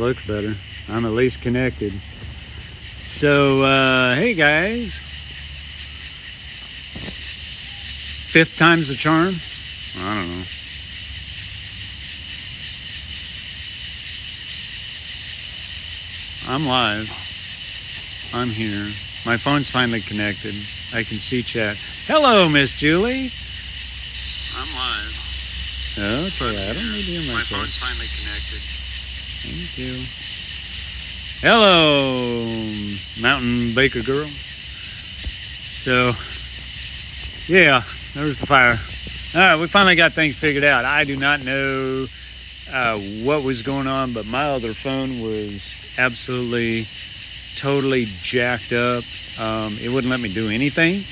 Looks better. I'm at least connected. So, hey guys. Fifth time's the charm? I don't know. I'm live. I'm here. My phone's finally connected. I can see chat. Hello, Miss Julie. I'm live. Okay, I don't need to hear myself. My phone's finally connected. Thank you. Hello, Mountain Baker Girl. So, yeah, there's the fire. All right, we finally got things figured out. I do not know what was going on, but my other phone was absolutely, totally jacked up. It wouldn't let me do anything.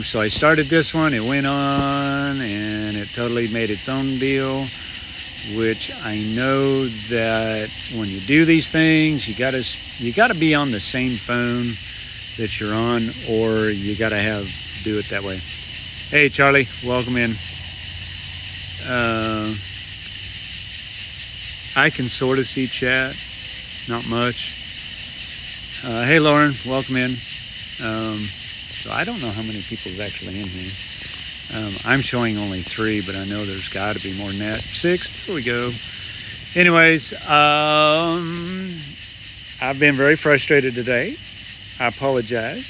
So I started this one, it went on, and it totally made its own deal, which I know that when you do these things, you gotta be on the same phone that you're on, or you gotta do it that way. Hey Charlie, welcome in. I can sort of see chat, not much. Hey Lauren, welcome in. So I don't know how many people is actually in here. I'm showing only 3, but I know there's got to be more than that. 6, there we go. Anyways, I've been very frustrated today. I apologize.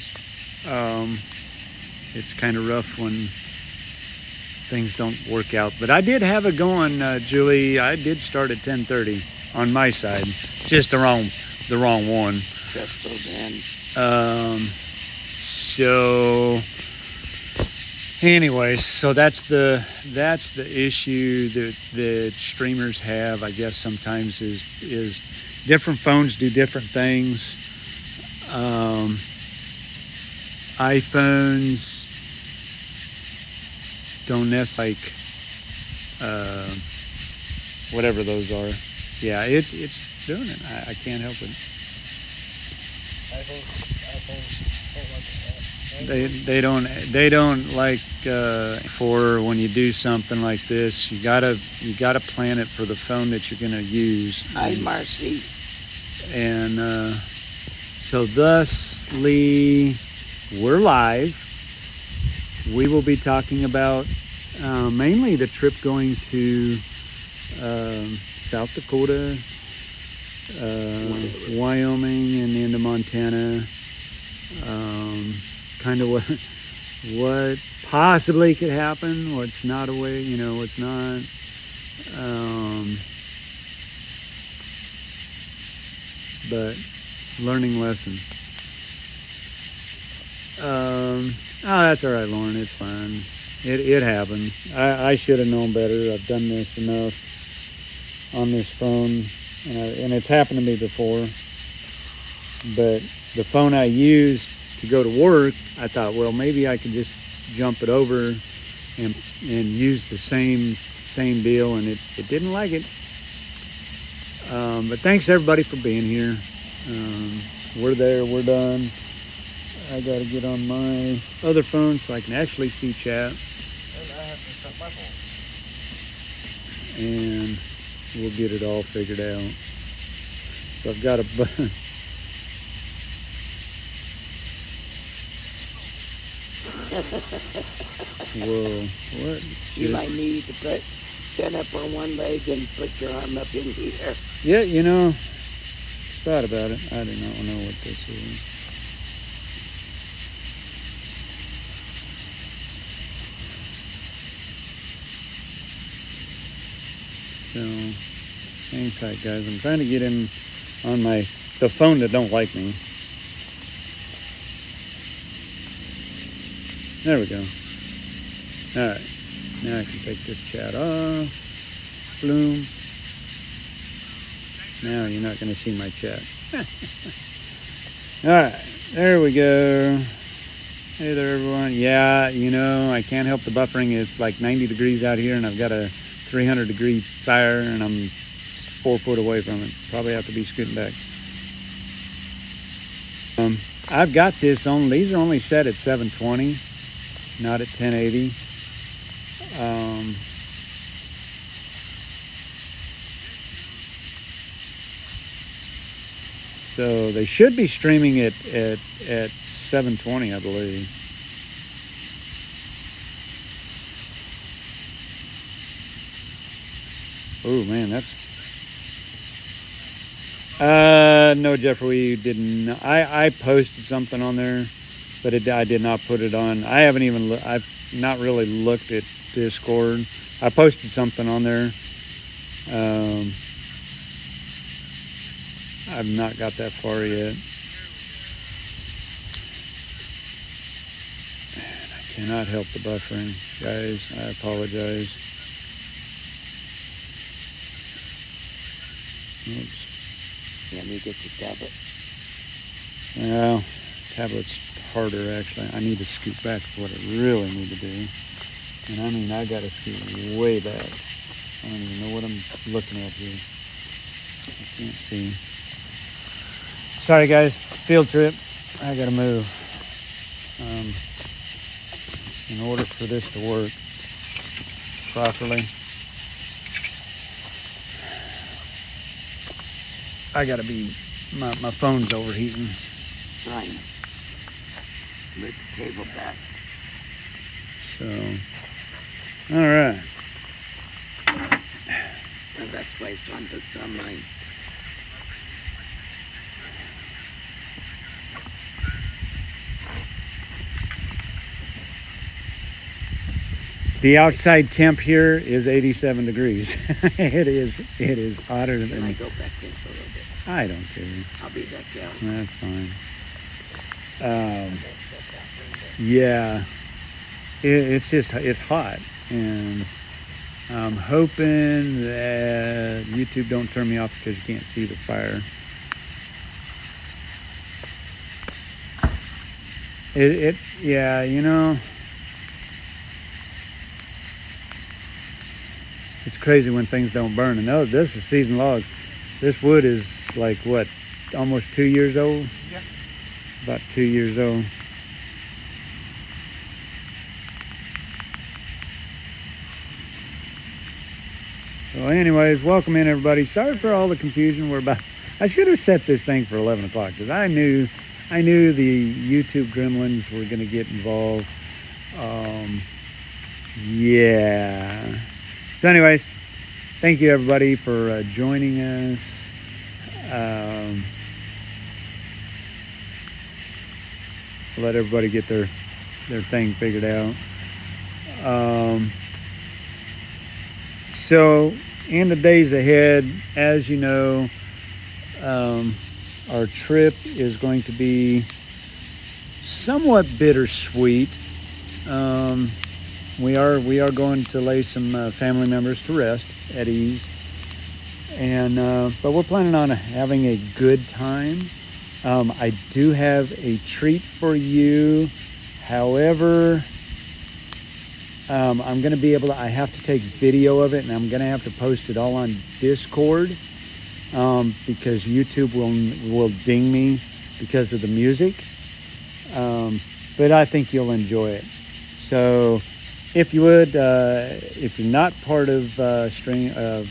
It's kind of rough when things don't work out, but I did have it going, Julie. I did start at 10:30 on my side, just the wrong one. Just goes in. So anyways, so that's the issue that streamers have, I guess, sometimes is different phones do different things. iPhones don't necessarily whatever those are. Yeah, it's doing it. I can't help it. They don't like for when you do something like this, you gotta plan it for the phone that you're gonna use. Hi Marcy. And so thusly we're live. We will be talking about mainly the trip going to South Dakota, Wyoming and into Montana. Kind of what possibly could happen, what's not what's not. But learning lesson. Oh, that's all right, Lauren. It's fine. It happens. I should have known better. I've done this enough on this phone, and it's happened to me before. But the phone I used to go to work, I thought, well, maybe I could just jump it over and use the same deal, and it didn't like it. But thanks everybody for being here. We're there, we're done. I got to get on my other phone so I can actually see chat. And we'll get it all figured out. So I've got a Whoa, what? You might need to stand up on one leg and put your arm up in here. Yeah, thought about it. I do not know what this is. So, hang tight, guys. I'm trying to get in on the phone that don't like me. There we go. All right. Now I can take this chat off. Bloom. Now you're not going to see my chat. All right. There we go. Hey there, everyone. Yeah, I can't help the buffering. It's like 90 degrees out here, and I've got a 300-degree fire, and I'm 4 foot away from it. Probably have to be scooting back. I've got this on. These are only set at 720. Not at 1080. So they should be streaming it at 7:20, I believe. Oh man, that's no, Jeffrey, we didn't. I posted something on there, but I did not put it on. I haven't even I've not really looked at Discord. I posted something on there. I've not got that far yet. Man, I cannot help the buffering, guys. I apologize. Oops. Let me get the tablet. Well, tablet's harder actually. I need to scoot back to what I really need to do. And I mean, I gotta scoot way back. I don't even know what I'm looking at here. I can't see. Sorry guys, field trip. I gotta move. In order for this to work properly, I gotta be, my phone's overheating. Fine. Move the table back. So, all right. Well, that's why it's on mine. The outside temp here is 87 degrees. It is hotter Can than. I go back in for a little bit? I don't care. I'll be back out. That's fine. Yeah, it's hot, and I'm hoping that YouTube don't turn me off because you can't see the fire. Yeah, you know, it's crazy when things don't burn. And no, this is seasoned log. This wood is like what, almost 2 years old? Yep. About 2 years old. So anyways, welcome in everybody. Sorry for all the confusion. I should have set this thing for 11 o'clock because I knew the YouTube gremlins were going to get involved. Yeah. So anyways, thank you everybody for joining us. Let everybody get their thing figured out. So in the days ahead, as you know, our trip is going to be somewhat bittersweet. We are going to lay some family members to rest at ease, and but we're planning on having a good time. I do have a treat for you. However, I'm going to be able to, I have to take video of it, and I'm going to have to post it all on Discord because YouTube will ding me because of the music. But I think you'll enjoy it. So if you would, if you're not part of Streamlab,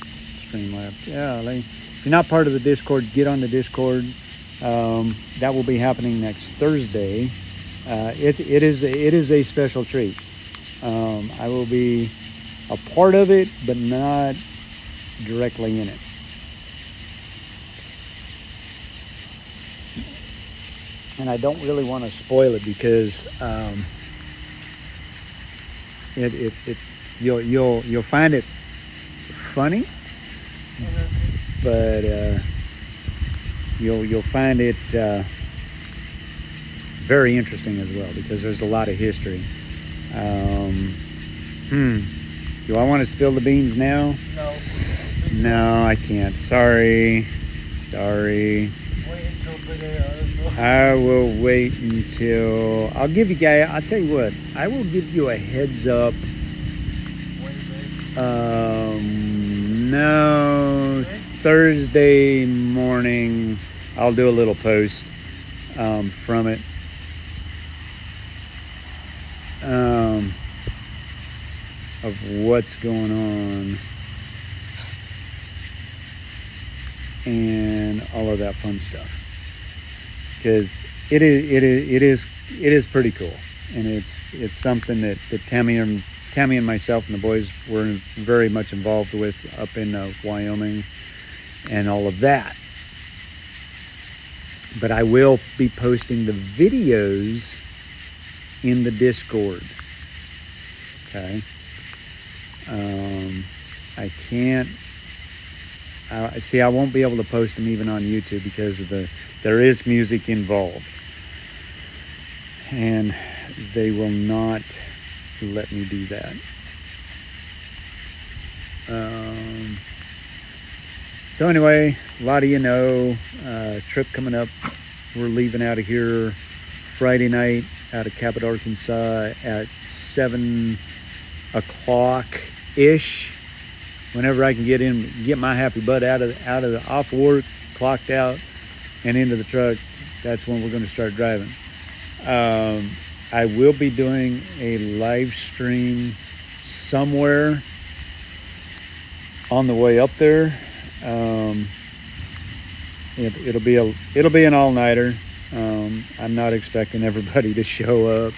yeah, if you're not part of the Discord, get on the Discord. That will be happening next Thursday. It is a special treat. I will be a part of it, but not directly in it. And I don't really want to spoil it because you'll find it funny, but you'll find it very interesting as well because there's a lot of history. Do I want to spill the beans now? No. No, I can't. Sorry. Wait until today. I will wait until, I'll give you guys, I'll tell you what, I will give you a heads up. No, Thursday morning, I'll do a little post from it. Of what's going on and all of that fun stuff. because it is pretty cool, and it's something that Tammy and myself and the boys were very much involved with up in Wyoming and all of that. But I will be posting the videos in the Discord. Okay. I can't. I won't be able to post them even on YouTube because of there is music involved, and they will not let me do that. So anyway, a lot of you know, trip coming up. We're leaving out of here Friday night out of Cabot, Arkansas at 7 o'clock-ish. Whenever I can get my happy butt out of the off work, clocked out, and into the truck, that's when we're going to start driving. I will be doing a live stream somewhere on the way up there. It'll be an all-nighter. I'm not expecting everybody to show up.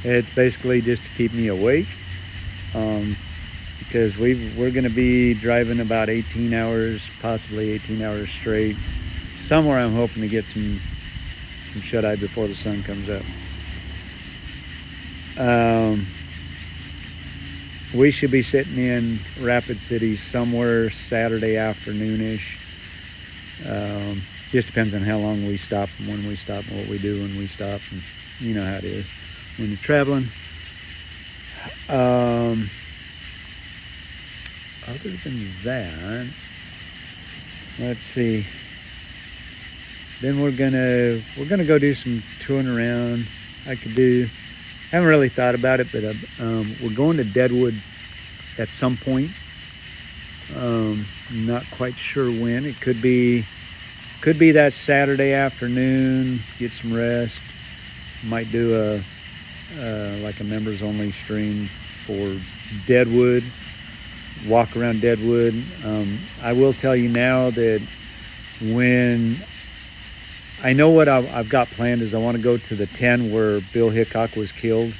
It's basically just to keep me awake. Because we're going to be driving about 18 hours, possibly 18 hours straight. Somewhere I'm hoping to get some shut-eye before the sun comes up. We should be sitting in Rapid City somewhere Saturday afternoonish. Just depends on how long we stop and when we stop and what we do when we stop. And you know how it is when you're traveling. Other than that, let's see. Then we're gonna go do some touring around. Haven't really thought about it, but we're going to Deadwood at some point. Not quite sure when. It could be that Saturday afternoon. Get some rest. Might do like a members only stream for Deadwood. Walk around Deadwood. I will tell you now that when I know what I've got planned is I want to go to the 10 where Bill Hickok was killed.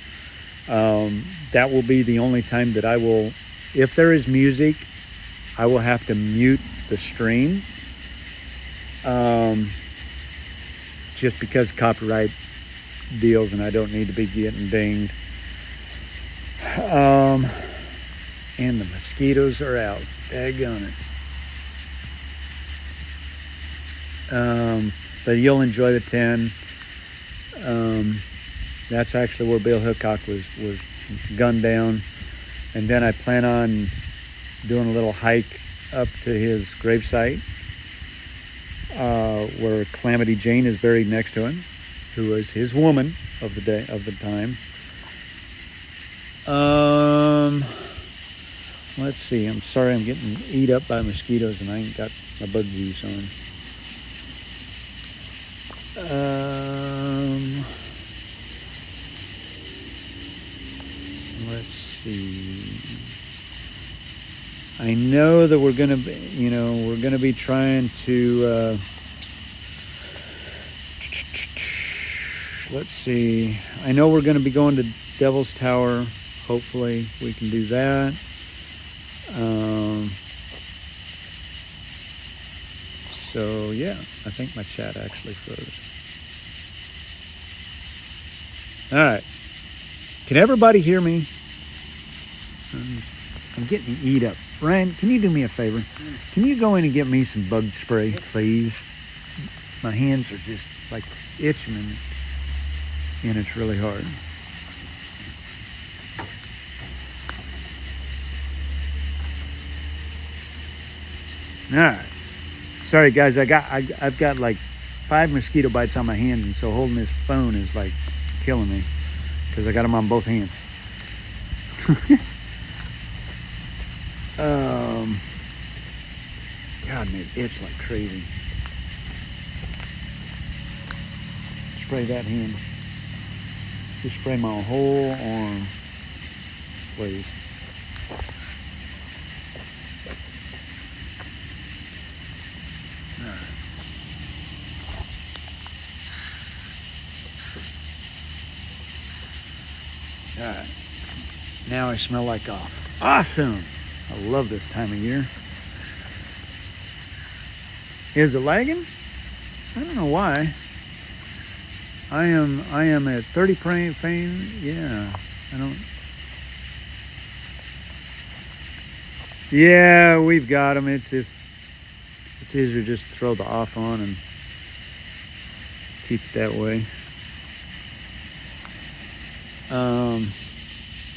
That will be the only time that I will, if there is music, I will have to mute the stream. Just because copyright deals and I don't need to be getting dinged. And the mosquitoes are out. Daggone it. But you'll enjoy the 10. That's actually where Bill Hickok was gunned down. And then I plan on doing a little hike up to his gravesite, where Calamity Jane is buried next to him, who was his woman of the time. Let's see. I'm sorry, I'm getting eat up by mosquitoes and I ain't got my bug juice on. Let's see. I know that we're gonna be trying to. Let's see. I know we're gonna be going to Devil's Tower. Hopefully, we can do that. So yeah, I think my chat actually froze. All right, can everybody hear me? I'm getting eat up. Ryan, can you do me a favor? Can you go in and get me some bug spray, please? My hands are just like itching and it's really hard. All right. Sorry guys, I've got like 5 mosquito bites on my hands, and so holding this phone is like killing me because I got them on both hands. God, man, it itch like crazy. Spray that hand. Just spray my whole arm, please. All right. Now I smell like awesome. I love this time of year. Is it lagging? I don't know why. I am at 30 frame. Yeah. I don't. Yeah, we've got them. It's easier to just throw the off on and keep it that way.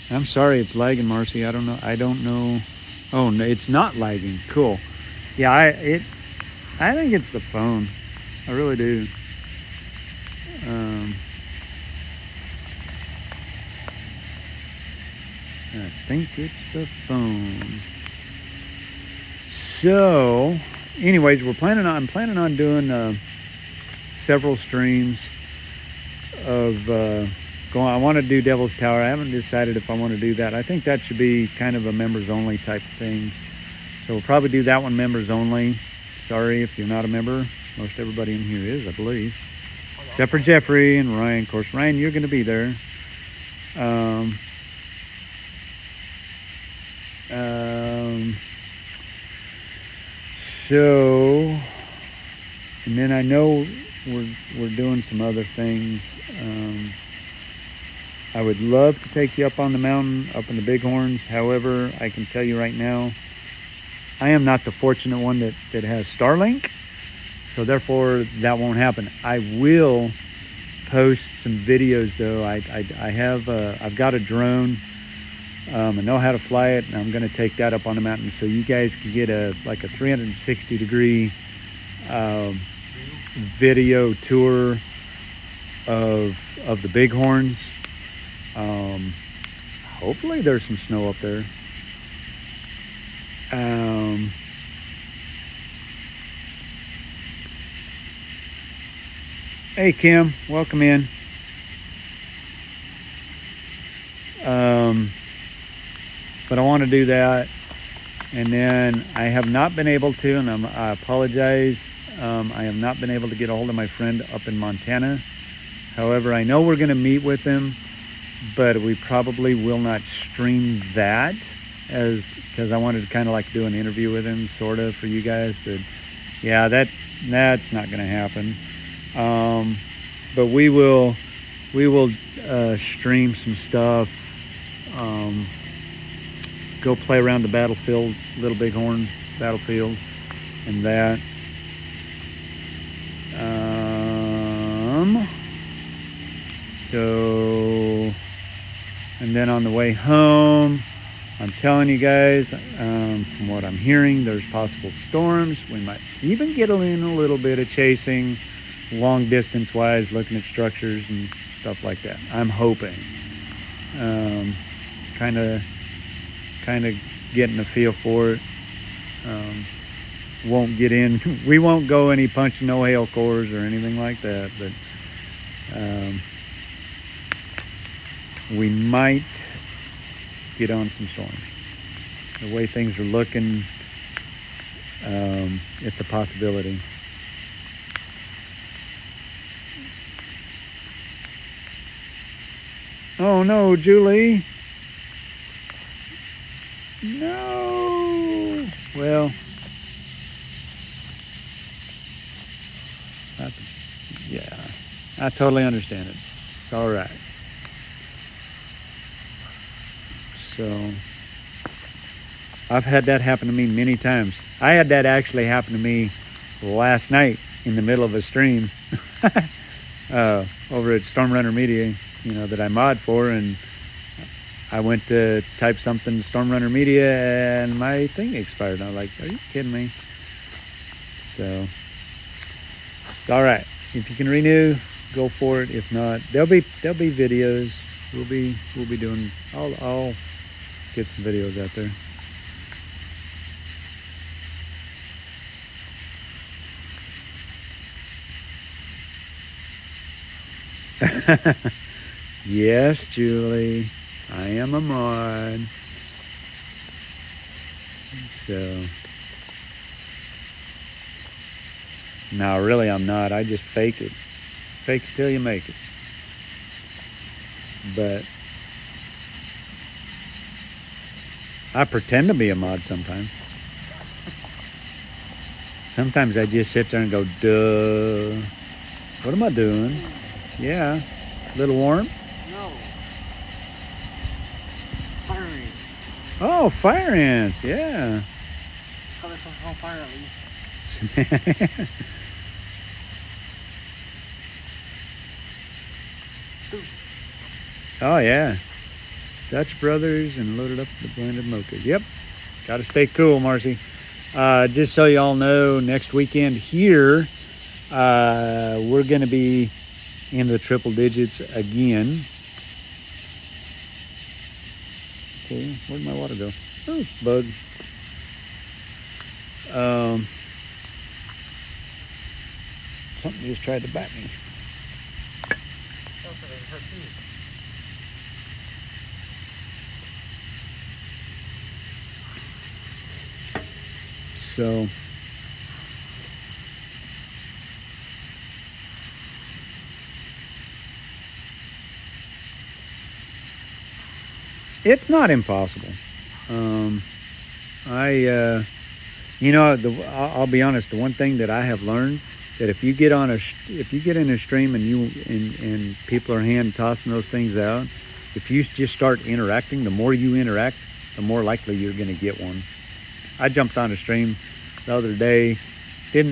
I'm sorry it's lagging, Marcy. I don't know. Oh, no, it's not lagging. Cool. Yeah, I think it's the phone. I really do. I think it's the phone. So, anyways, I'm planning on doing several streams of going. I want to do Devil's Tower. I haven't decided if I want to do that. I think that should be kind of a members only type thing. So we'll probably do that one members only. Sorry if you're not a member. Most everybody in here is, I believe. Except for Jeffrey and Ryan. Of course, Ryan, you're going to be there. So, and then I know we're doing some other things. I would love to take you up on the mountain, up in the Bighorns. However, I can tell you right now, I am not the fortunate one that has Starlink. So therefore, that won't happen. I will post some videos though. I've got a drone. I know how to fly it, and I'm going to take that up on the mountain so you guys can get a 360 degree video tour of the Bighorns. Hopefully there's some snow up there. Hey Kim, welcome in. But I want to do that, and then I have not been able to, and I apologize. I have not been able to get a hold of my friend up in Montana. However, I know we're going to meet with him, but we probably will not stream that because I wanted to kind of like do an interview with him, sort of, for you guys. But yeah, that's not going to happen. But we will stream some stuff. Go play around the battlefield, Little Bighorn battlefield, and that. So, and then on the way home, I'm telling you guys, from what I'm hearing, there's possible storms. We might even get in a little bit of chasing, long distance wise, looking at structures and stuff like that. I'm hoping. Kind of getting a feel for it. We won't go any punching no hail cores or anything like that, but we might get on some storms. The way things are looking, it's a possibility. Oh no, Julie. No. Well, yeah, I totally understand it. It's all right. So, I've had that happen to me many times. I had that actually happen to me last night in the middle of a stream over at Storm Runner Media, that I mod for, and I went to type something to Storm Runner Media and my thing expired. I was like, are you kidding me? So it's all right. If you can renew, go for it. If not, there'll be videos. We'll be doing. I'll get some videos out there. Yes, Julie, I am a mod. So, no, really, I'm not. I just fake it. Fake it till you make it. But I pretend to be a mod sometimes. Sometimes I just sit there and go, duh. What am I doing? Yeah. A little warm? No. Fire ants. Oh, fire ants. Yeah. How they on fire at least? Oh, yeah. Dutch Brothers and loaded up the blended mocha. Yep. Got to stay cool, Marcy. Just so you all know, next weekend here, we're going to be in the triple digits again. Okay, where'd my water go? Oh, bug. Something just tried to bite me. So it's not impossible. I'll be honest. The one thing that I have learned that if you get in a stream and people are hand tossing those things out, if you just start interacting, the more you interact, the more likely you're going to get one. I jumped on a stream the other day. It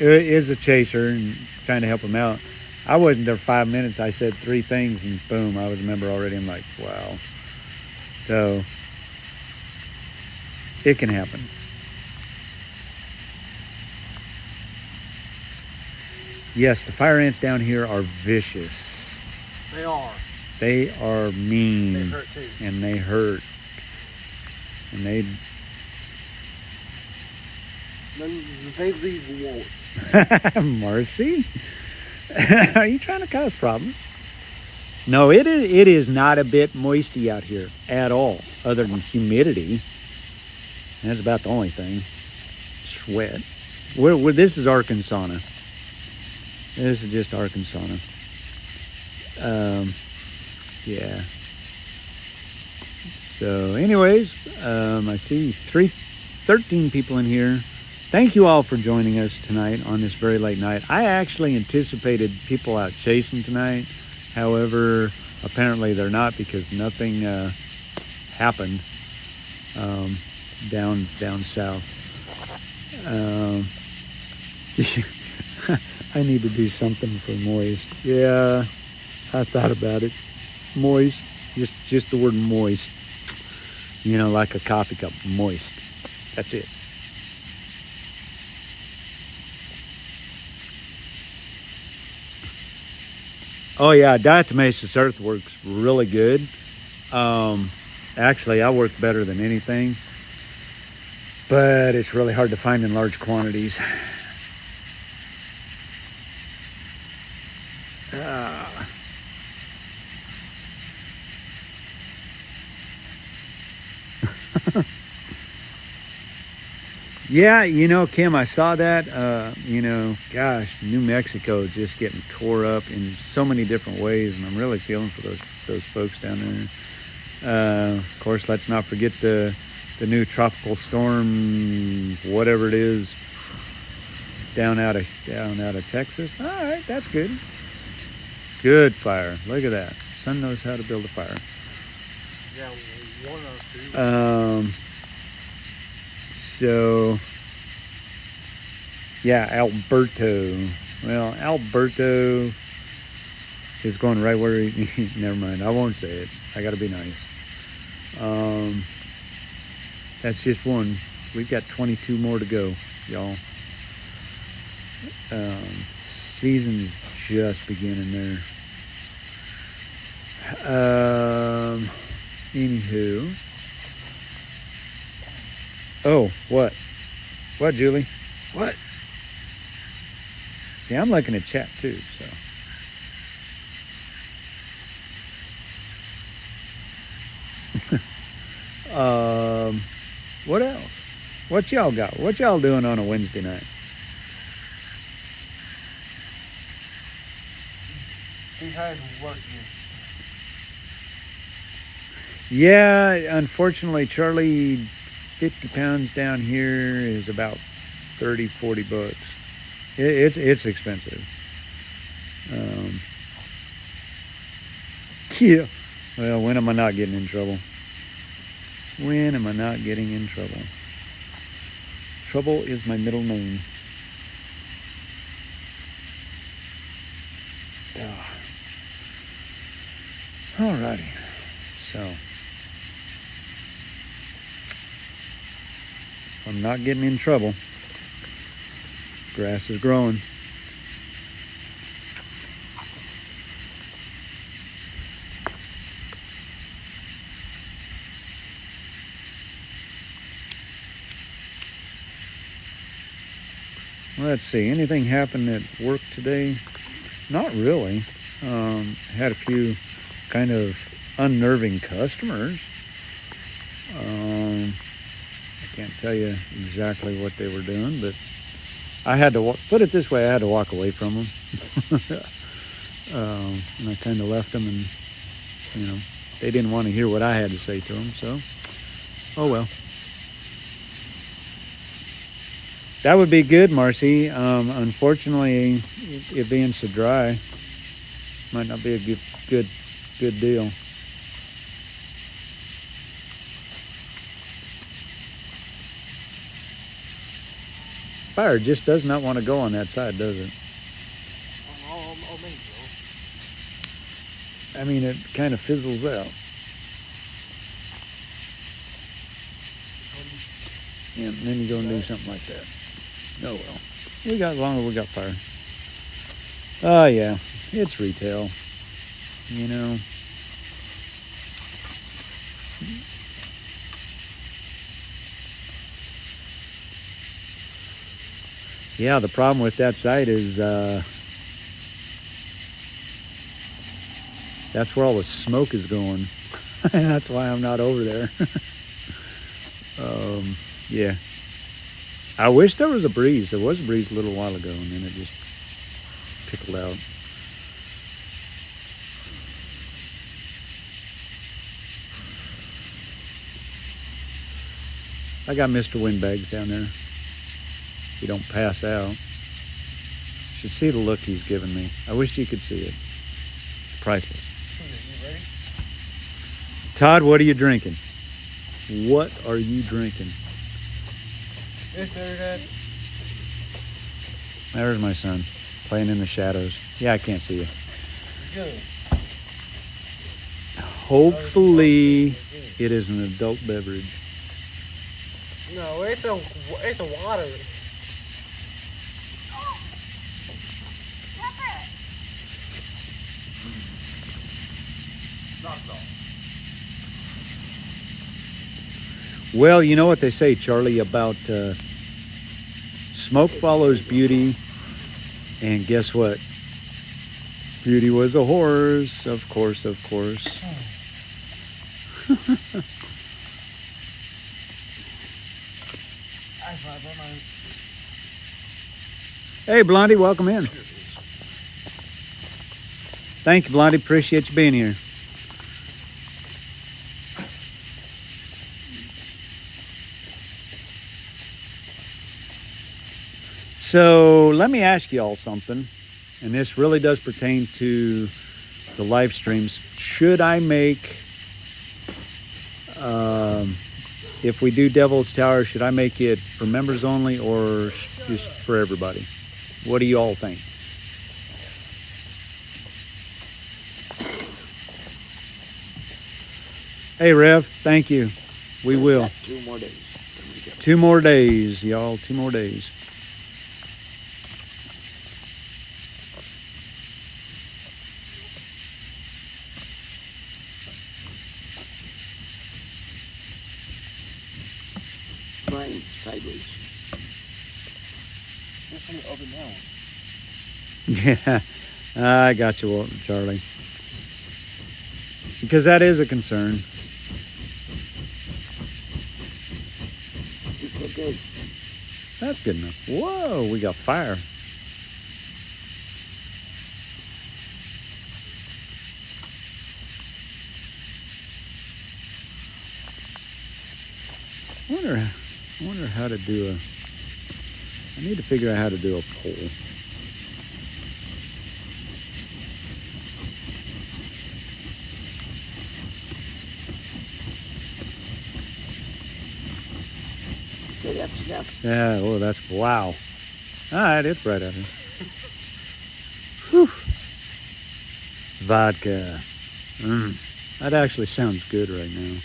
is a chaser and trying to help him out. I wasn't there 5 minutes. I said 3 things and boom, I was a member already. I'm like, wow. So it can happen. Yes, the fire ants down here are vicious. They are. They are mean. They hurt too. And they hurt. And they leave warts. Marcy? Are you trying to cause problems? No, it is not a bit moisty out here at all, other than humidity. That's about the only thing. Sweat. This is Arkansas. This is just Arkansas. Yeah. So anyways, I see 13 people in here. Thank you all for joining us tonight on this very late night. I actually anticipated people out chasing tonight. However, apparently they're not because nothing happened down south. I need to do something for moist. Yeah, I thought about it. Moist, just the word moist. You know, like a coffee cup, moist. That's it. Oh yeah, diatomaceous earth works really good. Actually, I work better than anything, but it's really hard to find in large quantities. Yeah, you know, Kim, I saw that. Gosh, New Mexico is just getting tore up in so many different ways, and I'm really feeling for those folks down there. Of course, let's not forget the new tropical storm, whatever it is, down out of Texas. All right, that's good. Good fire. Look at that. Son knows how to build a fire. Yeah, 1 or 2. So, yeah, Alberto. Well, Alberto is going right where he... Never mind. I won't say it. I got to be nice. That's just one. We've got 22 more to go, y'all. Season's just beginning there. Anywho. Oh, what? What, Julie? What? See, I'm looking at chat too, so. What else? What y'all got? What y'all doing on a Wednesday night? He had work. Yeah, unfortunately, Charlie, 50 pounds down here is about 30, 40 bucks. It's expensive. Um, yeah. Well, when am I not getting in trouble? When am I not getting in trouble? Trouble is my middle name. Alrighty. So, if I'm not getting in trouble, grass is growing. Let's see, anything happened at work today? Not really. Had a few kind of unnerving customers. I can't tell you exactly what they were doing, but I had to put it this way, I had to walk away from them. And I kind of left them, and they didn't want to hear what I had to say to them, so oh well. That would be good, Marcy. Unfortunately, it being so dry might not be a good deal. Fire just does not want to go on that side, does it? I mean, it kind of fizzles out. Yeah, and then you go and do something like that. Oh well. As long as we got fire. Oh yeah, it's retail. Yeah, the problem with that site is that's where all the smoke is going. That's why I'm not over there. Yeah. I wish there was a breeze. There was a breeze a little while ago, and then it just pickled out. I got Mr. Windbags down there. If you don't pass out. You should see the look he's giving me. I wish you could see it. It's priceless. You ready? Todd, what are you drinking? What are you drinking? This better, Dad. There's my son, playing in the shadows. Yeah, I can't see you. Good. Hopefully, it is an adult beverage. No, it's a water. Well, you know what they say, Charlie, about smoke follows beauty, and guess what? Beauty was a horse, of course, of course. Hey, Blondie, welcome in. Thank you, Blondie. Appreciate you being here. So let me ask you all something, and this really does pertain to the live streams. Should I make, if we do Devil's Tower, should I make it for members only or just for everybody? What do you all think? Hey, Rev, thank you. We will. 2 more days. 2 more days, y'all. 2 more days. Flying sideways. This one up and down. Yeah, I got you, Charlie. Because that is a concern. Okay. That's good enough. Whoa, we got fire. I wonder how to do a. I need to figure out how to do a poll. Get up stuff. Yeah. Oh, that's wow. All right, it's right out here. Whew. Vodka. That actually sounds good right now.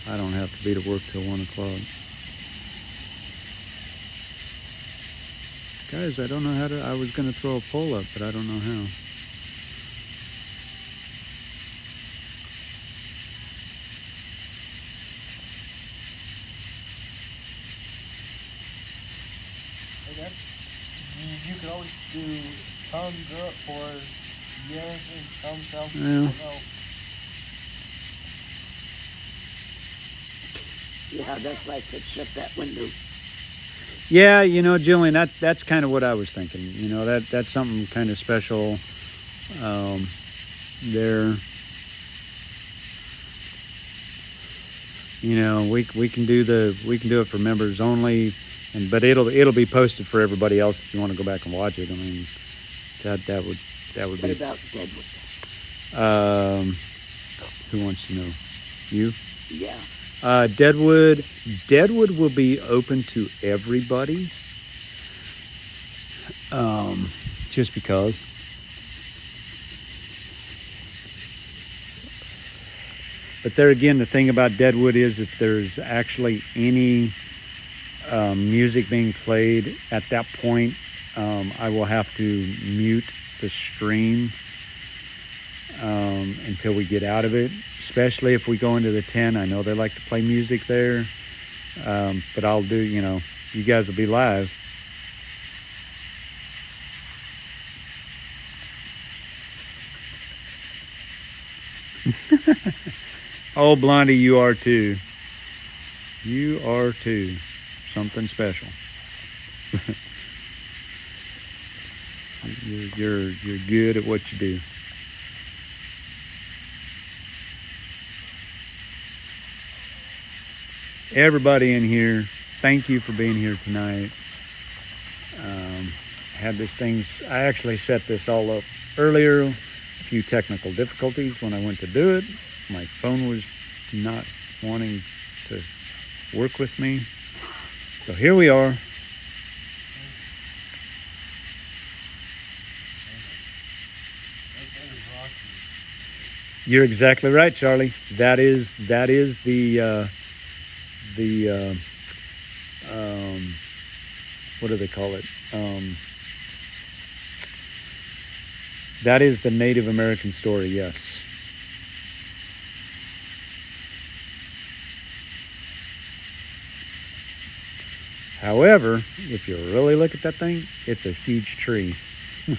I don't have to be to work till 1 o'clock. Guys, I don't know how to. I was going to throw a poll up, but I don't know how. Hey, Dad, you could always do thumbs up or yes and thumbs down. Yeah. No. Yeah, that's why I said shut that window. Yeah, you know, Jillian, that's kind of what I was thinking. You know, that's something kind of special. There, you know, we can do it for members only, but it'll be posted for everybody else if you want to go back and watch it. I mean, that would What be. about Deadwood? Who wants to know? You? Yeah. Deadwood will be open to everybody. Just because. But there again, the thing about Deadwood is if there's actually any music being played at that point, I will have to mute the stream until we get out of it, especially if we go into the 10. I know they like to play music there, but I'll do, you know, you guys will be live. Oh, Blondie, you are too. You are too. Something special. You're good at what you do. Everybody in here, thank you for being here tonight. Had this things, I actually set this all up earlier. A few technical difficulties when I went to do it. My phone was not wanting to work with me. So here we are. You're exactly right, Charlie. That is the what do they call it? That is the Native American story, yes. However, if you really look at that thing, it's a huge tree. No,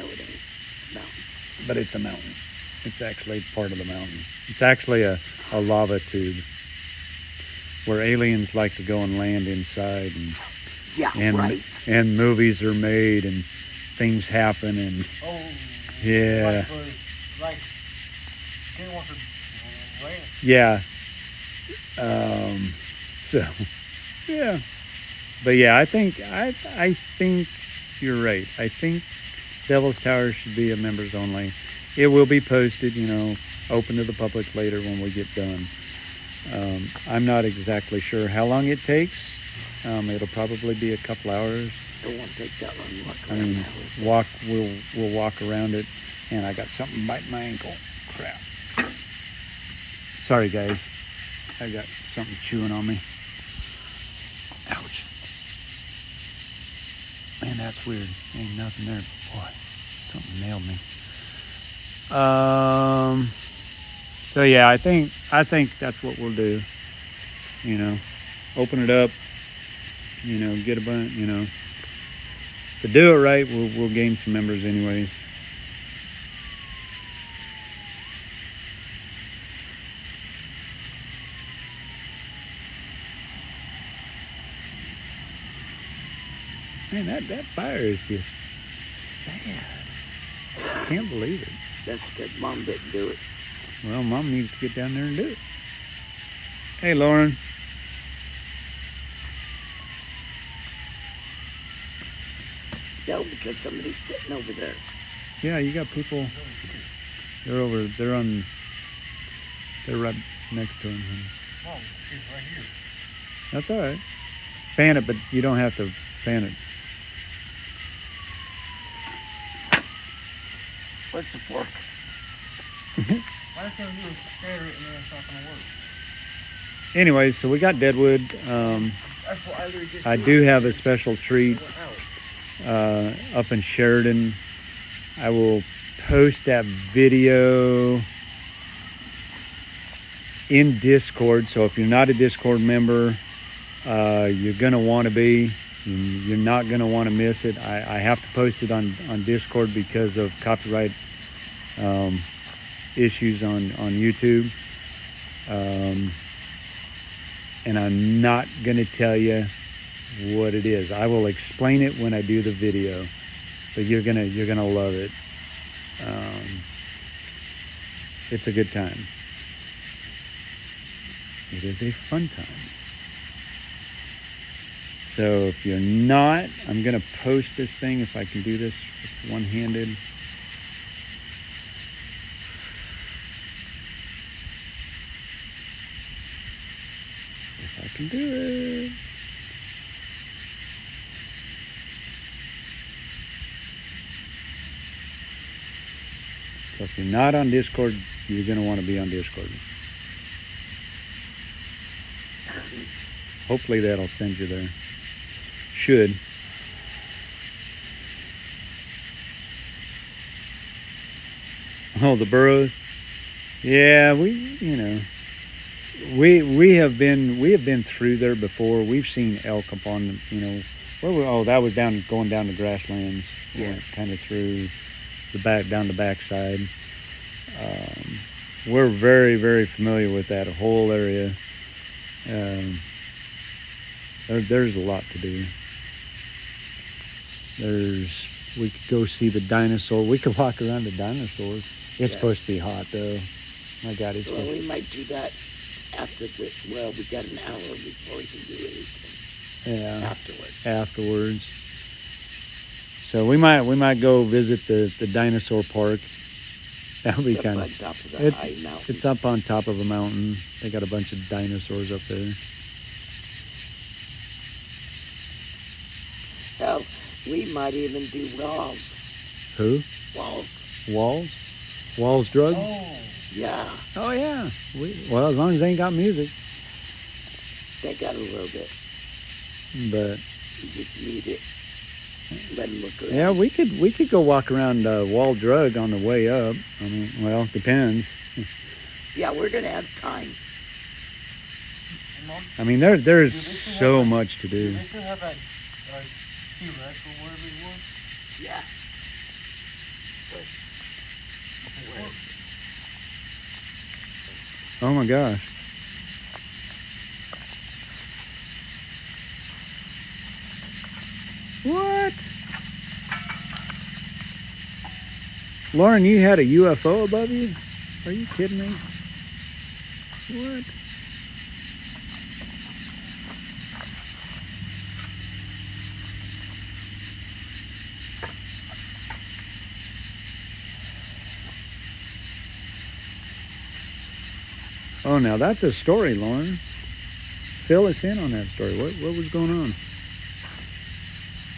it ain't. It's a mountain. But it's a mountain. It's actually part of the mountain. It's actually a lava tube where aliens like to go and land inside, and Right. and movies are made and things happen and yeah. Like Skinwalker Ranch. Yeah. So yeah. But yeah, I think you're right. I think Devil's Tower should be a members only. It will be posted, you know, open to the public later when we get done. I'm not exactly sure how long it takes. It'll probably be a couple hours. It won't take that long to walk I around. mean, we'll walk around it, and I got something biting my ankle. Crap. Sorry, guys. I got something chewing on me. Ouch. Man, that's weird. Ain't nothing there. Boy, something nailed me. So yeah, I think that's what we'll do. You know, open it up. You know, get a bunch. You know, to do it right, we'll gain some members anyways. Man, that fire is just sad. I can't believe it. That's good. Mom didn't do it. Well, Mom needs to get down there and do it. Hey, Lauren. No, because somebody's sitting over there. Yeah, you got people. They're over. They're right next to him. No, he's right here. That's all right. Fan it, but you don't have to fan it. What's the fork? Last thing to do is scatter it and then it's not going to work. Anyways, so we got deadwood. That's what I literally just I did. do have a special treat Went out. up in Sheridan. I will post that video in Discord. So if you're not a Discord member, you're going to want to be. You're not going to want to miss it. I have to post it on Discord because of copyright issues on YouTube. And I'm not going to tell you what it is. I will explain it when I do the video, but you're gonna love it. It's a good time. It is a fun time. So if you're not, I'm gonna post this thing if I can do this one-handed. If I can do it. So if you're not on Discord, you're going to want to be on Discord. Hopefully that'll send you there. Should. Oh, the burros. Yeah, we have been through there before. We've seen elk upon, that was going down the grasslands. Yeah. Kind of through the back, down the backside. We're very, very familiar with that whole area. There's a lot to do. We could go see the dinosaur. We could walk around the dinosaurs. It's supposed to be hot though. My God, it's. Well, we might do that after we got an hour before we can do anything. Yeah. Afterwards. So we might go visit the dinosaur park. That'll be It's kind up of. on top of the high mountain. It's up on top of a mountain. They got a bunch of dinosaurs up there. Hell, we might even do walls. Who? Walls. Walls drug? Oh, Yeah, Oh yeah. Well, as long as they ain't got music. they got a little bit. But You just need it. Let them look around. yeah, we could go walk around Wall Drug on the way up. I mean, well, depends. Yeah, we're gonna have time. and Mom, I mean, there's Do they still so have that? much to do do. they still have that T-Rex or whatever it was? Yeah. Oh my gosh. What? Lauren, you had a UFO above you? Are you kidding me? What? Oh, now that's a story, Lauren. Fill us in on that story. What was going on?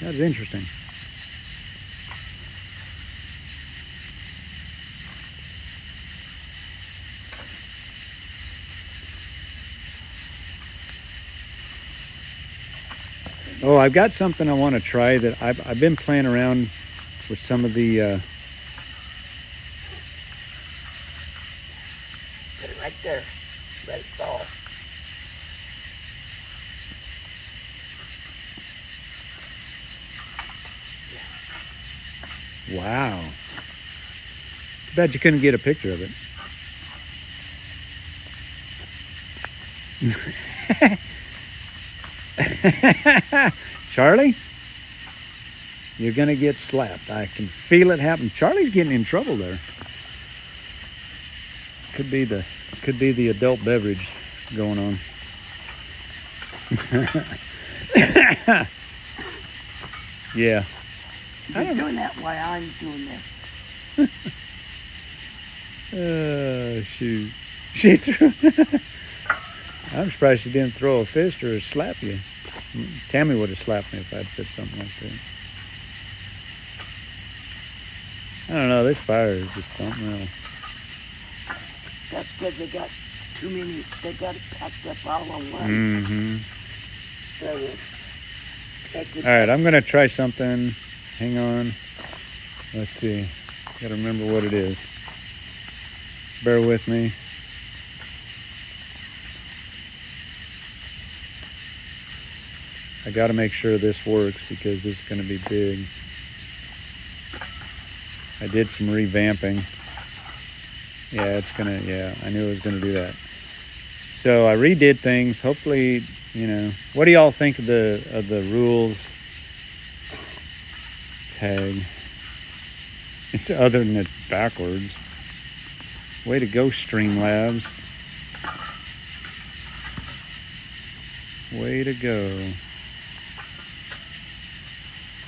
That's interesting. Oh, I've got something I want to try that I've been playing around with some of the Put it right there. Let it fall. wow. Too bad you couldn't get a picture of it. Charlie, you're gonna get slapped. I can feel it happen. Charlie's getting in trouble there. Could be the adult beverage going on. Yeah. You're doing that while I'm doing this. Shoot. She threw. I'm surprised she didn't throw a fist or slap you. Tammy would have slapped me if I'd said something like that. I don't know. This fire is just something else. That's because they got too many. They got it packed up all on one. Mm-hmm. So, all right, I'm gonna try something. Hang on. Let's see. Gotta remember what it is. Bear with me. I gotta make sure this works because this is gonna be big. I did some revamping. Yeah, I knew it was gonna do that. So I redid things. Hopefully, what do y'all think of the rules tag? It's other than it's backwards. Way to go, Streamlabs. Way to go.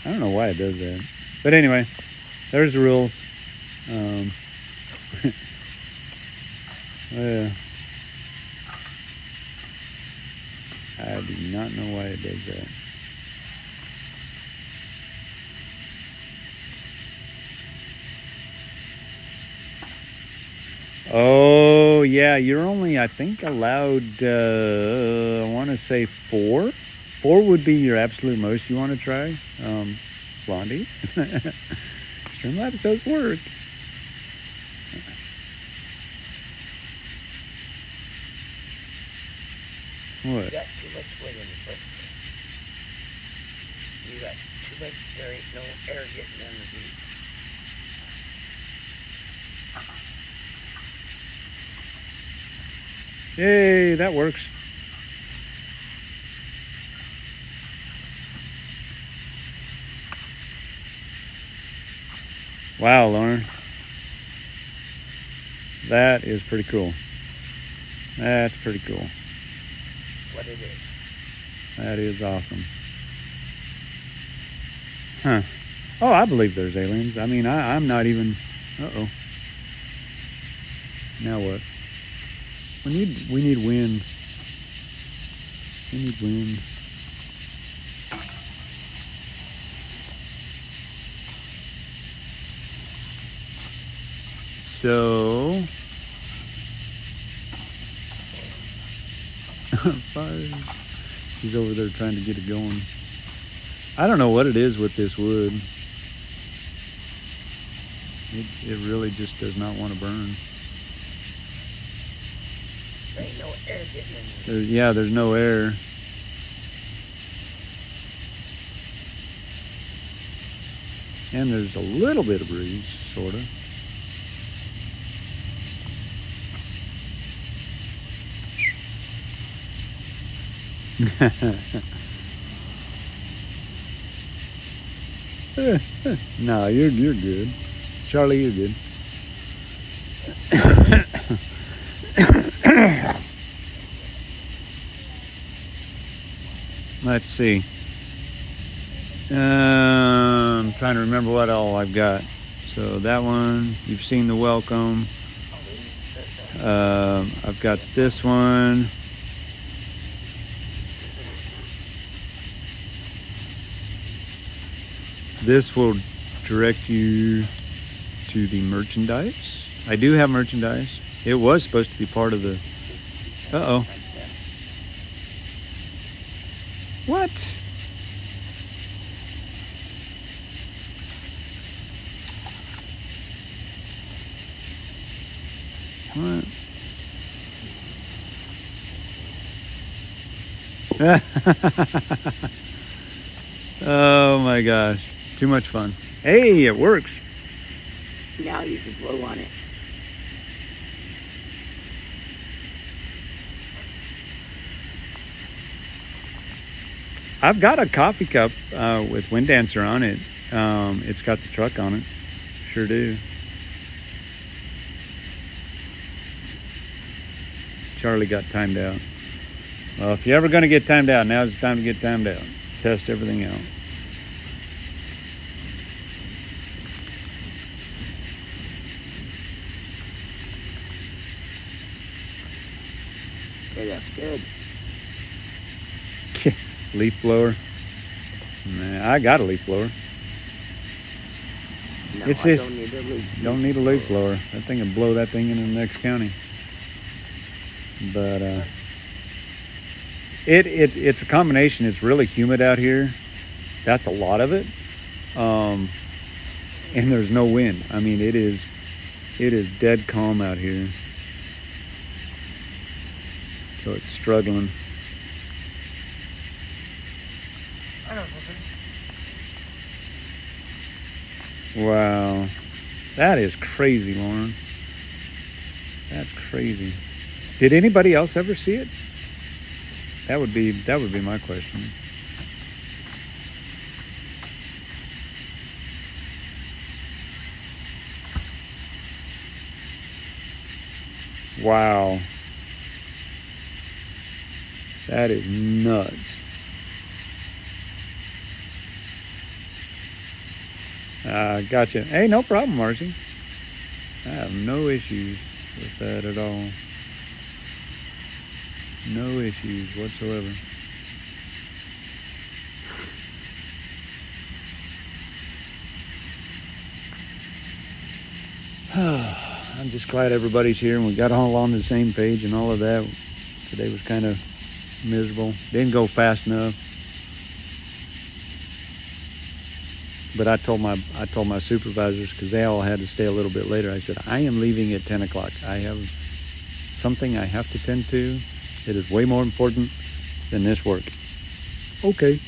I don't know why it does that. But anyway, there's the rules. I do not know why it does that. Oh, yeah, you're only, I think, allowed, I want to say 4. 4 would be your absolute most you want to try. Blondie. Streamlabs does work. What? You got too much weight in the first place. You got too much, there ain't no air getting underneath. Yay, that works. Wow, Lauren. That is pretty cool. That's pretty cool. What it is. That is awesome. Huh. Oh, I believe there's aliens. I mean, I'm not even... Uh-oh. Now what? We need wind. We need wind. So... Fire. He's over there trying to get it going. I don't know what it is with this wood. It really just does not want to burn. There ain't no air getting in there. There's no air. And there's a little bit of breeze, sort of. No, you're good. Charlie, you're good. Let's see. I'm trying to remember what all I've got. So that one, you've seen the welcome. I've got this one. This will direct you to the merchandise. I do have merchandise. It was supposed to be part of the... Uh-oh. What? What? Oh my gosh. Too much fun. Hey, it works. Now you can blow on it. I've got a coffee cup with Wind Dancer on it. It's got the truck on it. Sure do. Charlie got timed out. Well, if you're ever going to get timed out, now's the time to get timed out. Test everything out. Okay, that's good. Leaf blower. Nah, I got a leaf blower. No, It's I just- don't need a leaf. Don't need a leaf blower. That thing will blow that thing into the next county. But it's a combination. It's really humid out here. That's a lot of it. And there's no wind. I mean, it is dead calm out here. So it's struggling. I know something. Wow. That is crazy, Lauren. That's crazy. Did anybody else ever see it? That would be my question. Wow. That is nuts. Gotcha. Hey, no problem, Marcy. I have no issues with that at all. No issues whatsoever. I'm just glad everybody's here and we got all on the same page and all of that. Today was kind of miserable. Didn't go fast enough. But I told my supervisors, because they all had to stay a little bit later, I said, I am leaving at 10 o'clock. I have something I have to tend to. It is way more important than this work. Okay.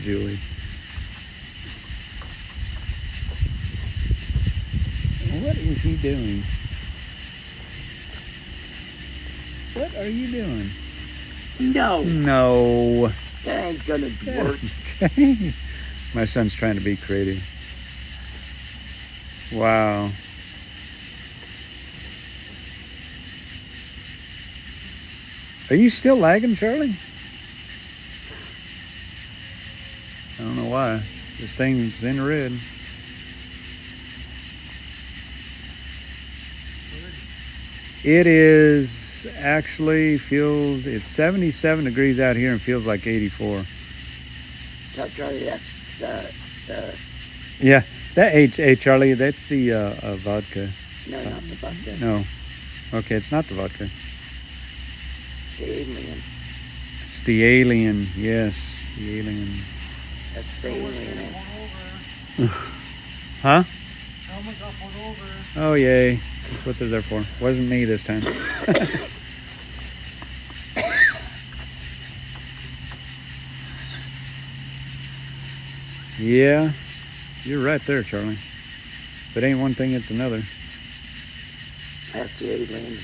Julie. What is he doing? What are you doing? No, No. that ain't gonna work. My son's trying to be creative. Wow. Are you still lagging, Charlie? I don't know why. This thing's in red. It is actually it's 77 degrees out here and feels like 84. Tell Charlie that's the Yeah, hey Charlie, that's the vodka. no, not the vodka. No, okay, it's not the vodka. The alien. It's the alien. Yes, the alien. That's the alien. Huh? Someone got pulled over. Oh yay! That's what they're there for. Wasn't me this time. Yeah, you're right there, Charlie. If it ain't one thing, it's another. That's the alien.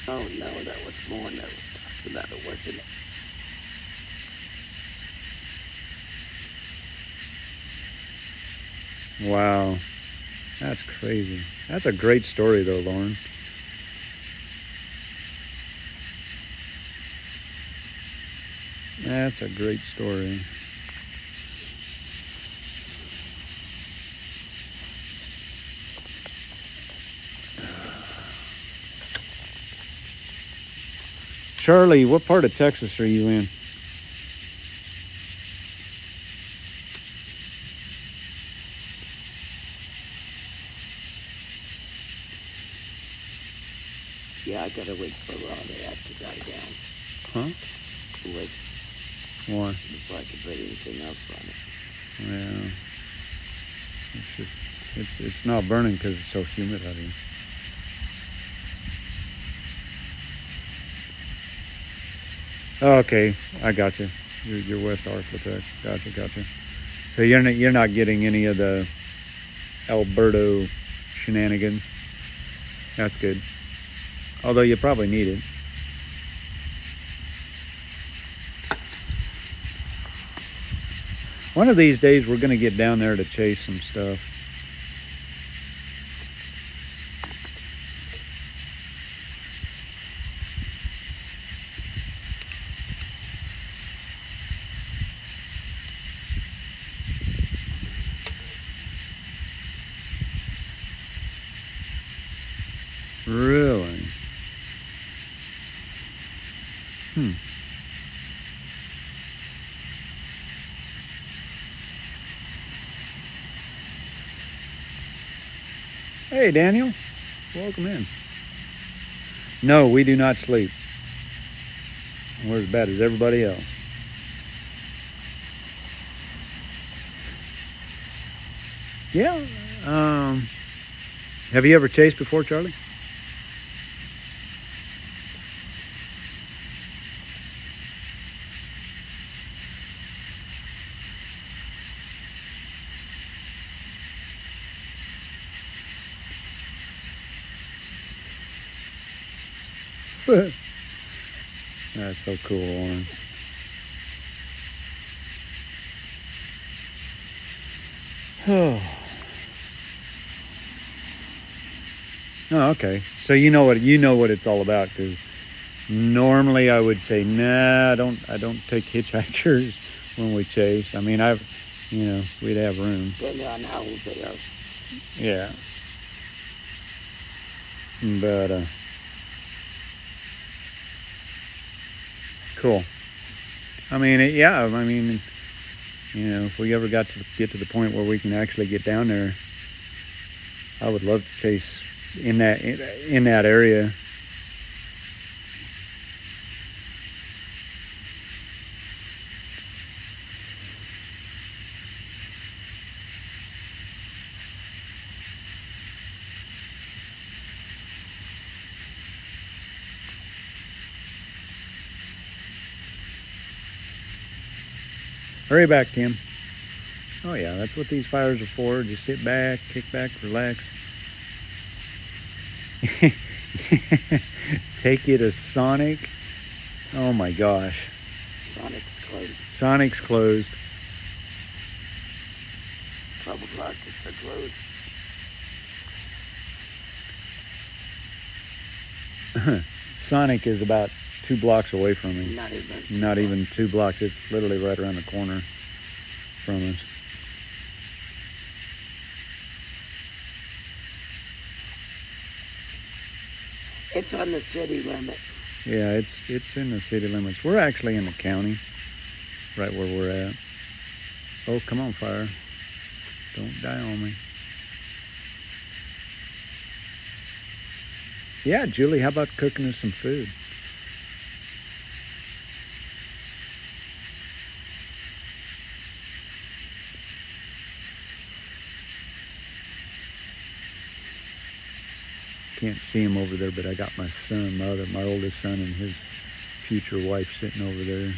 Oh no, that was more than I was talking about, it wasn't it? Wow, that's crazy. That's a great story, though, Lauren. That's a great story. Charlie, what part of Texas are you in? Yeah, I gotta wait for that to die down. Huh? Wait Why? before I can put anything else on it. Yeah. It's just, it's not burning because it's so humid out here. Okay, I got you. Your West Architect. Gotcha. So you're not getting any of the Alberto shenanigans. That's good. Although you probably need it. One of these days we're gonna get down there to chase some stuff. Really? Hey, Daniel. Welcome in. No, we do not sleep. We're as bad as everybody else. Yeah. Have you ever chased before, Charlie? That's so cool, Warren. Oh. Oh, okay. So you know what it's all about, because normally I would say, nah, I don't take hitchhikers when we chase. I mean, we'd have room. Depending on how old they are. Yeah. But cool. I mean, if we ever get to the point where we can actually get down there, I would love to chase in that area. Hurry back, Tim. Oh yeah, that's what these fires are for. Just sit back, kick back, relax. Take you to Sonic. Oh my gosh. Sonic's closed. Sonic's closed. 12 o'clock they're closed. Sonic is about 2 blocks away from me. Not even 2 blocks. It's literally right around the corner from us. It's on the city limits. Yeah, it's in the city limits. We're actually in the county, right where we're at. Oh, come on, fire. Don't die on me. Yeah, Julie, how about cooking us some food? Can't see him over there, but I got my son, my oldest son, and his future wife sitting over there.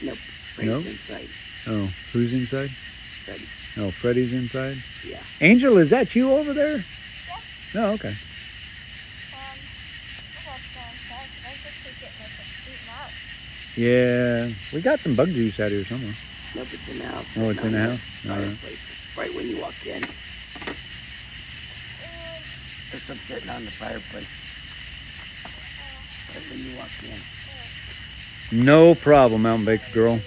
Nope. Freddie's inside. Oh, who's inside? Freddie. Oh, Freddie's inside? Yeah. Angel, is that you over there? Yeah. Oh, okay. Yeah, we got some bug juice out here somewhere. Nope, it's in the house. Oh, it's in the house? Fireplace. Right when you walk in. There's some sitting on the fireplace. Right when you walk in. No problem, Mountain Baker Girl.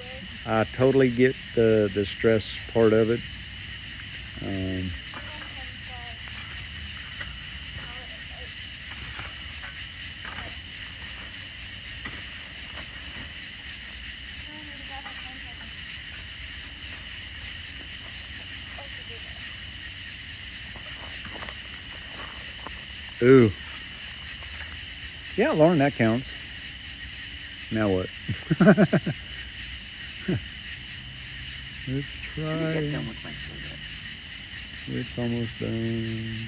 I totally get the stress part of it. Ooh. Yeah, Lauren, that counts. Now what? Let's try. Get done with my cigarette. It's almost done.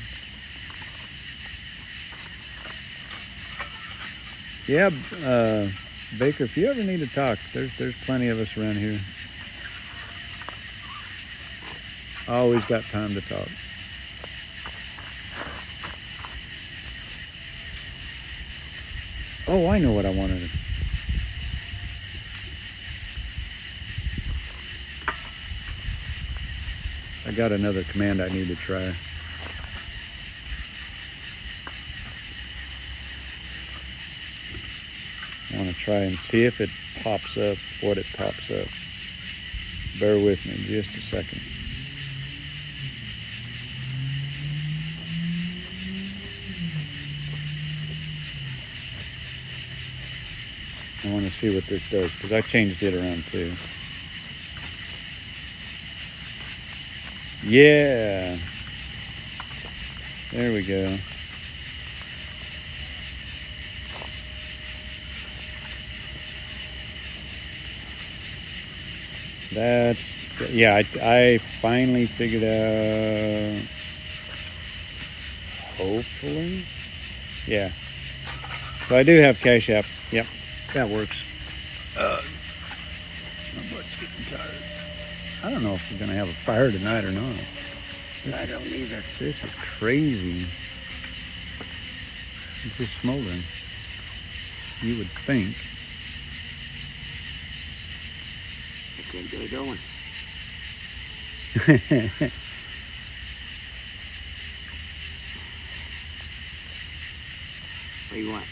Yeah, Baker, if you ever need to talk, there's plenty of us around here. Always got time to talk. Oh, I know what I wanted. I got another command I need to try. I want to try and see if it pops up, what it pops up. Bear with me just a second. I want to see what this does because I changed it around too. Yeah. There we go. Yeah, I finally figured out, hopefully. Yeah. So I do have Cash App. Yep, that works. My butt's getting tired. I don't know if we're going to have a fire tonight or not. I don't either. This is crazy. It's just smoldering. You would think. I can't get it going. What do you want?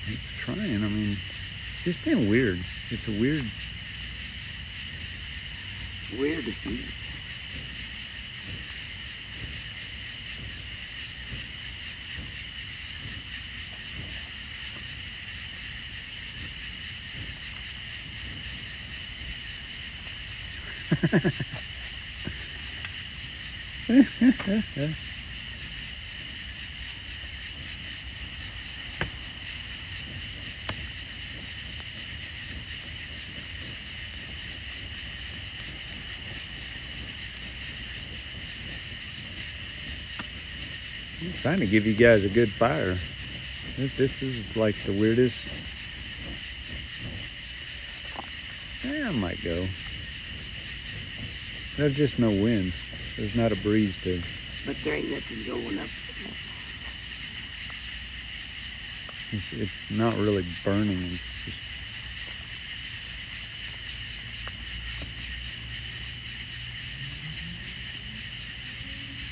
It's trying. I mean, it's just been weird. It's a weird. It's weird. I'm trying to give you guys a good fire. This is like the weirdest. Yeah, I might go. There's just no wind. There's not a breeze to. But there ain't nothing going up. It's not really burning. It's just.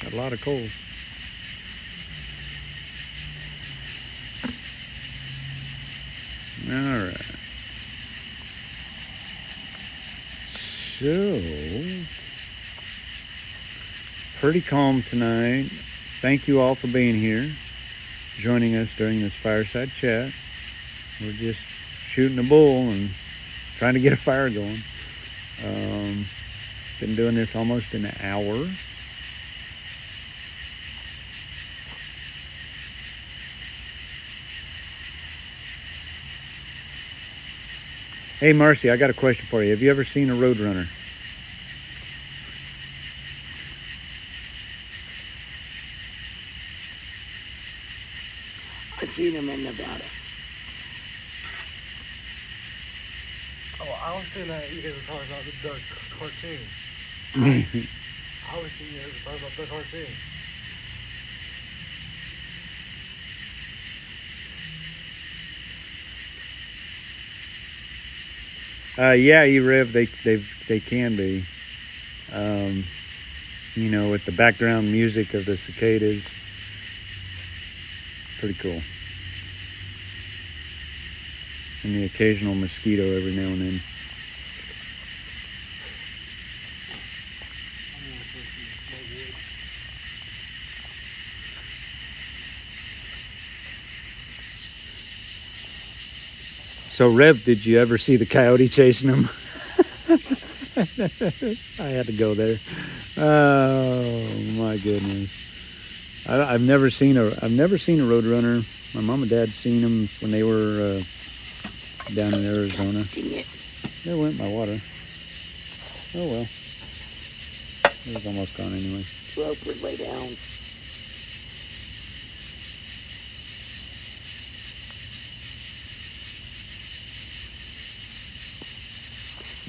Got a lot of coals. All right. So, pretty calm tonight. Thank you all for being here, joining us during this fireside chat. We're just shooting a bull and trying to get a fire going. Been doing this almost an hour. Hey, Marcy, I got a question for you. Have you ever seen a Roadrunner? I seen him in Nevada. Oh, I was saying that you guys were talking about the cartoon. I was thinking you guys were talking about the cartoon. Yeah, E-Rev, they can be. You know, with the background music of the cicadas. Pretty cool. And the occasional mosquito every now and then. So, Rev, did you ever see the coyote chasing him? I had to go there. Oh my goodness! I've never seen a Roadrunner. My mom and dad seen them when they were down in Arizona. Dang it. There went my water. Oh well. It was almost gone anyway. Rope would lay down.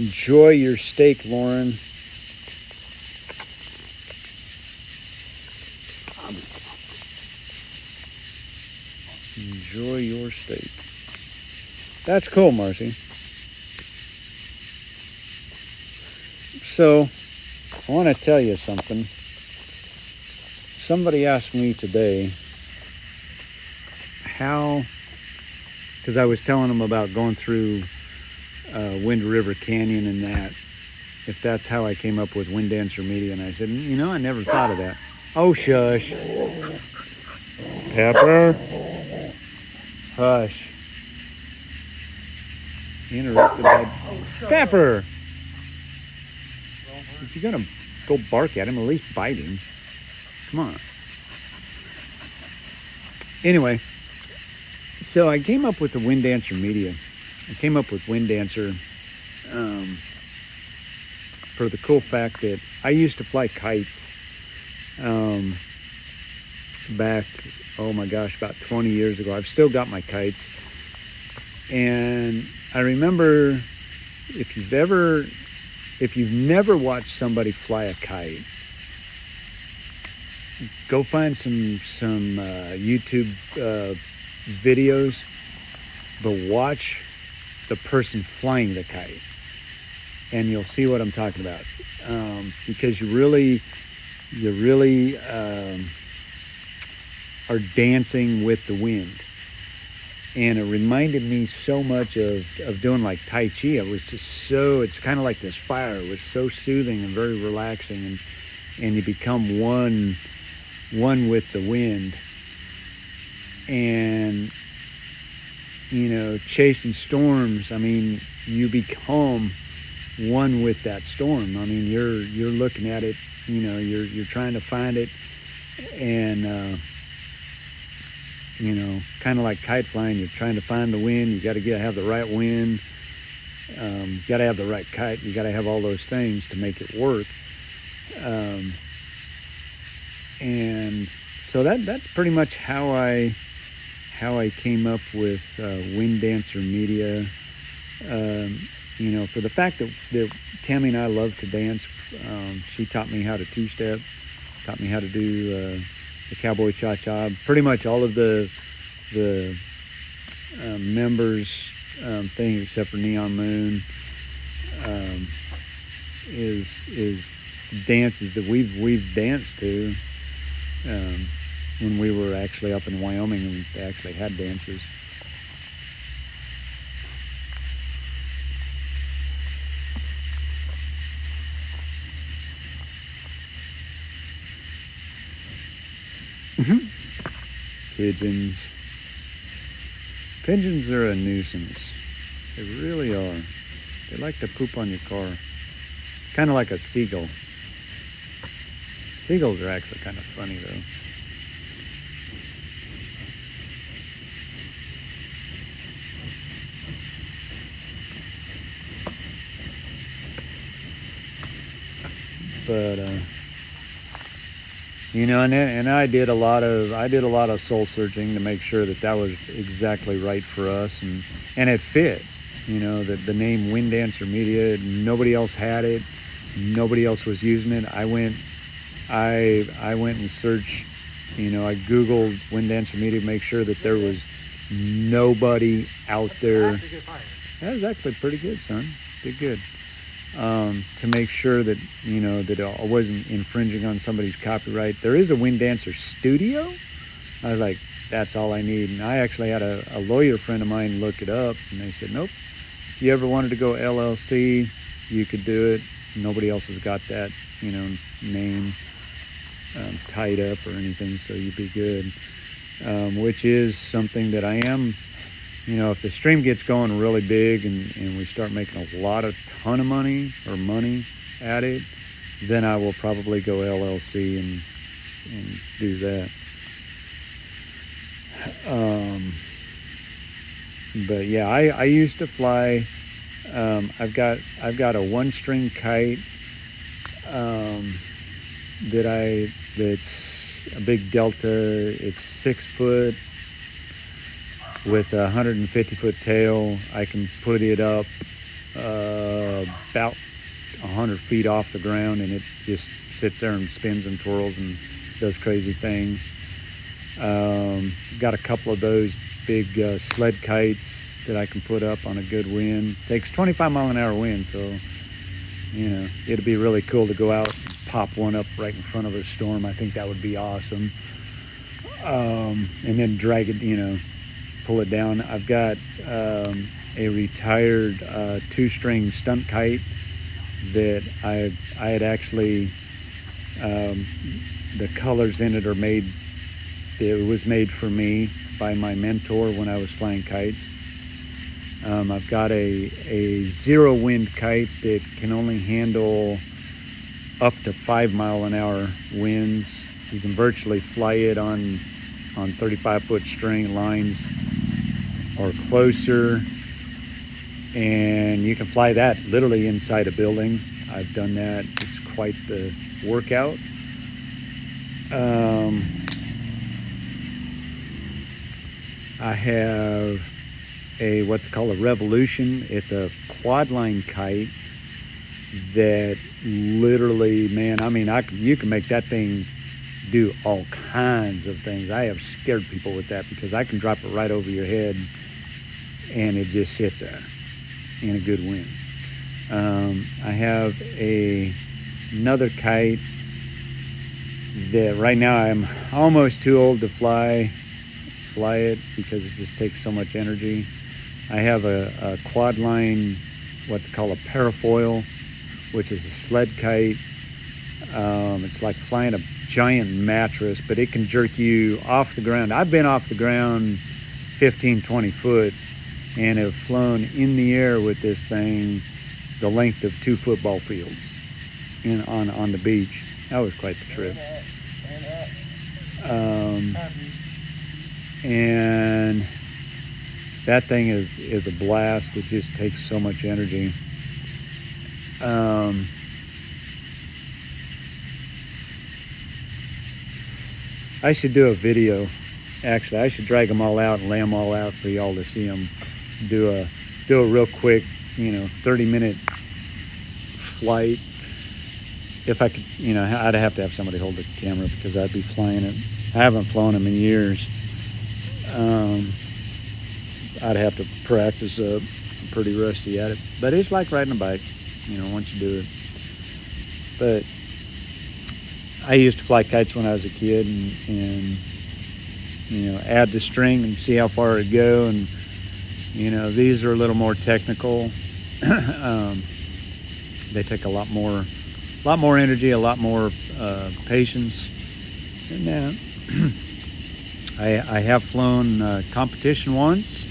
Enjoy your steak, Lauren. Enjoy your steak. That's cool, Marcy. So, I want to tell you something. Somebody asked me today how, because I was telling them about going through Wind River Canyon and that, if that's how I came up with Wind Dancer Media. And I said, you know, I never thought of that. Oh, shush. Pepper. Hush. Interrupted by Pepper. If you're going to go bark at him, at least bite him. Come on. Anyway, so I came up with the Wind Dancer Media. I came up with Wind Dancer for the cool fact that I used to fly kites back, oh my gosh, about 20 years ago. I've still got my kites. And I remember, if you've never watched somebody fly a kite, go find some YouTube videos, but watch the person flying the kite, and you'll see what I'm talking about. Because you really are dancing with the wind. And it reminded me so much of doing like Tai Chi. It was just it's kind of like this fire. It was so soothing and very relaxing, and you become one with the wind. And, you know, chasing storms, I mean, you become one with that storm. I mean, you're looking at it, you know, you're trying to find it, and you know, kind of like kite flying, you're trying to find the wind. You got to have the right wind. You got to have the right kite. You got to have all those things to make it work. And so that's pretty much how I came up with Wind Dancer Media. You know, for the fact that Tammy and I love to dance. She taught me how to two-step, taught me how to do the cowboy cha-cha. Pretty much all of the members thing except for Neon Moon is dances that we've danced to when we were actually up in Wyoming and we actually had dances. Pigeons. Pigeons are a nuisance. They really are. They like to poop on your car. Kind of like a seagull. Seagulls are actually kind of funny though. But you know, and I did a lot of soul searching to make sure that was exactly right for us, and it fit. You know, the name Wind Dancer Media, nobody else had it, nobody else was using it. I went and searched. You know, I Googled Wind Dancer Media to make sure that there was nobody out there. That was actually pretty good, son. Did good. To make sure that, you know, that I wasn't infringing on somebody's copyright. There is a Wind Dancer studio. I was like, that's all I need. And I actually had a lawyer friend of mine look it up, and they said, nope, if you ever wanted to go LLC, you could do it. Nobody else has got that, you know, name tied up or anything, so you'd be good. Which is something that I am. You know, if the stream gets going really big and we start making a ton of money at it, then I will probably go LLC and do that. But yeah, I used to fly. I've got a one-string kite that's a big Delta. It's 6 foot. With a 150-foot tail. I can put it up about 100 feet off the ground, and it just sits there and spins and twirls and does crazy things. Got a couple of those big sled kites that I can put up on a good wind. Takes 25-mile-an-hour wind, so it'd be really cool to go out and pop one up right in front of a storm. I think that would be awesome. And then drag it, pull it down. I've got a retired 2-string stunt kite that I had actually, the colors in it are made, it was made for me by my mentor when I was flying kites. I've got a zero wind kite that can only handle up to 5-mile-an-hour winds. You can virtually fly it on 35-foot string lines or closer, and you can fly that literally inside a building. I've done that. It's quite the workout. I have what they call a Revolution. It's a quad line kite that literally, man, I mean, you can make that thing do all kinds of things. I have scared people with that because I can drop it right over your head and it just sit there in a good wind. I have another kite that right now I'm almost too old to fly it because it just takes so much energy. I have a quad line, what they call a parafoil, which is a sled kite. It's like flying a giant mattress, but it can jerk you off the ground. I've been off the ground 15, 20 foot and have flown in the air with this thing the length of 2 football fields on the beach. That was quite the trip. And that thing is a blast. It just takes so much energy. I should do a video. Actually, I should drag them all out and lay them all out for y'all to see them. Do a real quick, 30-minute flight. If I could, I'd have to have somebody hold the camera because I'd be flying it. I haven't flown them in years. I'd have to practice up. I'm pretty rusty at it. But it's like riding a bike, once you do it. But I used to fly kites when I was a kid and add the string and see how far it'd go. And, these are a little more technical. They take a lot more energy, a lot more patience. And I have flown competition once.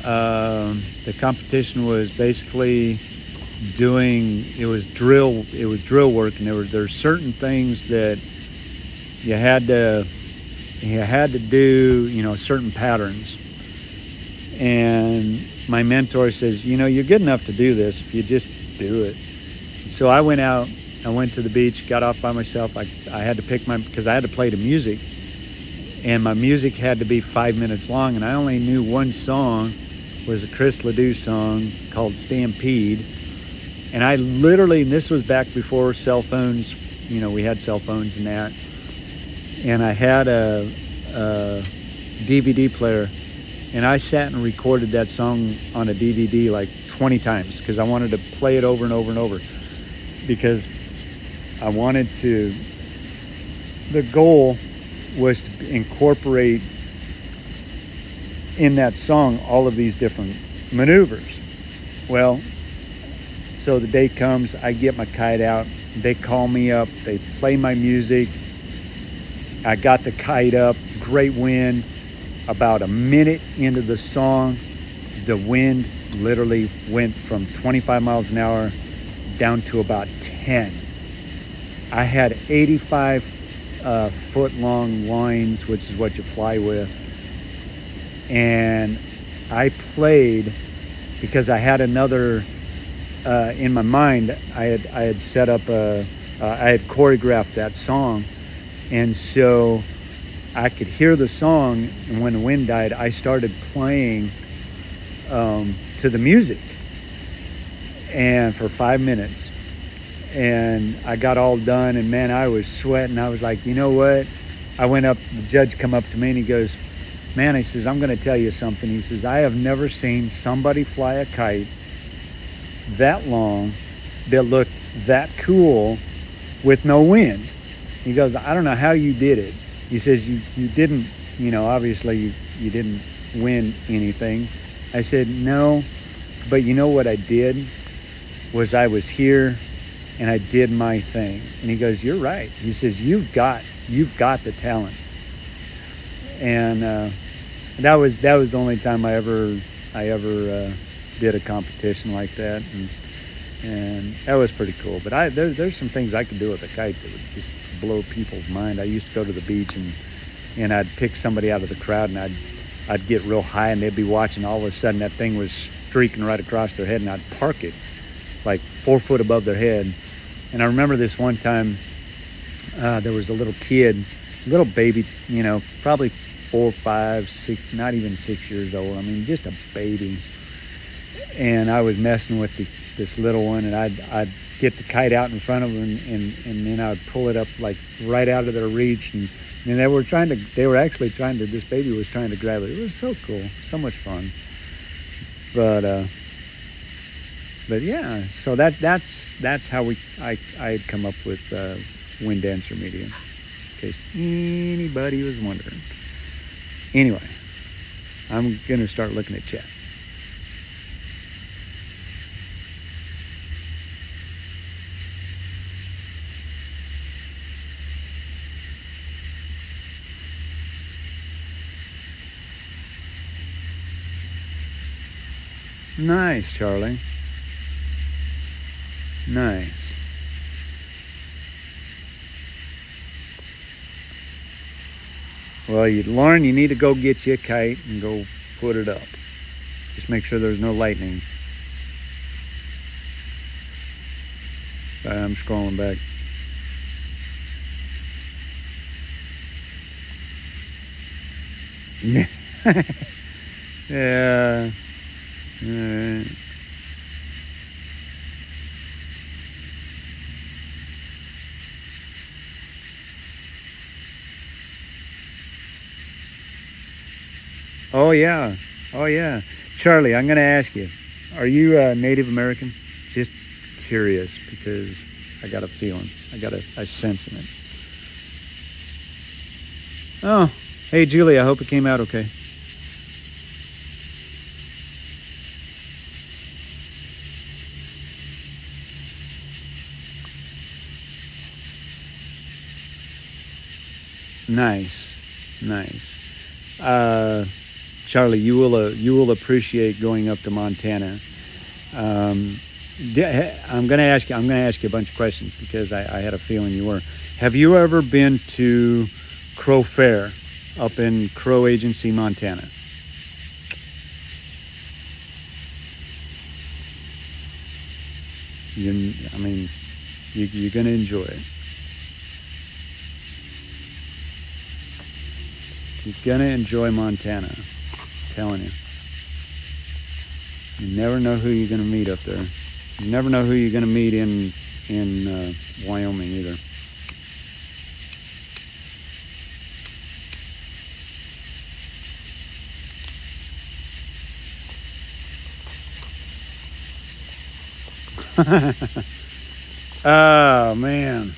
The competition was basically it was drill work, and there's certain things that you had to do, certain patterns. And my mentor says, you're good enough to do this if you just do it. So I went to the beach, got off by myself. I had to pick because I had to play the music, and my music had to be 5 minutes long, and I only knew one song. It was a Chris Ledoux song called Stampede. And I literally, and this was back before cell phones, we had cell phones and that. And I had a DVD player, and I sat and recorded that song on a DVD like 20 times because I wanted to play it over and over and over, because I wanted to, the goal was to incorporate in that song all of these different maneuvers. Well, so the day comes, I get my kite out, they call me up, they play my music, I got the kite up, great wind. About a minute into the song, the wind literally went from 25 miles an hour down to about 10. I had 85 foot long lines, which is what you fly with. And I played because I had another, in my mind, I had set up I had choreographed that song. And so I could hear the song, and when the wind died, I started playing to the music. and for 5 minutes. And I got all done, and man, I was sweating. I was like, you know what? I went up, the judge come up to me and he goes, man, he says, I'm going to tell you something. He says, I have never seen somebody fly a kite that long that looked that cool with no wind. He goes, I don't know how you did it. He says, you didn't, obviously you didn't win anything. I said, no, but you know what I did was I was here and I did my thing. And he goes, you're right. He says, you've got the talent. And that was the only time I ever did a competition like that, and that was pretty cool. But there's some things I could do with a kite that would just blow people's mind. I used to go to the beach and I'd pick somebody out of the crowd, and I'd get real high, and they'd be watching. All of a sudden, that thing was streaking right across their head, and I'd park it like 4 foot above their head. And I remember this one time, there was a little kid, little baby, probably 4, 5, 6, not even 6 years old. I mean, just a baby. And I was messing with this little one, and I'd get the kite out in front of them, and then I'd pull it up like right out of their reach, and this baby was trying to grab it. It was so cool, so much fun. But yeah, so that's how I had come up with Wind Dancer Media, in case anybody was wondering. Anyway, I'm gonna start looking at chat. Nice, Charlie. Nice. Well, Lauren, you need to go get you a kite and go put it up. Just make sure there's no lightning. Sorry, I'm scrolling back. Yeah. All right. Oh yeah. Charlie, I'm going to ask you, are you Native American? Just curious, because I got a feeling. I sense in it. Oh, hey Julie, I hope it came out okay. Nice. Charlie, you will appreciate going up to Montana. I'm gonna ask you a bunch of questions because I had a feeling you were. Have you ever been to Crow Fair up in Crow Agency, Montana? You're gonna enjoy it. You're gonna enjoy Montana. I'm telling you. You never know who you're gonna meet up there. You never know who you're gonna meet in Wyoming either. Oh man.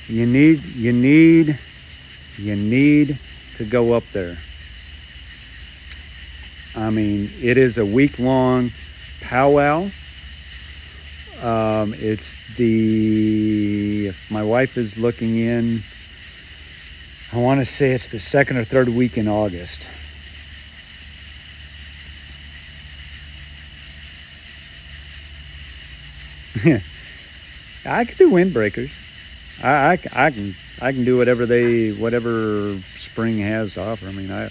You need to go up there. I mean, it is a week-long powwow. If my wife is looking in, I want to say it's the second or third week in August. I can do windbreakers. I can do whatever spring has to offer. I mean, I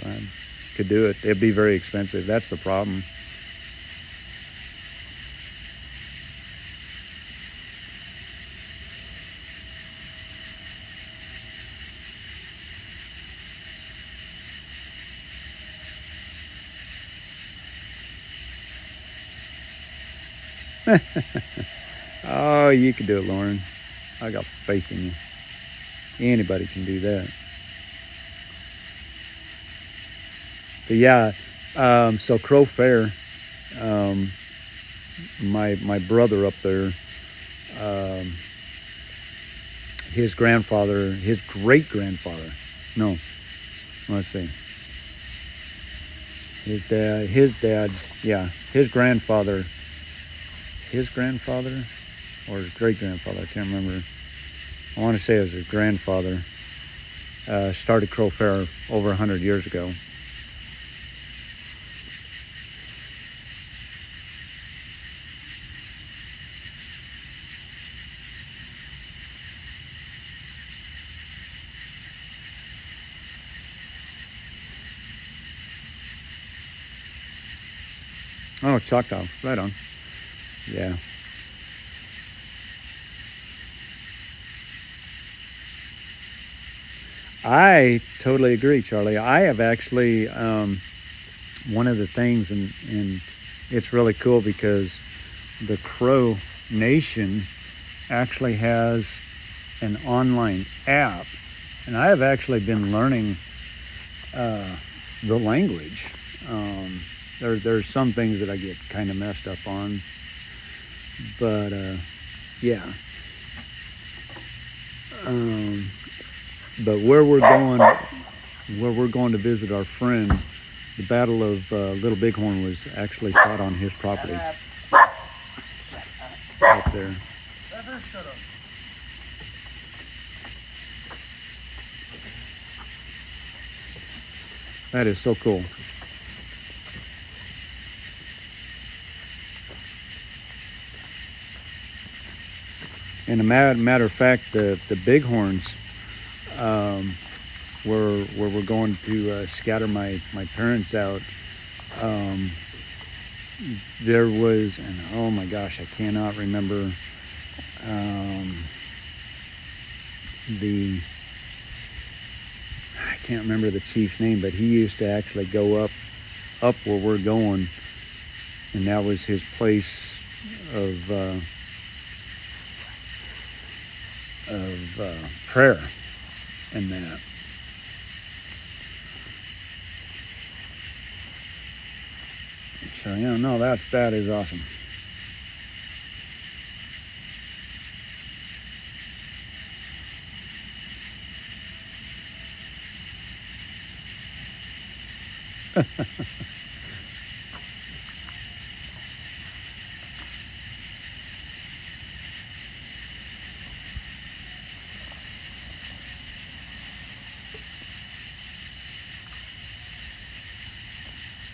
could do it. It'd be very expensive. That's the problem. Oh, you can do it, Lauren. I got faith in you. Anybody can do that. But yeah, so Crow Fair, my brother up there, his grandfather, his great grandfather, no, let's see, his grandfather or his great grandfather, I can't remember. I want to say it was his grandfather, started Crow Fair over 100 years ago. Oh, Choctaw, right on. Yeah. I totally agree, Charlie. I have actually, one of the things, and it's really cool because the Crow Nation actually has an online app, and I have actually been learning the language. There's some things that I get kind of messed up on, but yeah. But where we're going to visit our friend, the Battle of Little Bighorn was actually fought on his property up there. Shut up. That is so cool. And a matter of fact, the Bighorns, where we're going to scatter my parents out, there was, and oh my gosh, I cannot remember I can't remember the chief's name, but he used to actually go up where we're going, and that was his place of prayer and that. So yeah, no, that is awesome.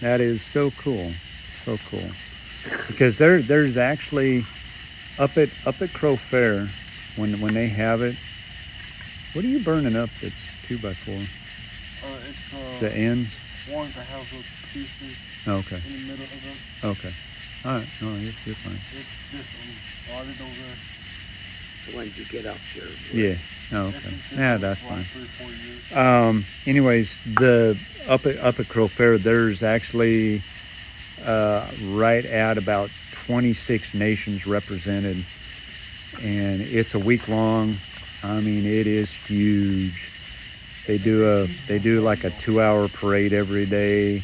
That is so cool, so cool. Because there's actually up at Crow Fair, when they have it, what are you burning up that's 2x4? It's The ends? ones that have the pieces Oh, okay. in the middle of them. Okay. All right. No, you're fine. It's just rotted over. So when did you get up here? Yeah. Oh, It's okay. been sitting Yeah, on the that's spot fine. 3-4 years. Anyways, the up at Crow Fair, there's actually right at about 26 nations represented, and it's a week long. I mean, it is huge. They do like a 2-hour parade every day.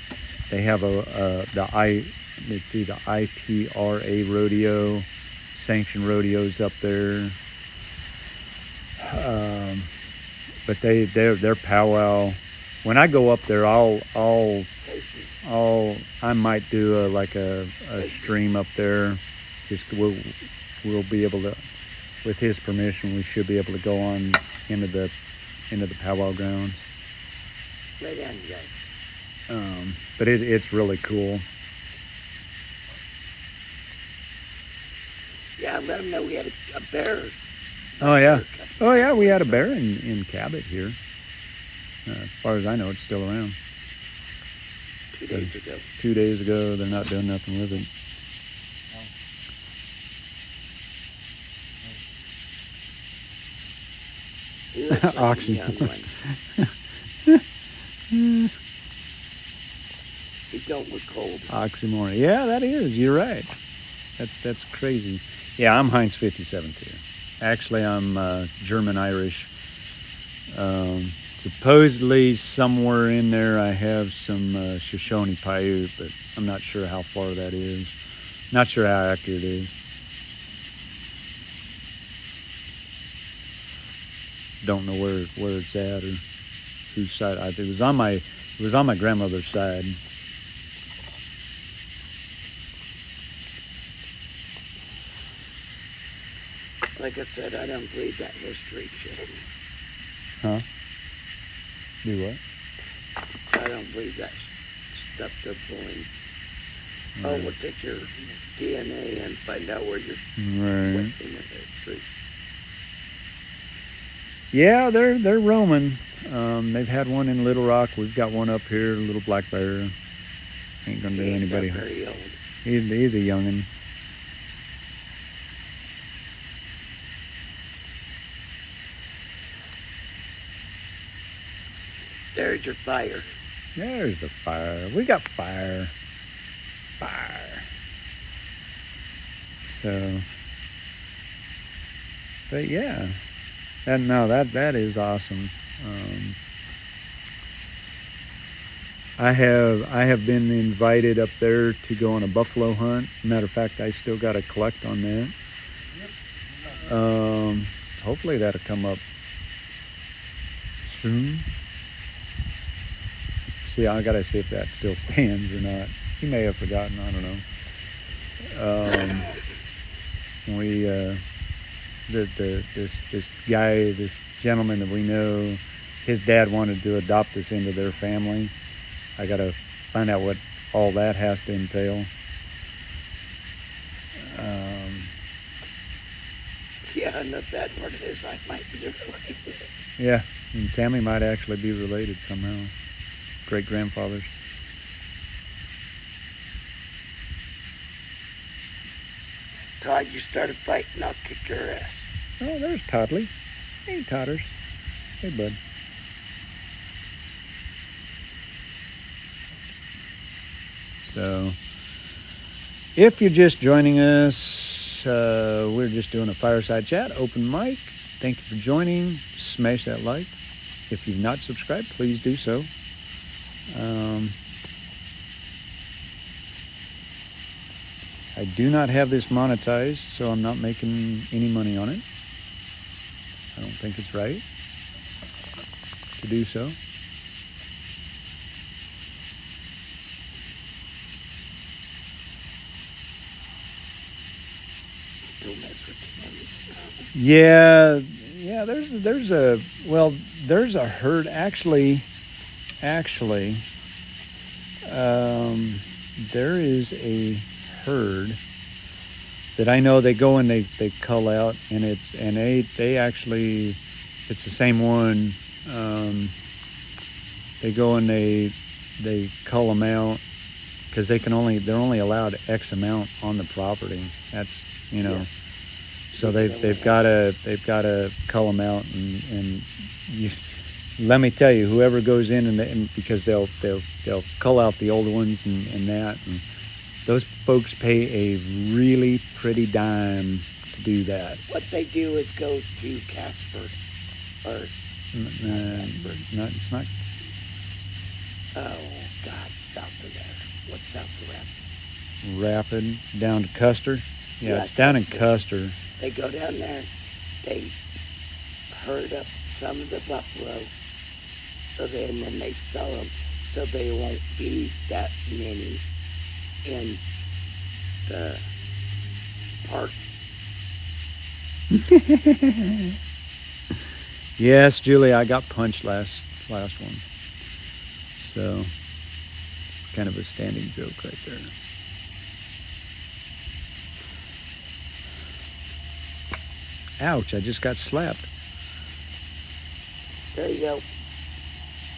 They have the IPRA rodeo, sanctioned rodeos up there. But their powwow. When I go up there, I might do a stream up there. Just we'll be able to, with his permission, we should be able to go on into the powwow grounds. Right on, you guys. But it's really cool. Yeah, let them know we had a bear. Oh yeah, we had a bear in Cabot here. As far as I know, it's still around. 2 days ago. 2 days ago, they're not doing nothing with it. He looks like a Oxen. young one. He don't look cold. Oxymoron. Yeah, that is. You're right. That's crazy. Yeah, I'm Heinz 57 too. Actually, I'm German Irish. Supposedly somewhere in there I have some Shoshone Paiute, but I'm not sure how far that is. Not sure how accurate it is. Don't know where it's at or whose side. It was on my grandmother's side. Like I said, I don't believe that history shit. Huh? Do what? I don't believe that stuff they're pulling. Oh, Right. we'll take your DNA and find out where you're Right. what's in the history. Yeah, they're roaming. They've had one in Little Rock. We've got one up here, Little Black Bear. Ain't gonna do He ain't anybody. that very old. He's a youngin'. There's your fire. There's the fire. We got fire. Fire. So, but yeah, that is awesome. I have been invited up there to go on a buffalo hunt. Matter of fact, I still got to collect on that. Hopefully that'll come up soon. See, I gotta see if that still stands or not. He may have forgotten. I don't know. This guy, this gentleman that we know, his dad wanted to adopt us into their family. I gotta find out what all that has to entail. Yeah, and the bad part is I might be related. Yeah, and Tammy might actually be related somehow. Great grandfathers. Todd, you start a fight and I'll kick your ass. Oh, there's Toddley. Hey, Todders. Hey, bud. So, if you're just joining us, we're just doing a fireside chat, open mic. Thank you for joining. Smash that like. If you've not subscribed, please do so. I do not have this monetized, so I'm not making any money on it. I don't think it's right to do so. Don't mess with him. Yeah. There's a herd actually. There is a herd that I know they go and they cull out, and they actually, it's the same one. They go and they cull them out because they're only allowed X amount on the property. That's Yes. So they've got to cull them out, and you, let me tell you, whoever goes in and because they'll cull out the old ones and that, and those folks pay a really pretty dime to do that. What they do is go to Casper, or It's not. oh God, south of there. What's south of that? Rapid down to Custer. Yeah, Yeah, it's down in Custer. Custer. They go down there, they herd up some of the buffalo, and then they sell them, so there won't be that many in the park. Yes, Julie, I got punched last one. So, kind of a standing joke right there. Ouch, I just got slapped. There you go.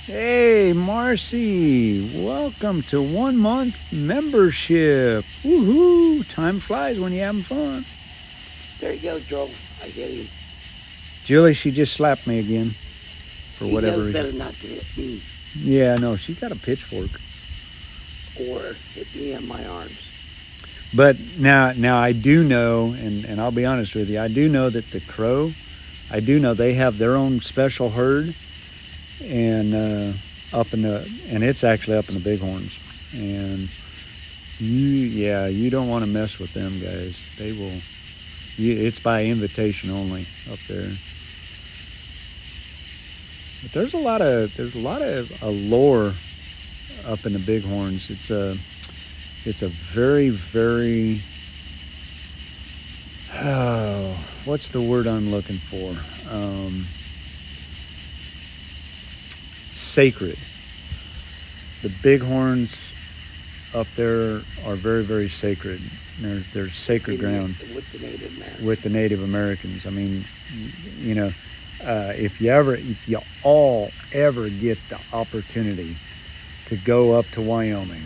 Hey, Marcy, welcome to 1 month membership. Woohoo! Time flies when you're having fun. There you go, Joel. I get him. Julie, she just slapped me again for He whatever knows reason. better not to hit me Yeah, no, she got a pitchfork. or hit me on my arms. But now I do know, and I'll be honest with you, I do know that the Crow, I do know they have their own special herd, and and it's actually up in the Bighorns, and you don't want to mess with them guys. They will. It's by invitation only up there. But there's a lot of allure up in the Bighorns. It's a very, very, what's the word I'm looking for? Sacred. The Bighorns up there are very, very sacred. They're sacred ground with the Native Americans. I mean, you know, if you all ever get the opportunity to go up to Wyoming,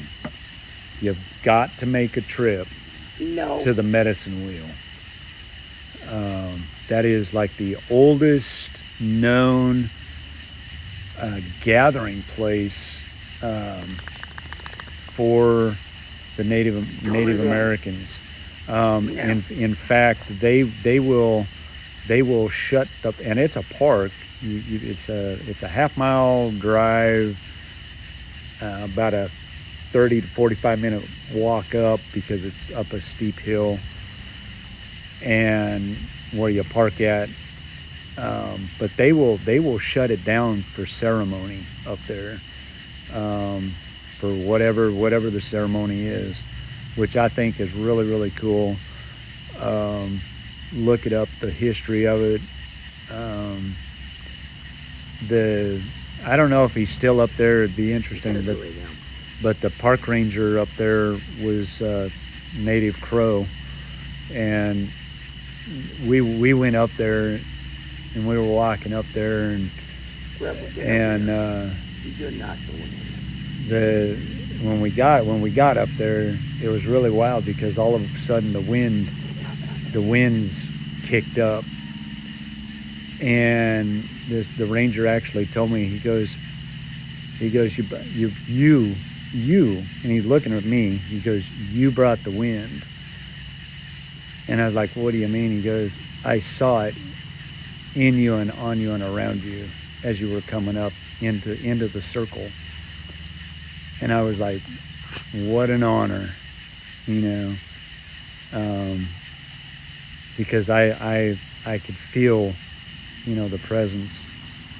you've got to make a trip to the Medicine Wheel. That is like the oldest known gathering place for the Native Americans. In fact, they will shut up, and it's a park. It's a half-mile drive, about a 30 to 45-minute walk up because it's up a steep hill, and where you park at. But they will shut it down for ceremony up there, for whatever the ceremony is, which I think is really, really cool. Look it up, the history of it. I don't know if he's still up there. It'd be interesting, but the park ranger up there was native Crow, and we went up there, and we were walking up there, and you're not going when we got up there, it was really wild because all of a sudden the winds kicked up, and the ranger actually told me, he goes you and he's looking at me, he goes, you brought the wind. And I was like, what do you mean? He goes, I saw it in you and on you and around you as you were coming up into the circle. And I was like, what an honor, because I could feel, the presence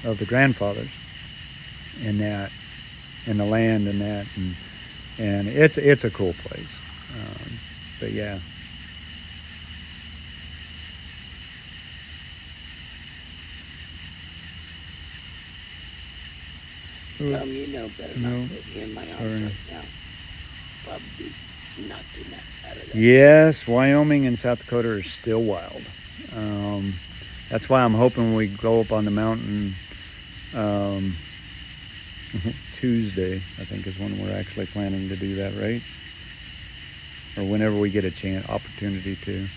of the grandfathers in that, in the land and that, and it's a cool place. But yeah. You know better not to in my arms right now. Probably knocking that out of that. Yes, Wyoming and South Dakota are still wild. That's why I'm hoping we go up on the mountain Tuesday, I think is when we're actually planning to do that, right? Or whenever we get a opportunity to.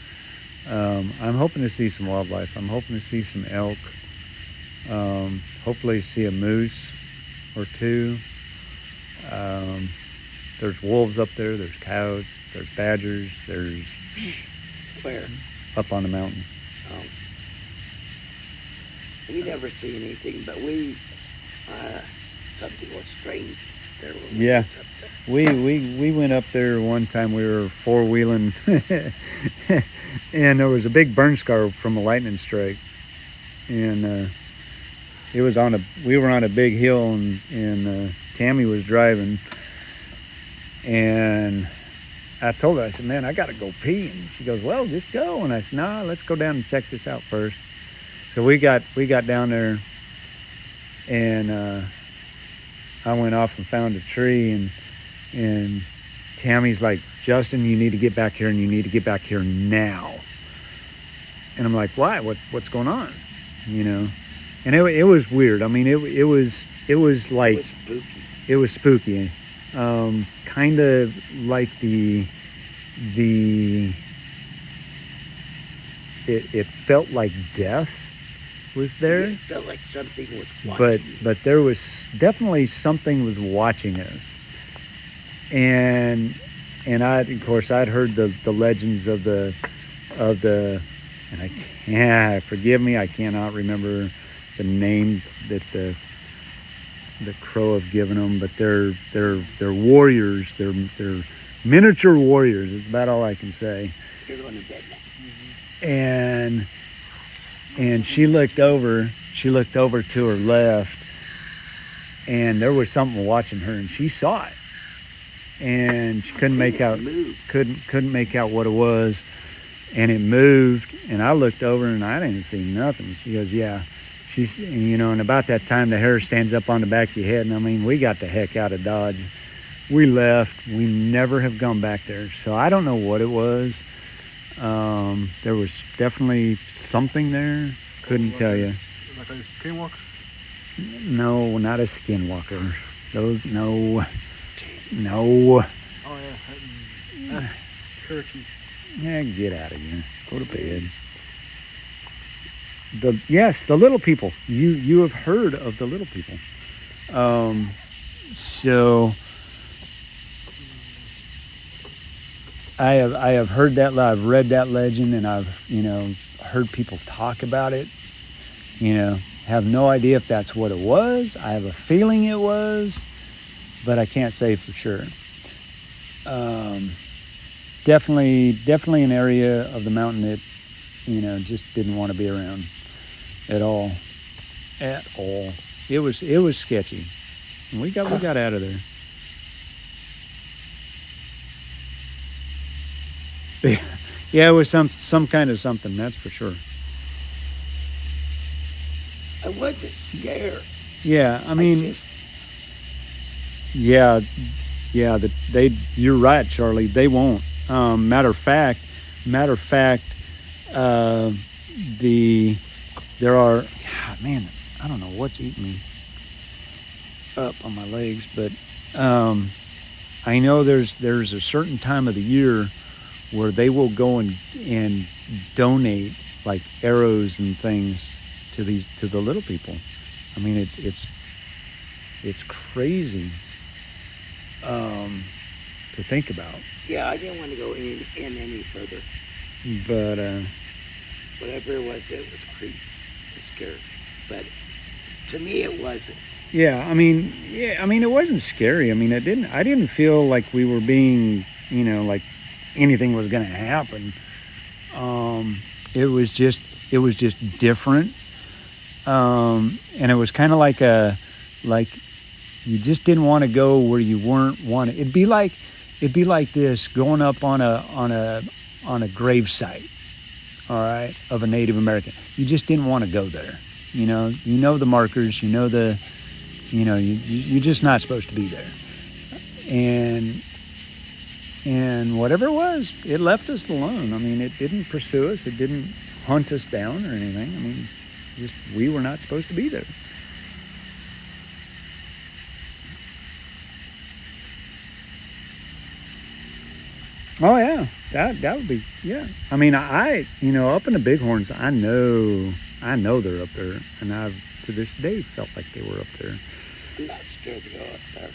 I'm hoping to see some wildlife. I'm hoping to see some elk. Hopefully see a moose or two. There's wolves up there, there's cows, there's badgers, there's... Where? Up on the mountain. Oh. We never see anything, but something was strange there. Yeah. We went up there one time, we were four-wheeling, and there was a big burn scar from a lightning strike. And we were on a big hill, and Tammy was driving, and I told her, I said, man, I gotta go pee. And she goes, well, just go. And I said, nah, let's go down and check this out first. So we got down there, and I went off and found a tree, and Tammy's like, Justin, you need to get back here, and you need to get back here now. And I'm like, why? What's going on? And it was weird. I mean, it was like, it was spooky. Kind of like it felt like death was there. It felt like something was watching. But there was definitely something was watching us. And and of course, I'd heard the legends of the, and forgive me, I cannot remember the name that the Crow have given them, but they're warriors. They're miniature warriors. It's about all I can say. You're going to bed now. And she looked over to her left, and there was something watching her, and she saw it, and she couldn't make out what it was, and it moved, and I looked over and I didn't see nothing. She goes, yeah. She's, and about that time the hair stands up on the back of your head, and I mean, we got the heck out of Dodge. We left. We never have gone back there. So I don't know what it was. There was definitely something there. Couldn't tell you. Like a skinwalker? No, not a skinwalker. Those, no. Oh, yeah. That's Cherokee. Yeah, get out of here. Go to bed. The little people. You have heard of the little people. So I have heard that. I've read that legend, and I've heard people talk about it. Have no idea if that's what it was. I have a feeling it was, but I can't say for sure. Definitely an area of the mountain that just didn't want to be around at all. It was sketchy. And we got out of there. Yeah, it was some kind of something, that's for sure. I wasn't scared. Yeah, I mean, you're right, Charlie. They won't. Matter of fact, there are, God, man, I don't know what's eating me up on my legs, but I know there's a certain time of the year where they will go and donate like arrows and things to the little people. I mean, it's crazy to think about. Yeah, I didn't want to go in any further. But whatever it was creepy. It was scary. But to me, it wasn't. I mean, it wasn't scary. I mean, I didn't feel like we were being, like anything was going to happen. It was just different. And it was kind of like you just didn't want to go where you weren't wanting. It'd be like this, going up on a grave site, all right, of a Native American. You just didn't want to go there. The markers, you're just not supposed to be there. And whatever it was, it left us alone. I mean, it didn't pursue us. It didn't hunt us down or anything. I mean, just we were not supposed to be there. Oh yeah, that would be, yeah. I mean, up in the Bighorns, I know they're up there, and I've to this day felt like they were up there. I'm not scared to go up there.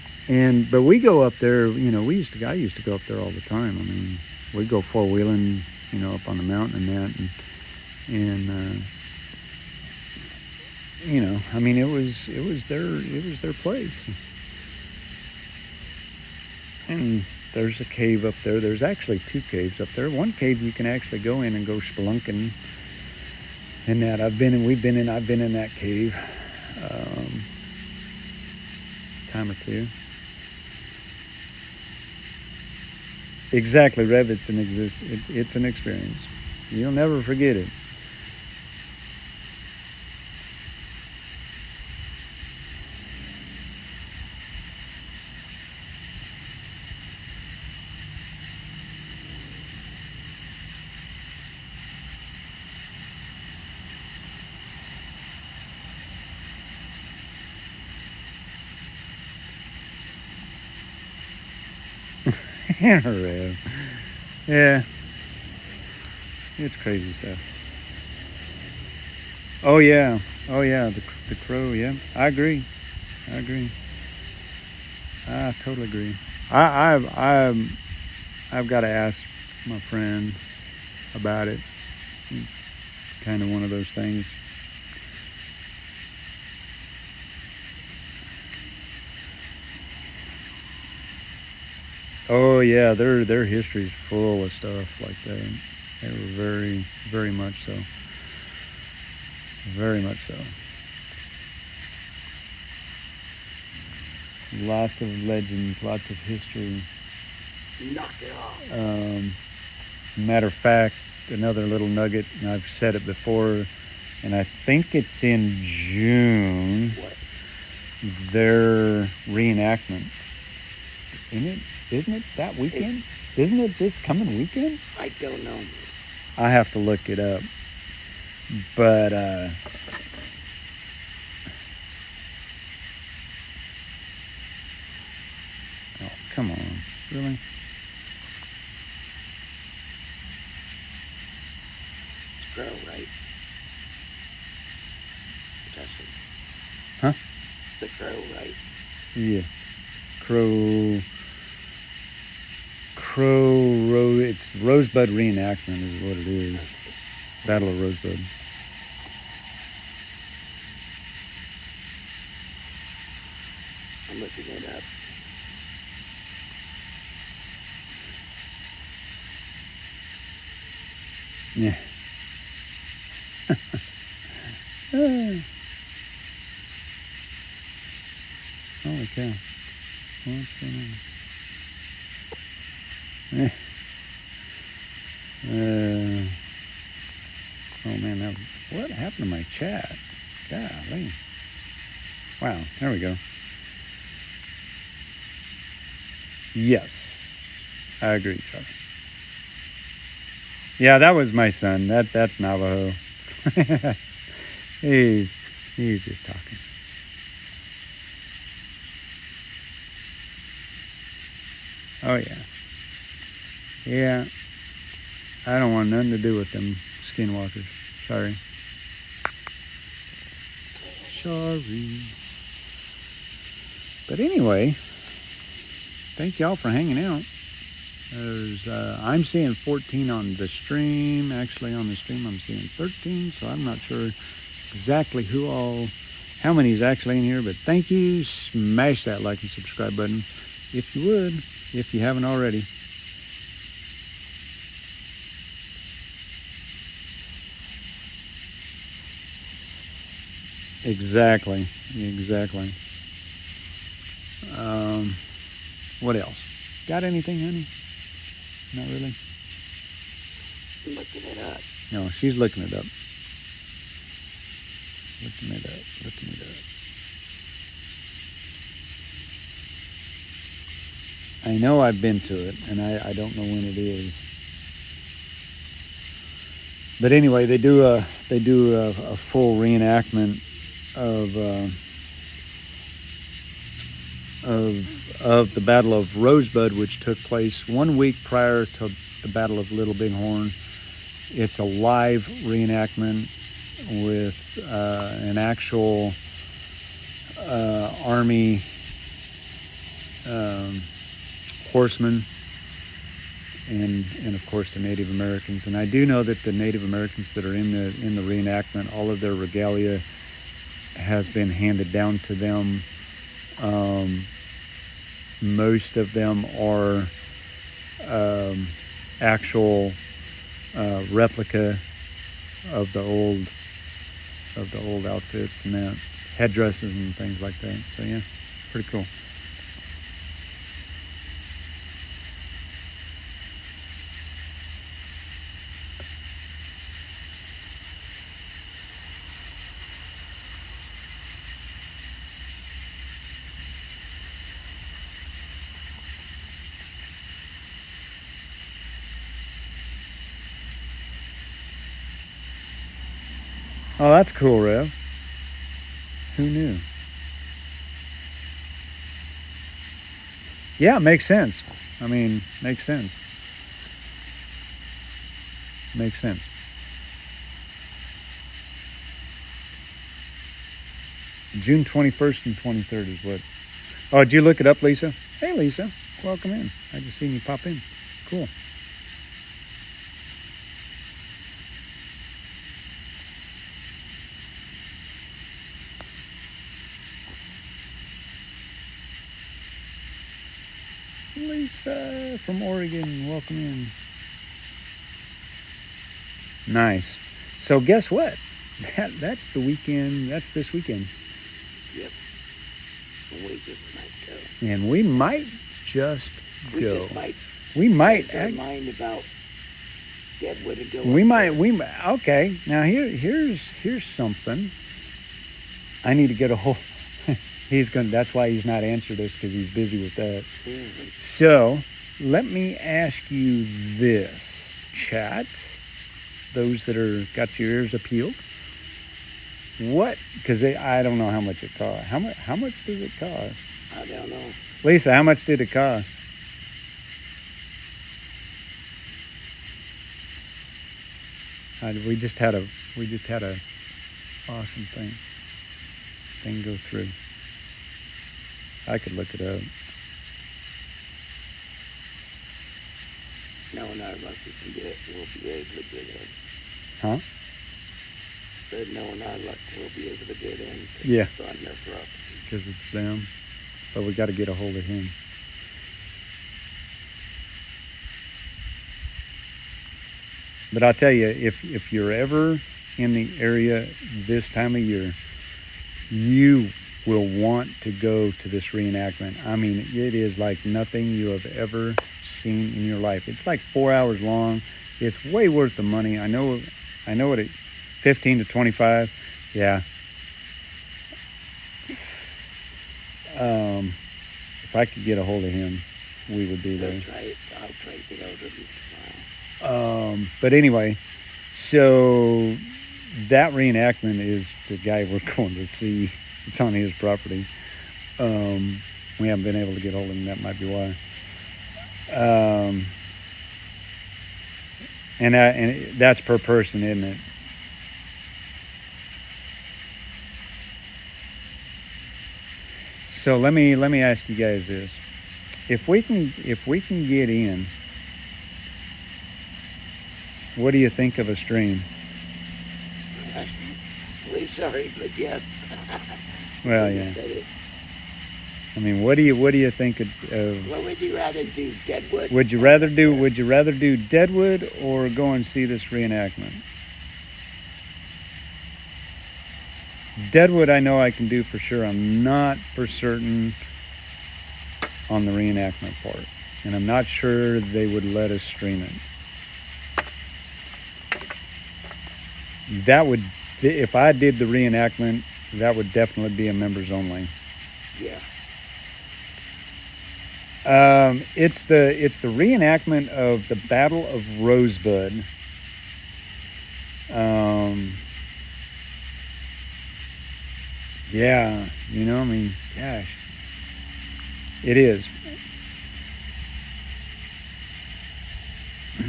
But we go up there, I used to go up there all the time. I mean, we'd go four-wheeling, up on the mountain and that, I mean, it was their place. And there's a cave up there. There's actually two caves up there. One cave you can actually go in and go spelunking. And that I've been in that cave time or two. Exactly, Rev. It's an experience. You'll never forget it. Rev. Yeah. It's crazy stuff. Oh yeah. The crow. Yeah, I agree. I totally agree. I I've got to ask my friend about it. Kind of one of those things. Oh yeah, their history's full of stuff like that. They were very, very much so. Very much so. Lots of legends, lots of history. Knock it off. Matter of fact, another little nugget, and I've said it before, and I think it's in June. What? Their reenactment. Isn't it that weekend? Isn't it this coming weekend? I don't know. I have to look it up. But oh, come on. Really? It's Crow, right? Justin. Huh? The Crow, right? Yeah. It's Rosebud reenactment is what it is. Battle of Rosebud. I'm looking it up. Yeah. Holy cow. What's going on? Oh man, what happened to my chat? Golly. Wow, there we go. Yes, I agree, Charlie. Yeah, that was my son. That's Navajo. he's just talking. Oh yeah. Yeah. I don't want nothing to do with them skinwalkers. Sorry. But anyway, thank y'all for hanging out. I'm seeing 14 on the stream. Actually, on the stream, I'm seeing 13. So I'm not sure exactly how many is actually in here. But thank you. Smash that like and subscribe button if you would, if you haven't already. Exactly. What else? Got anything, honey? Not really. I'm looking it up. No, she's looking it up. Looking it up. I know I've been to it, and I don't know when it is. But anyway, they do a full reenactment of the Battle of Rosebud, which took place 1 week prior to the Battle of Little Bighorn. It's a live reenactment with an actual Army horsemen and of course the Native Americans. And I do know that the Native Americans that are in the reenactment, all of their regalia has been handed down to them. Most of them are actual replica of the old outfits and that, headdresses and things like that. So yeah, pretty cool. Oh, that's cool, Rev. Who knew? Yeah, makes sense. I mean, makes sense. Makes sense. June 21st and 23rd is what. Oh, did you look it up, Lisa? Hey, Lisa. Welcome in. I just seen you pop in. Cool. cool. Lisa from Oregon, welcome in. Nice. So guess what? That's the weekend. That's this weekend. Yep. And we just might go. And we might just We go. just might. We might. Change our mind about Deadwood and go. We up might. there. Okay. Now here's something. I need to get a hold. He's gonna. That's why he's not answered us, because he's busy with that. Mhm. So let me ask you this, chat. Those that are got your ears peeled. What? Because I don't know how much it costs. How much does it cost? I don't know. Lisa, how much did it cost? We just had a awesome thing go through. I could look it up. Knowing our luck, we can get it. We'll be able to get in. Huh? But knowing our luck, we'll be able to get in. 'Cause Yeah. it's on their property. Because it's them. But we got to get a hold of him. But I'll tell you, if you're ever in the area this time of year, you will want to go to this reenactment. I mean, it is like nothing you have ever seen in your life. It's like 4 hours long. It's way worth the money. I know it. 15 to 25. Yeah. If I could get a hold of him, we would be there. I'll try to get over to But anyway, so that reenactment is the guy we're going to see. It's on his property. We haven't been able to get hold of him. That might be why. And that's per person, isn't it? So let me ask you guys this: if we can get in, what do you think of a stream? Really sorry, but yes. Well, You yeah. said it. I mean, what do you think of? What would you rather do, Deadwood? Would you rather do Deadwood or go and see this reenactment? Deadwood, I know I can do for sure. I'm not for certain on the reenactment part, and I'm not sure they would let us stream it. That would, if I did the reenactment, that would definitely be a members only. Yeah. It's the reenactment of the Battle of Rosebud. Yeah, you know, I mean, gosh, it is. The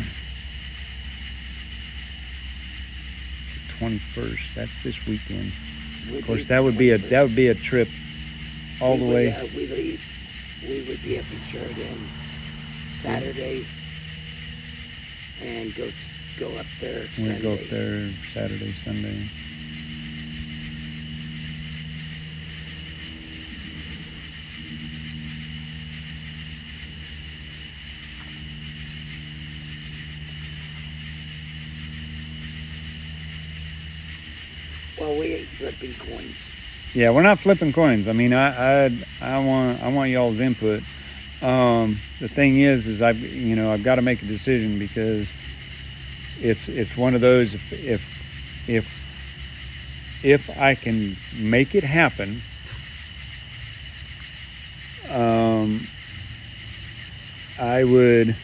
21st. That's this weekend. Of course, that would be a trip all the way. We would be up in Sheridan Saturday and go up there We'll Sunday. go up there Saturday, Sunday. Well, we ain't flipping coins. Yeah, we're not flipping coins. I mean, I want y'all's input. The thing is I've got to make a decision, because it's one of those, if I can make it happen, I would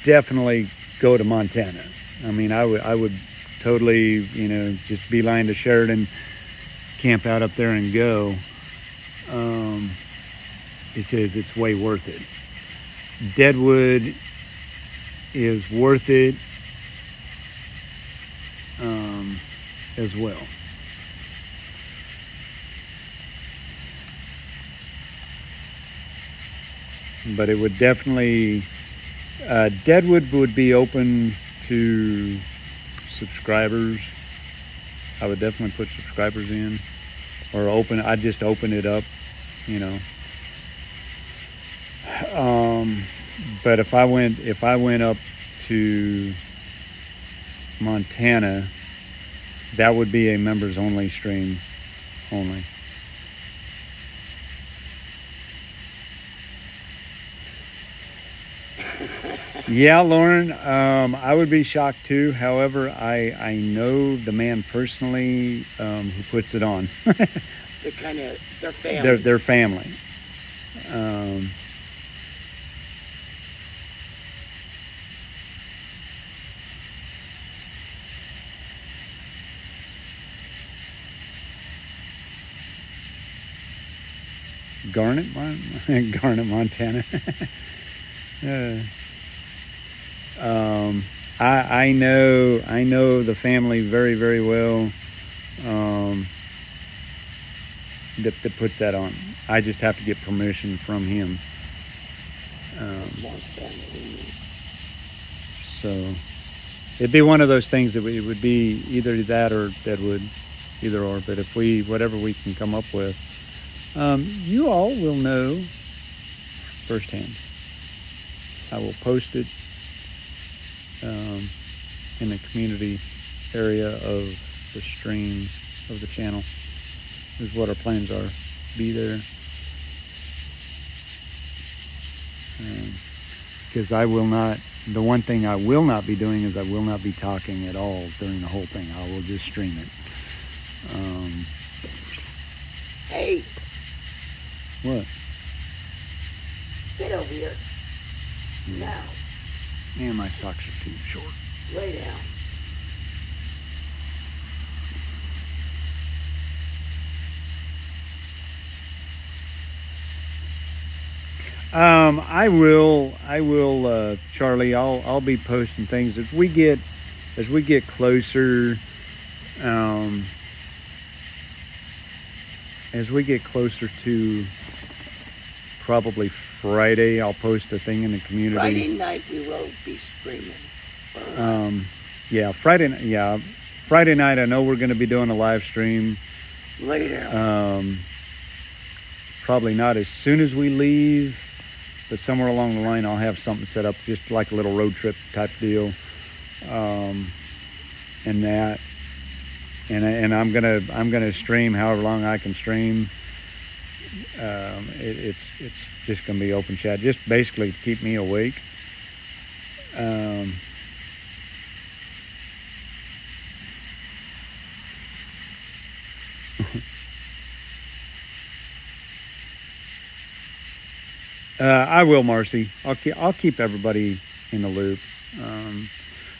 definitely go to Montana. I mean, I would totally, just beeline to Sheridan, camp out up there and go, because it's way worth it. Deadwood is worth it as well. But it would definitely Deadwood would be open to subscribers. I would definitely put subscribers in, or I'd just open it up, you know. But if I went up to Montana, that would be a members only stream only. Yeah, Lauren, I would be shocked too. However, I know the man personally who puts it on. They're kind of, they're family. They're family. Garnet, Montana. I know the family very, very well. That puts that on. I just have to get permission from him. So it'd be one of those things that it would be either that or Deadwood, either or. But if whatever we can come up with, you all will know firsthand. I will post it in the community area of the stream of the channel. Is what our plans are. Be there. Because I will not, the one thing I will not be doing is I will not be talking at all during the whole thing. I will just stream it. Hey. What? Get over here. Now. Man, my socks are too short. Lay down. I will, Charlie. I'll be posting things as we get closer. As we get closer to probably Friday, I'll post a thing in the community. Friday night we will be streaming. Yeah, Friday night. I know we're going to be doing a live stream later. Probably not as soon as we leave. But somewhere along the line, I'll have something set up, just like a little road trip type deal, and that, and I'm gonna stream however long I can stream. It's just gonna be open chat, just basically to keep me awake. I will, Marcy. I'll keep everybody in the loop.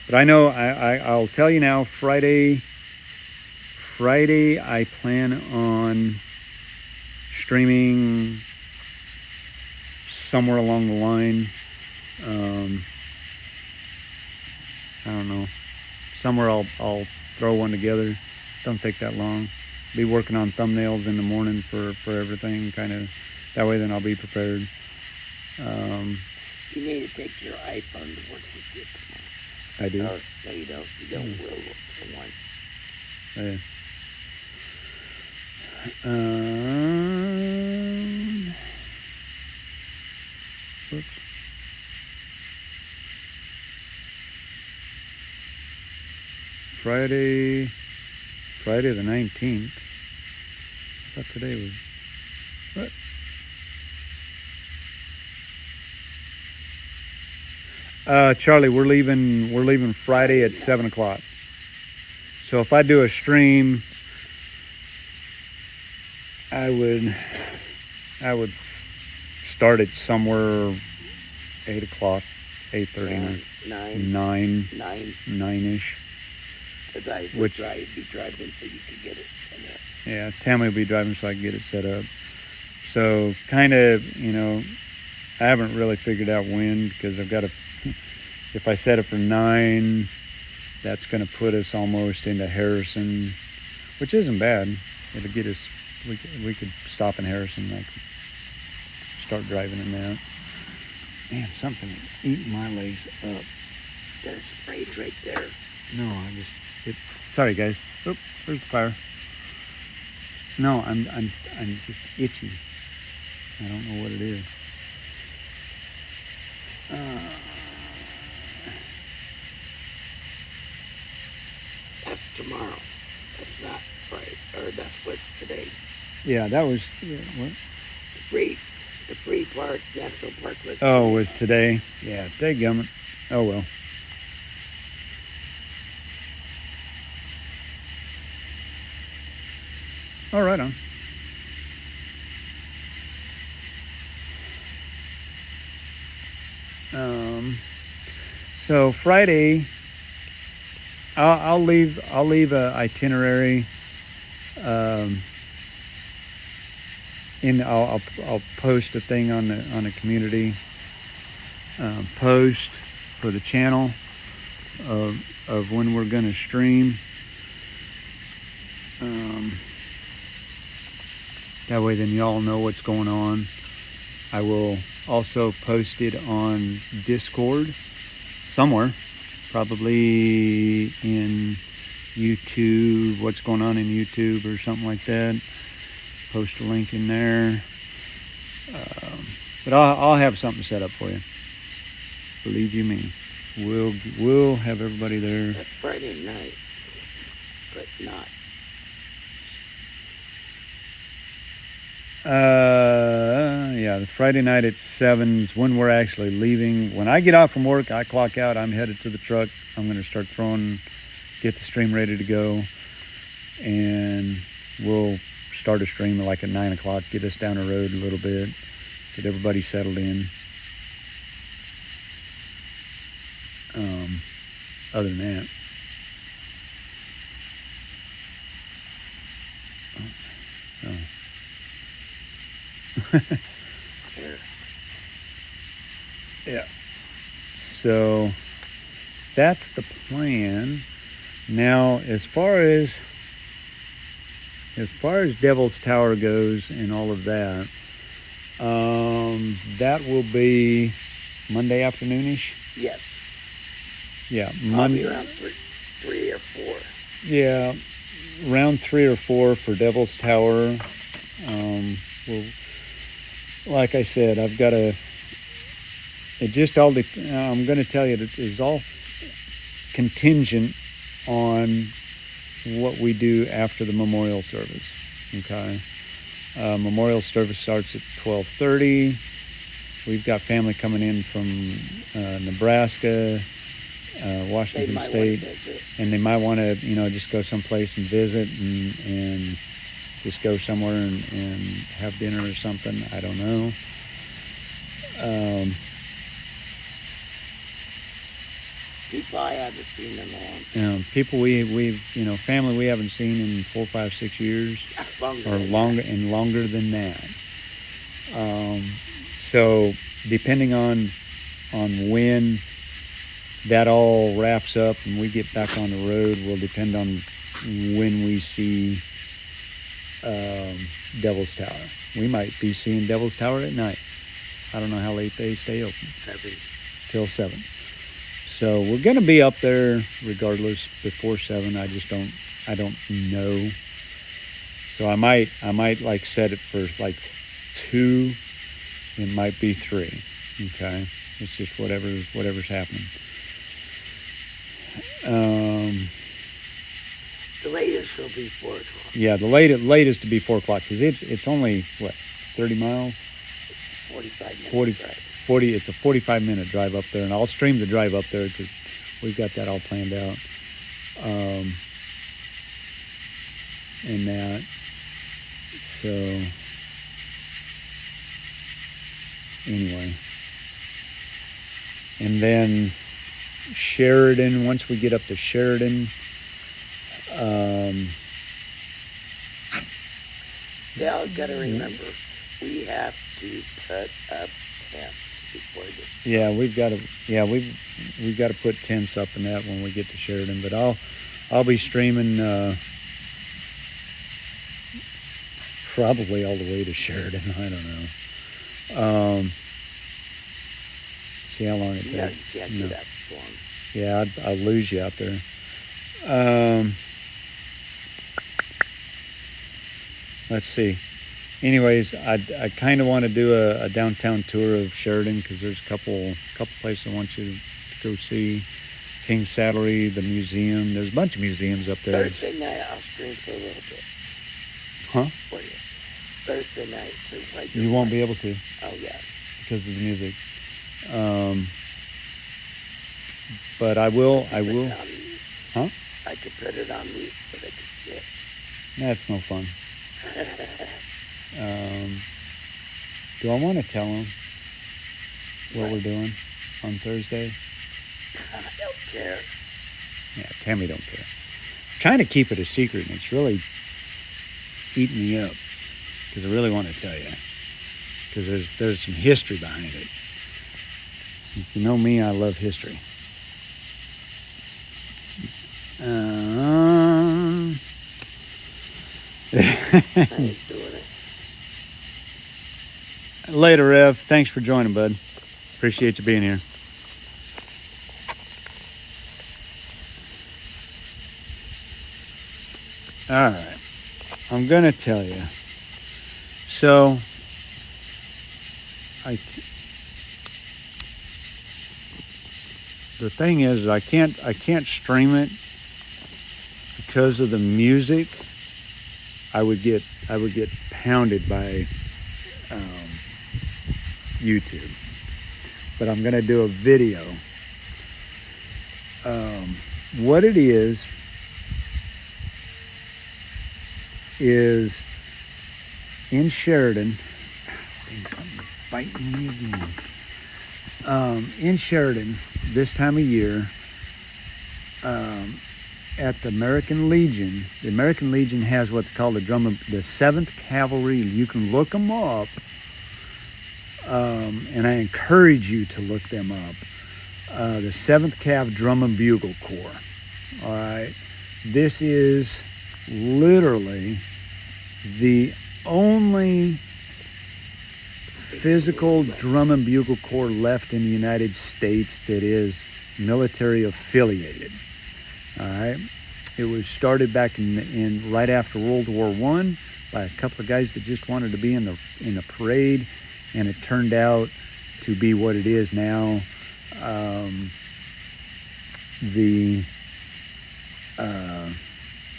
But I know I'll tell you now. Friday, I plan on streaming somewhere along the line. I don't know. Somewhere I'll throw one together. Don't take that long. Be working on thumbnails in the morning for everything. Kind of that way. Then I'll be prepared. You need to take your iPhone to work with you. I do. No, you don't. You don't will for once. Yeah. Whoops. Friday the 19th. I thought today was what? Charlie, we're leaving Friday at 7 o'clock. So if I do a stream, I would start it somewhere 8 o'clock, 8:30, 9-ish. Because I would be driving so you could get it set up. Yeah, Tammy will be driving so I can get it set up. So kind of, I haven't really figured out when, because I've got to. If I set it for 9, that's going to put us almost into Harrison, which isn't bad. It'll get us. We could stop in Harrison. I could start driving in that. Man, something eating my legs up. There's rage right there. No, sorry guys. Oop, there's the fire. No, I'm just itchy. I don't know what it is. That's tomorrow. That's not right. Or that's what's today. Yeah, that was what? The free park, national park was. Oh, it was today. Yeah, dadgummit. Oh well. All right on. So Friday, I'll leave a itinerary. I'll post a thing on the community post for the channel of when we're going to stream. That way then y'all know what's going on. I will also post it on Discord somewhere, probably in YouTube, what's going on in YouTube or something like that. Post a link in there. But I'll have something set up for you. Believe you me. We'll have everybody there. That's Friday night, but not. Yeah, the Friday night at 7 is when we're actually leaving. When I get off from work, I clock out, I'm headed to the truck. I'm going to start get the stream ready to go. And we'll start a stream like at 9 o'clock, get us down the road a little bit, get everybody settled in. Other than that. Oh. Yeah. So that's the plan. Now, as far as Devil's Tower goes and all of that, that will be Monday afternoonish. Yes. Yeah, Monday around three or 4. Yeah, round 3 or 4 for Devil's Tower. Well, like I said, I've got to. It just all. I'm going to tell you that it's all contingent on what we do after the memorial service. Okay, memorial service starts at 12:30. We've got family coming in from Nebraska, Washington State, and they might want to, just go someplace and visit and just go somewhere and have dinner or something. I don't know. People I haven't seen in a long time. People we've family we haven't seen in 4, 5, 6 years, longer than that. So depending on when that all wraps up and we get back on the road will depend on when we see Devil's Tower. We might be seeing Devil's Tower at night. I don't know how late they stay open. 7. Till 7. So we're going to be up there regardless before 7. I don't know. So I might like set it for like 2. It might be 3. Okay. It's just whatever's happening. The latest will be 4 o'clock. Yeah, the latest to be 4 o'clock because it's only 30 miles. 45 minutes. Drive. 40. It's a 45-minute drive up there, and I'll stream the drive up there because we've got that all planned out. And that. So anyway, and then Sheridan. Once we get up to Sheridan. Y'all gotta remember, we have to put up tents before this. Yeah, we've got to put tents up and that when we get to Sheridan. But I'll be streaming probably all the way to Sheridan. I don't know. see how long it takes. No, you can't No. get up for 'em. Yeah, I'd lose you out there. Let's see. Anyways, I kind of want to do a downtown tour of Sheridan because there's a couple places I want you to go see. King's Saddlery, the museum. There's a bunch of museums up there. Thursday night, I'll stream for a little bit. Huh? For you. Thursday night, so like You won't be able to Oh yeah. because of the music. But I will. Put it on mute. Huh? I could put it on mute so they can skip. That's no fun. Do I want to tell them what we're doing on Thursday? I don't care. Yeah, Tammy don't care. Kind of keep it a secret, and it's really eating me up because I really want to tell you because there's some history behind it. If you know me, I love history. I ain't doing it. Later, Rev. Thanks for joining, bud. Appreciate you being here. All right. I'm going to tell you. So, the thing is, I can't stream it because of the music. I would get pounded by YouTube, but I'm going to do a video. What it is in Sheridan. Something's biting me again. In Sheridan, this time of year, at the American Legion has what they call the 7th Cavalry. You can look them up, and I encourage you to look them up. The 7th Cav Drum and Bugle Corps. All right, this is literally the only physical drum and bugle corps left in the United States that is military affiliated. All right, it was started back in right after World War I by a couple of guys that just wanted to be in the parade, and it turned out to be what it is now.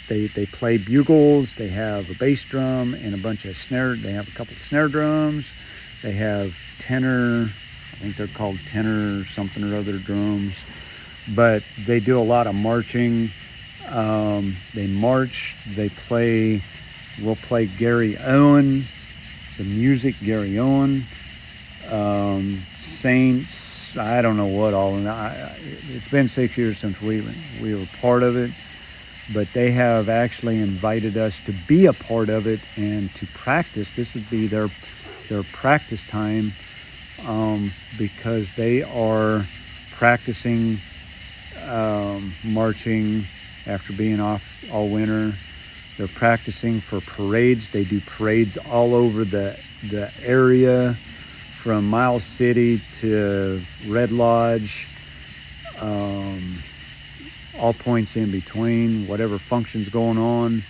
They play bugles. They have a bass drum and a bunch of snare. They have a couple of snare drums. They have tenor. I think they're called tenor something or other drums. But they do a lot of marching. They march. They play. We'll play Gary Owen, the music Gary Owen, Saints. I don't know what all. It's been 6 years since we were part of it. But they have actually invited us to be a part of it and to practice. This would be their practice time because they are practicing marching after being off all winter. They're practicing for parades. They do parades all over the area from Miles City to Red Lodge. All points in between, whatever function's going on,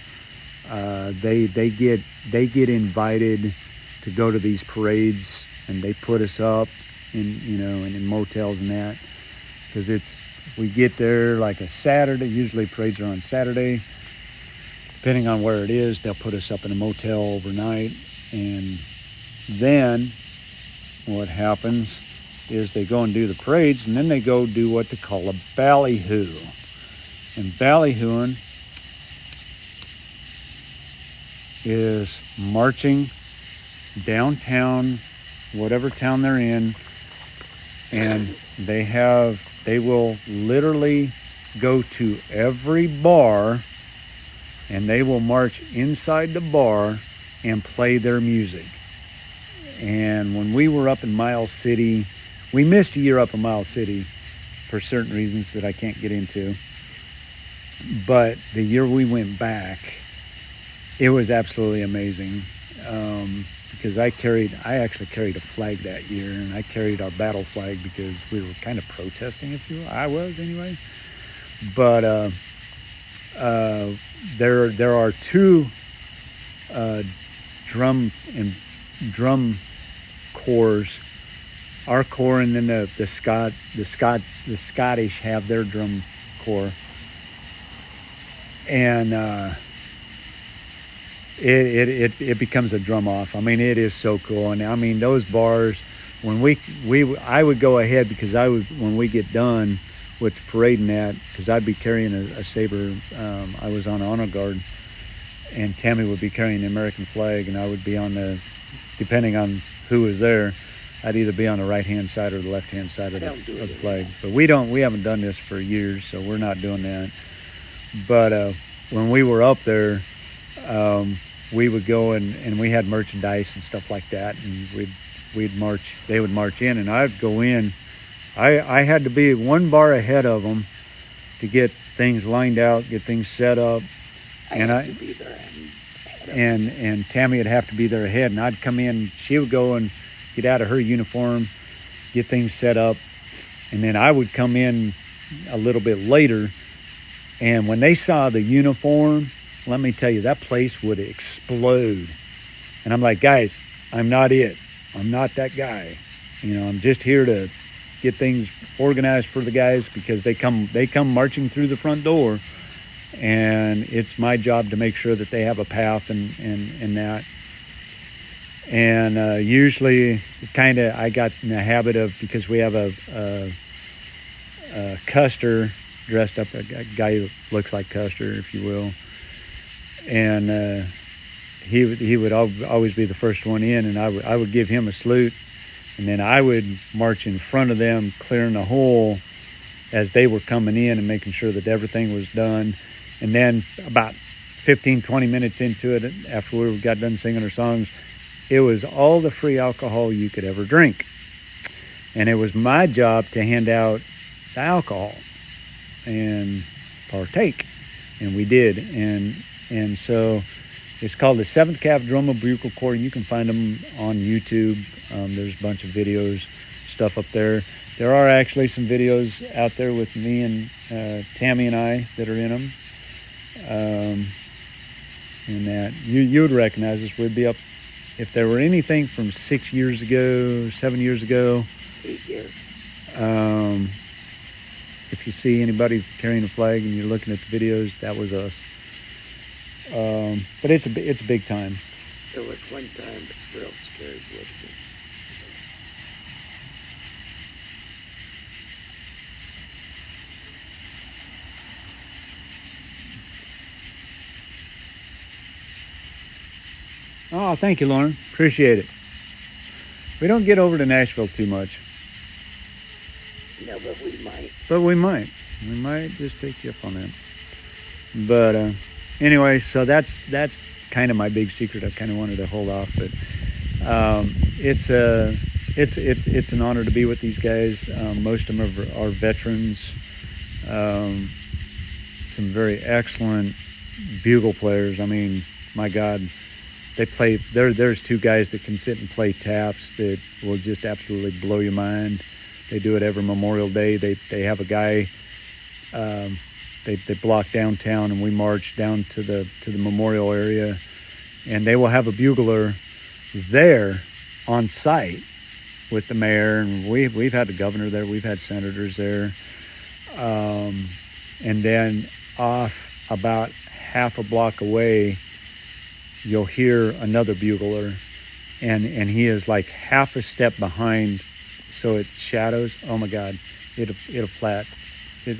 they get invited to go to these parades, and they put us up in motels and that, because we get there like a Saturday. Usually parades are on Saturday. Depending on where it is, they'll put us up in a motel overnight, and then what happens is they go and do the parades, and then they go do what they call a ballyhoo. And ballyhooing is marching downtown, whatever town they're in, and they will literally go to every bar, and they will march inside the bar and play their music. And when we were up in Miles City, we missed a year up in Miles City for certain reasons that I can't get into. But the year we went back, it was absolutely amazing. because I actually carried a flag that year, and I carried our battle flag because we were kind of protesting, if you will. I was anyway. But there are two drum corps. Our corps, and then the Scottish have their drum corps, and it becomes a drum off. I mean, it is so cool. And I mean, those bars, when I would go ahead, because when we get done with parading that, because I'd be carrying a saber. I was on honor guard, and Tammy would be carrying the American flag, and I would be on depending on who was there, I'd either be on the right-hand side or the left-hand side of the flag. But we haven't done this for years, so we're not doing that. But when we were up there, we would go and we had merchandise and stuff like that, and we'd march. They would march in, and I'd go in. I had to be one bar ahead of them to get things lined out, get things set up, and and Tammy would have to be there ahead, and I'd come in. She would go and get out of her uniform, get things set up, and then I would come in a little bit later. And when they saw the uniform, let me tell you, that place would explode. And I'm like, guys, I'm not it. I'm not that guy. You know, I'm just here to get things organized for the guys, because they come marching through the front door, and it's my job to make sure that they have a path and that. And usually, I got in the habit of, because we have a Custer dressed up, a guy who looks like Custer, if you will, and he would always be the first one in, and I would give him a salute, and then I would march in front of them, clearing the hole as they were coming in and making sure that everything was done. And then about 15-20 minutes into it, after we got done singing our songs, it was all the free alcohol you could ever drink, and it was my job to hand out the alcohol and partake, and we did. And so it's called the 7th Cav Drum and Bugle Corps, and you can find them on YouTube. There's a bunch of videos, stuff up there. There are actually some videos out there with me and Tammy and I that are in them. And that you would recognize us. We'd be up, if there were anything from 6 years ago, 7 years ago. 8 years. If you see anybody carrying a flag and you're looking at the videos, that was us. But it's a big time. There was one time that's real scary with me. Oh, thank you, Lauren. Appreciate it. We don't get over to Nashville too much. No, but we might. We might just take you up on that. But anyway, so that's kind of my big secret. I kind of wanted to hold off, but it's an honor to be with these guys. Most of them are veterans. Some very excellent bugle players. I mean, my God, they play. There's two guys that can sit and play taps that will just absolutely blow your mind. They do it every Memorial Day. They have a guy. They block downtown, and we march down to the memorial area, and they will have a bugler there on site with the mayor, and we've had the governor there, we've had senators there, and then off about half a block away, you'll hear another bugler, and he is like half a step behind, so it shadows. Oh my God, it'll flat. It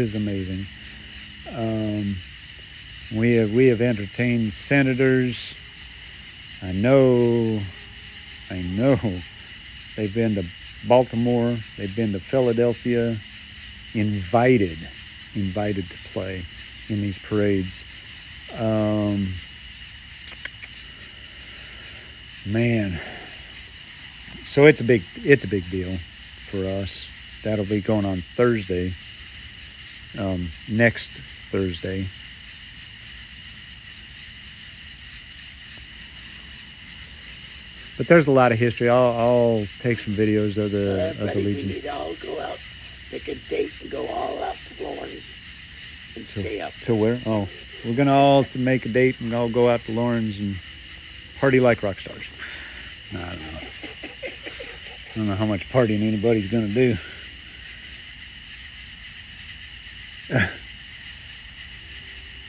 is amazing. We have entertained senators. I know. They've been to Baltimore. They've been to Philadelphia. Invited to play in these parades. Man. So it's a big deal for us. That'll be going on Thursday, next Thursday. But there's a lot of history. I'll take some videos of the Everybody, we Legion. need to all go out, pick a date, and go all out to Lawrence and stay up. To where? Oh, we're gonna all to make a date and all go out to Lawrence and party like rock stars. No, I don't know. I don't know how much partying anybody's gonna do.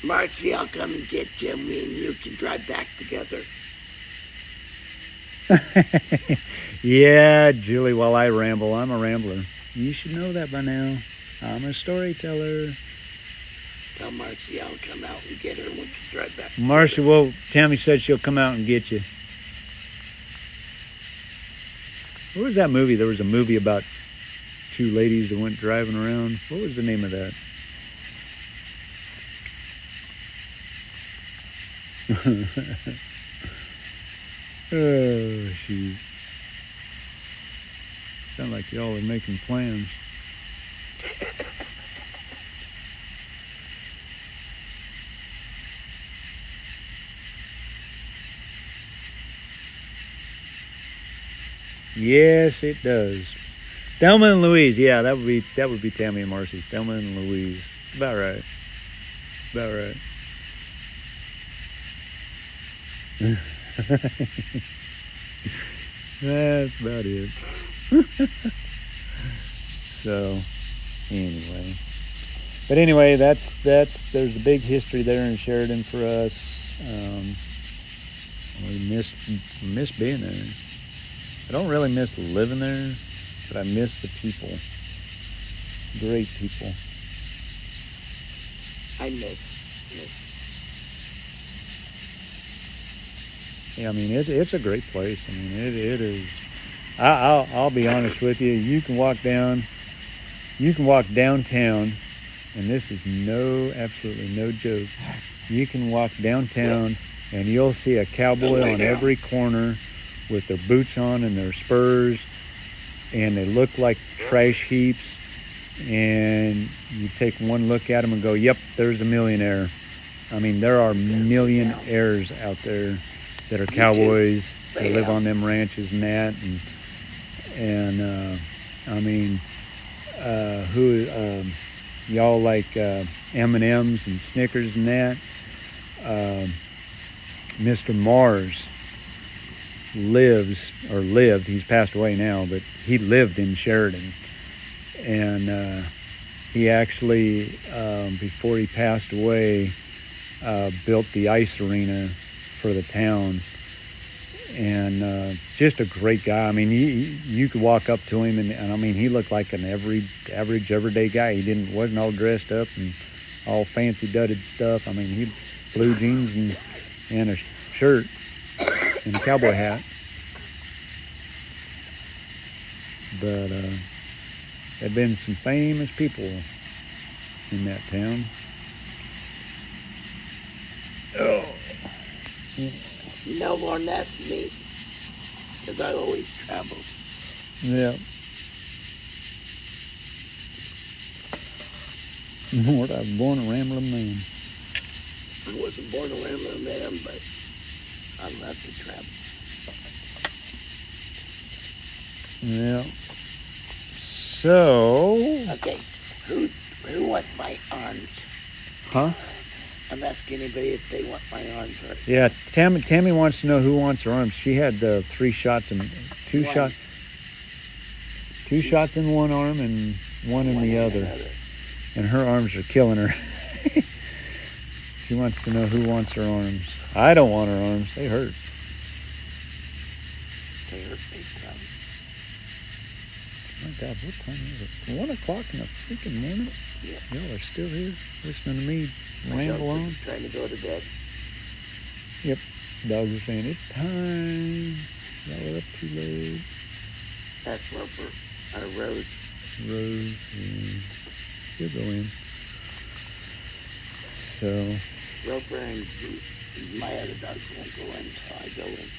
Marcy, I'll come and get you, and me and you can drive back together. Yeah, Julie, while I ramble, I'm a rambler. You should know that by now. I'm a storyteller. Tell Marcy I'll come out and get her, and we can drive back. Marcia, well, Tammy said she'll come out and get you. What was that movie? There was a movie about two ladies that went driving around. What was the name of that? Oh, shoot. Sound like y'all are making plans. Yes, it does. Thelma and Louise. Yeah, that would be Tammy and Marcy. Thelma and Louise. It's about right. About right. That's about it. So, anyway. But anyway, there's a big history there in Sheridan for us. We miss being there. I don't really miss living there, but I miss the people. Great people. I miss. Yeah, I mean it's a great place. I mean it is. I'll be honest with you. You can walk downtown, and this is absolutely no joke. You can walk downtown, and you'll see a cowboy on every corner with their boots on and their spurs, and they look like trash heaps. And you take one look at them and go, "Yep, there's a millionaire." I mean, there are millionaires out there that are cowboys that live on them ranches and that, and I mean, y'all like M&Ms and Snickers and that. Mr. Mars lived, he's passed away now, but he lived in Sheridan, and he actually, before he passed away, built the ice arena for the town. And just a great guy. I mean, you could walk up to him, and I mean, he looked like an average everyday guy. He wasn't all dressed up and all fancy dudded stuff. I mean, he blue jeans and a shirt and a cowboy hat. But there've been some famous people in that town. Oh. No more than that for me, because I always travel. Yeah. Lord, I was born a rambling man. I wasn't born a rambling man, but I love to travel. Yeah. So. Okay, who wants my arms? Huh? I'm asking anybody if they want my arms. Right? Yeah, Tammy wants to know who wants her arms. She had 3 shots and two shots in one arm and one in the other. And her arms are killing her. She wants to know who wants her arms. I don't want her arms. They hurt. They hurt big time. My God, what time is it? 1 o'clock in the freaking morning? Yeah. Y'all are still here listening to me ramble on? Trying to go to bed. Yep. Dogs are saying, it's time. Y'all are up too late. That's Roper. Rose. Rose. She'll go in. So. Roper and my other dogs won't go in until I go in.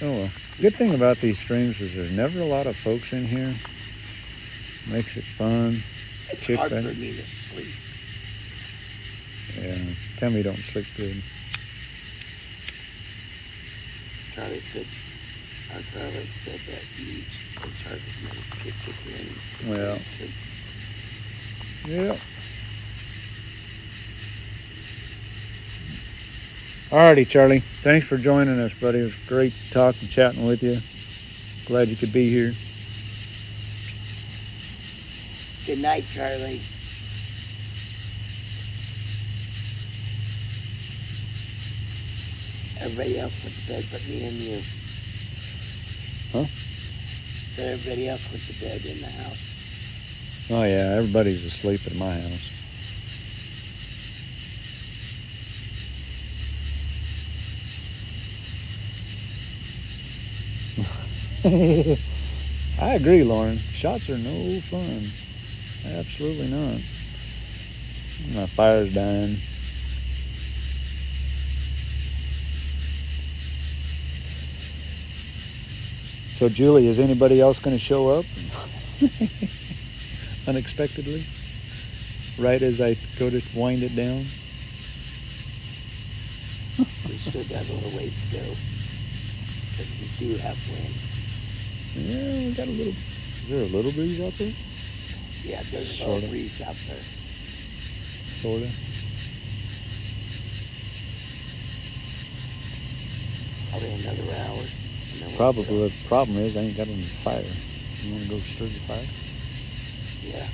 Oh, well. Good thing about these streams is there's never a lot of folks in here. Makes it fun. It's Kick hard back. for me to sleep. Yeah. Tell me you don't sleep good. Charlie said that it's hard for me to kick it in. Well. Sleep. Yeah. Alrighty, Charlie. Thanks for joining us, buddy. It was great talking, chatting with you. Glad you could be here. Good night, Charlie. Everybody else went to bed but me and you. Huh? So everybody else went to bed in the house. Oh yeah, everybody's asleep at my house. I agree, Lauren. Shots are no fun. Absolutely not. My fire's dying. So, Julie, is anybody else going to show up unexpectedly? Right as I go to wind it down? We still got a little ways to go. Because we do have wind. Yeah, we got a little. Is there a little breeze out there? Yeah, there's a Sorta. little breeze out there. Sorta. Probably another hour. And then we'll Probably. go. The problem is I ain't got any fire. You want to go stir the fire? Yeah.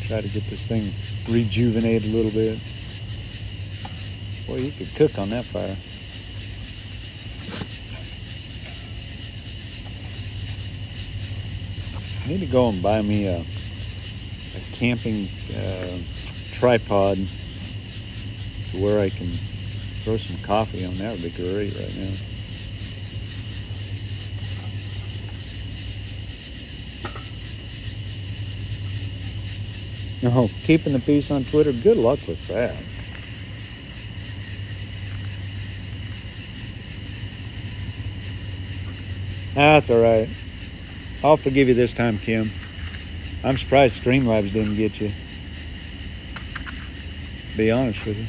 Try to get this thing rejuvenated a little bit. Boy, you could cook on that fire. I need to go and buy me a camping tripod to where I can throw some coffee on. That would be great right now. No, keeping the peace on Twitter, good luck with that. That's all right. I'll forgive you this time, Kim. I'm surprised Streamlabs didn't get you. Be honest with you.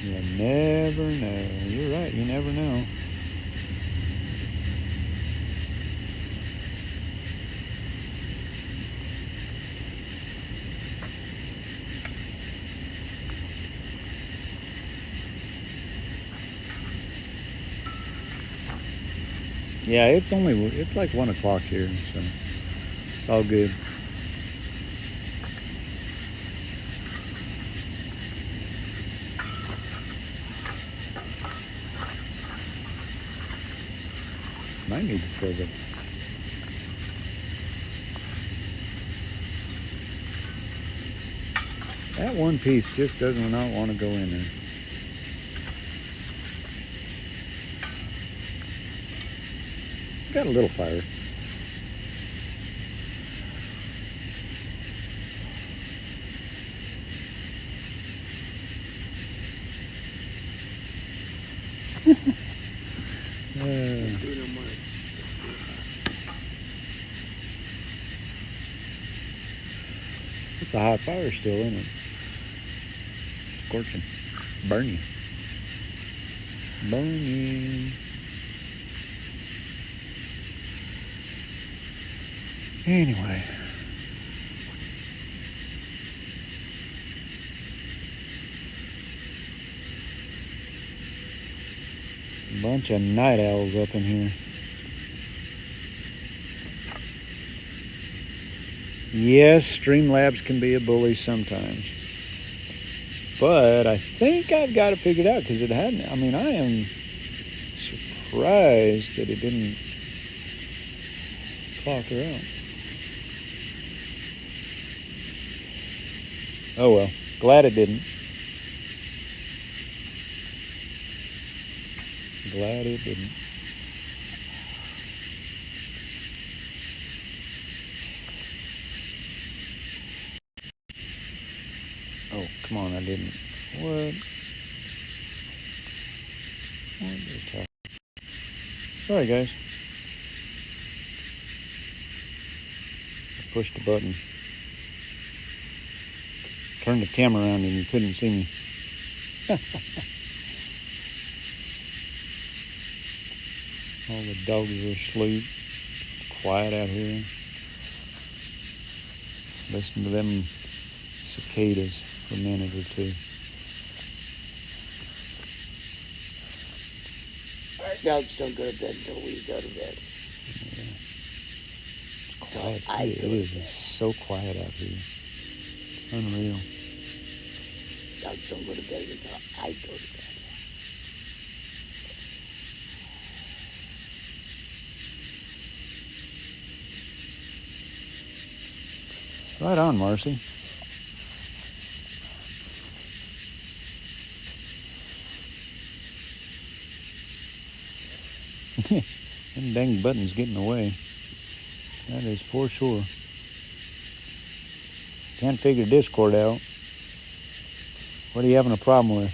You never know. You're right, you never know. Yeah, it's like 1 o'clock here, so it's all good. Might need to throw the that one piece just does not want to go in there. Got a little fire. It's a hot fire still, isn't it? Scorching. Burn you. Burn you. Anyway. Bunch of night owls up in here. Yes, Streamlabs can be a bully sometimes. But I think I've got it figured out because it hadn't. I mean, I am surprised that it didn't clock her out. Oh well, glad it didn't. Glad it didn't. Oh, come on, I didn't. What? What just happened? Sorry, guys. I pushed the button. Turned the camera around and you couldn't see me. All the dogs are asleep. Quiet out here. Listen to them cicadas for a minute or two. Our dogs don't go to bed until we go to bed. Yeah. It's quiet. I It go to is bed. so quiet out here. Unreal. Dogs don't go to bed until I go to bed. Right on, Marcy. Them dang buttons getting away. That is for sure. Can't figure Discord out. What are you having a problem with?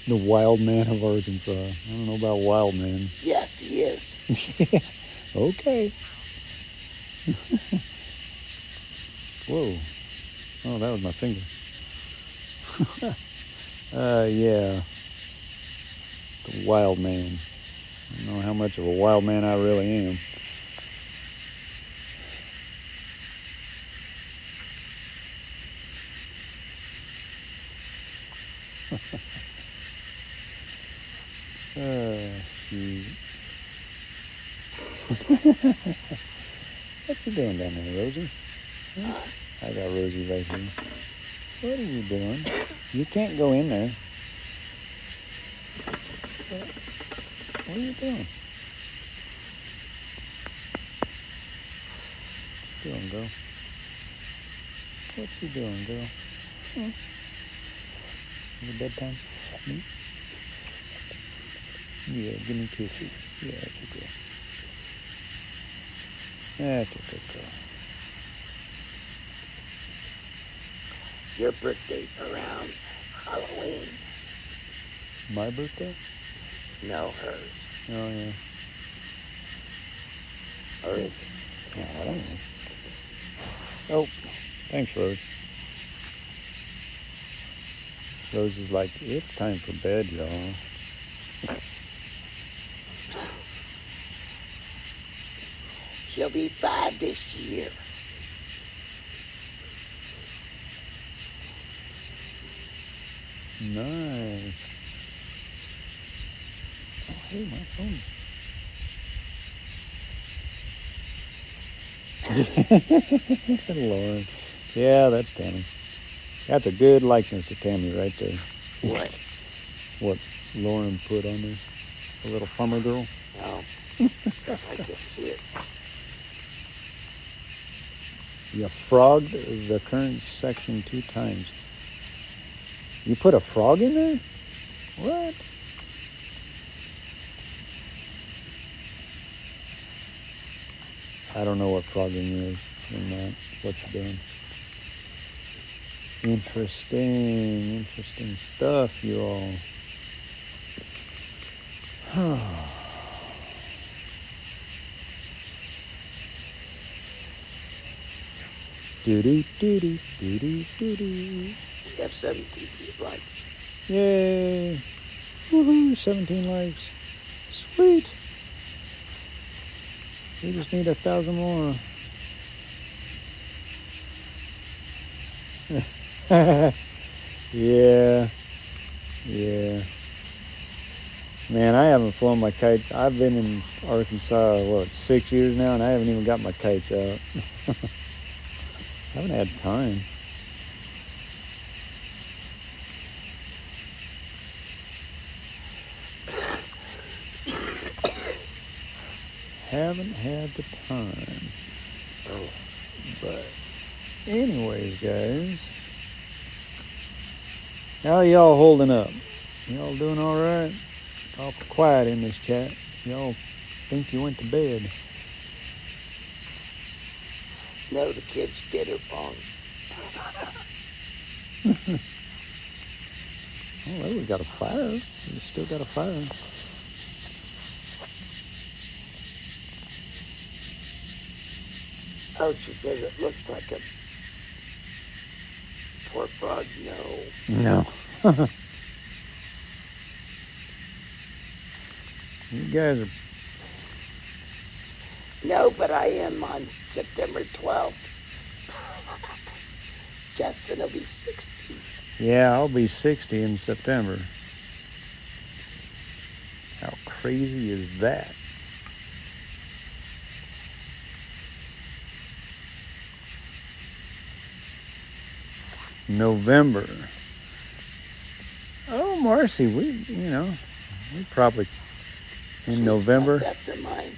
The wild man of Arkansas. I don't know about wild man. Yes, he is. Okay. Whoa. Oh, that was my finger. Yeah. The wild man. I don't know how much of a wild man I really am. Shoot. What you doing down there, Rosie? Huh? I got Rosie right here. What are you doing? You can't go in there. What are you doing? What you doing, girl? What you doing, girl? Hmm? Is it bedtime? Hmm? Yeah, give me kisses. Yeah, that's a girl. That's a good girl. Your birthday's around Halloween. My birthday? No, hers. Oh, yeah. Hers. No, I don't know. Oh, thanks, Rose. Rose is like, it's time for bed, y'all. She'll be 5 this year. Nice. Oh, hey, my phone. Good Lord. Yeah, that's Tammy. That's a good likeness of Tammy right there. What? What Lauren put on there. A little farmer girl. No. I can see it. You frogged the current section 2 times. You put a frog in there? What? I don't know what frogging is in that, what you're doing. Interesting stuff, you all. Do-do-do-do, do-do-do-do. We have 17 likes. Yay! Woohoo! 17 likes. Sweet! We just need 1,000 more. Yeah. Man, I haven't flown my kite. I've been in Arkansas, 6 years now, and I haven't even got my kites out. I haven't had time. haven't had the time. Oh, But anyways, guys, how y'all holding up? Y'all doing all right? Awful quiet in this chat. Y'all think you went to bed? no, the kids did it wrong. Oh, well, we got a fire. We still got a fire. Oh, she says it looks like a pork frog. No. No. You guys are. No, but I am on September 12th. Justin will be 60. Yeah, I'll be 60 in September. How crazy is that? November. Oh, Marcy, we probably in November. After mine.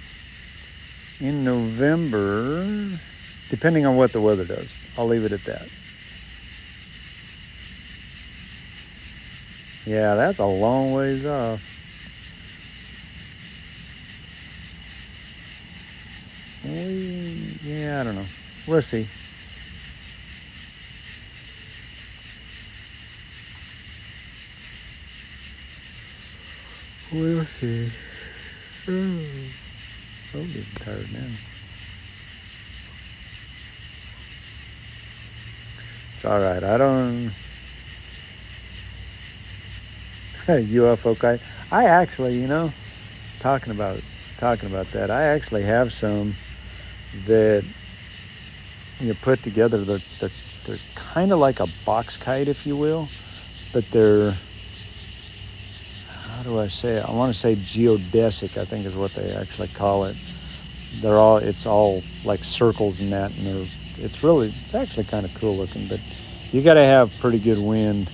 In November, depending on what the weather does. I'll leave it at that. Yeah, that's a long ways off. I don't know. We'll see. We'll see. I'm getting tired now. It's all right. I don't. UFO kite. I actually, talking about that. I actually have some that you put together. They're kind of like a box kite, if you will, but they're. How do I say it? I want to say geodesic, I think is what they actually call it. It's all like circles and that, and it's actually kind of cool looking, but you got to have pretty good wind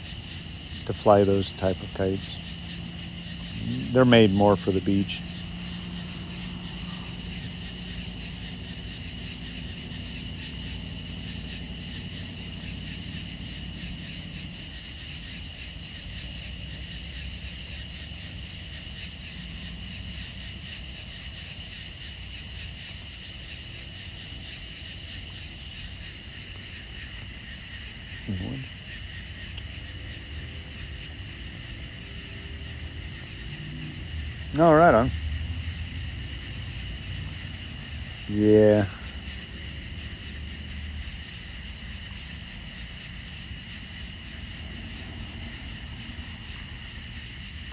to fly those type of kites. They're made more for the beach. No, right on. Yeah.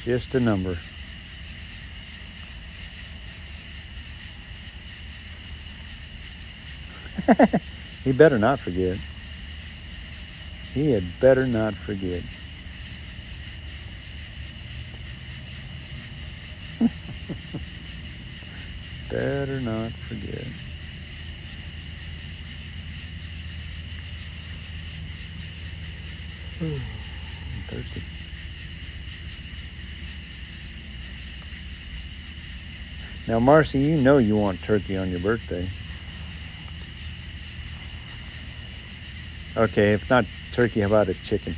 Just a number. He better not forget. He had better not forget. Better not forget. I'm thirsty. Now, Marcy, you want turkey on your birthday. Okay, if not turkey, how about a chicken?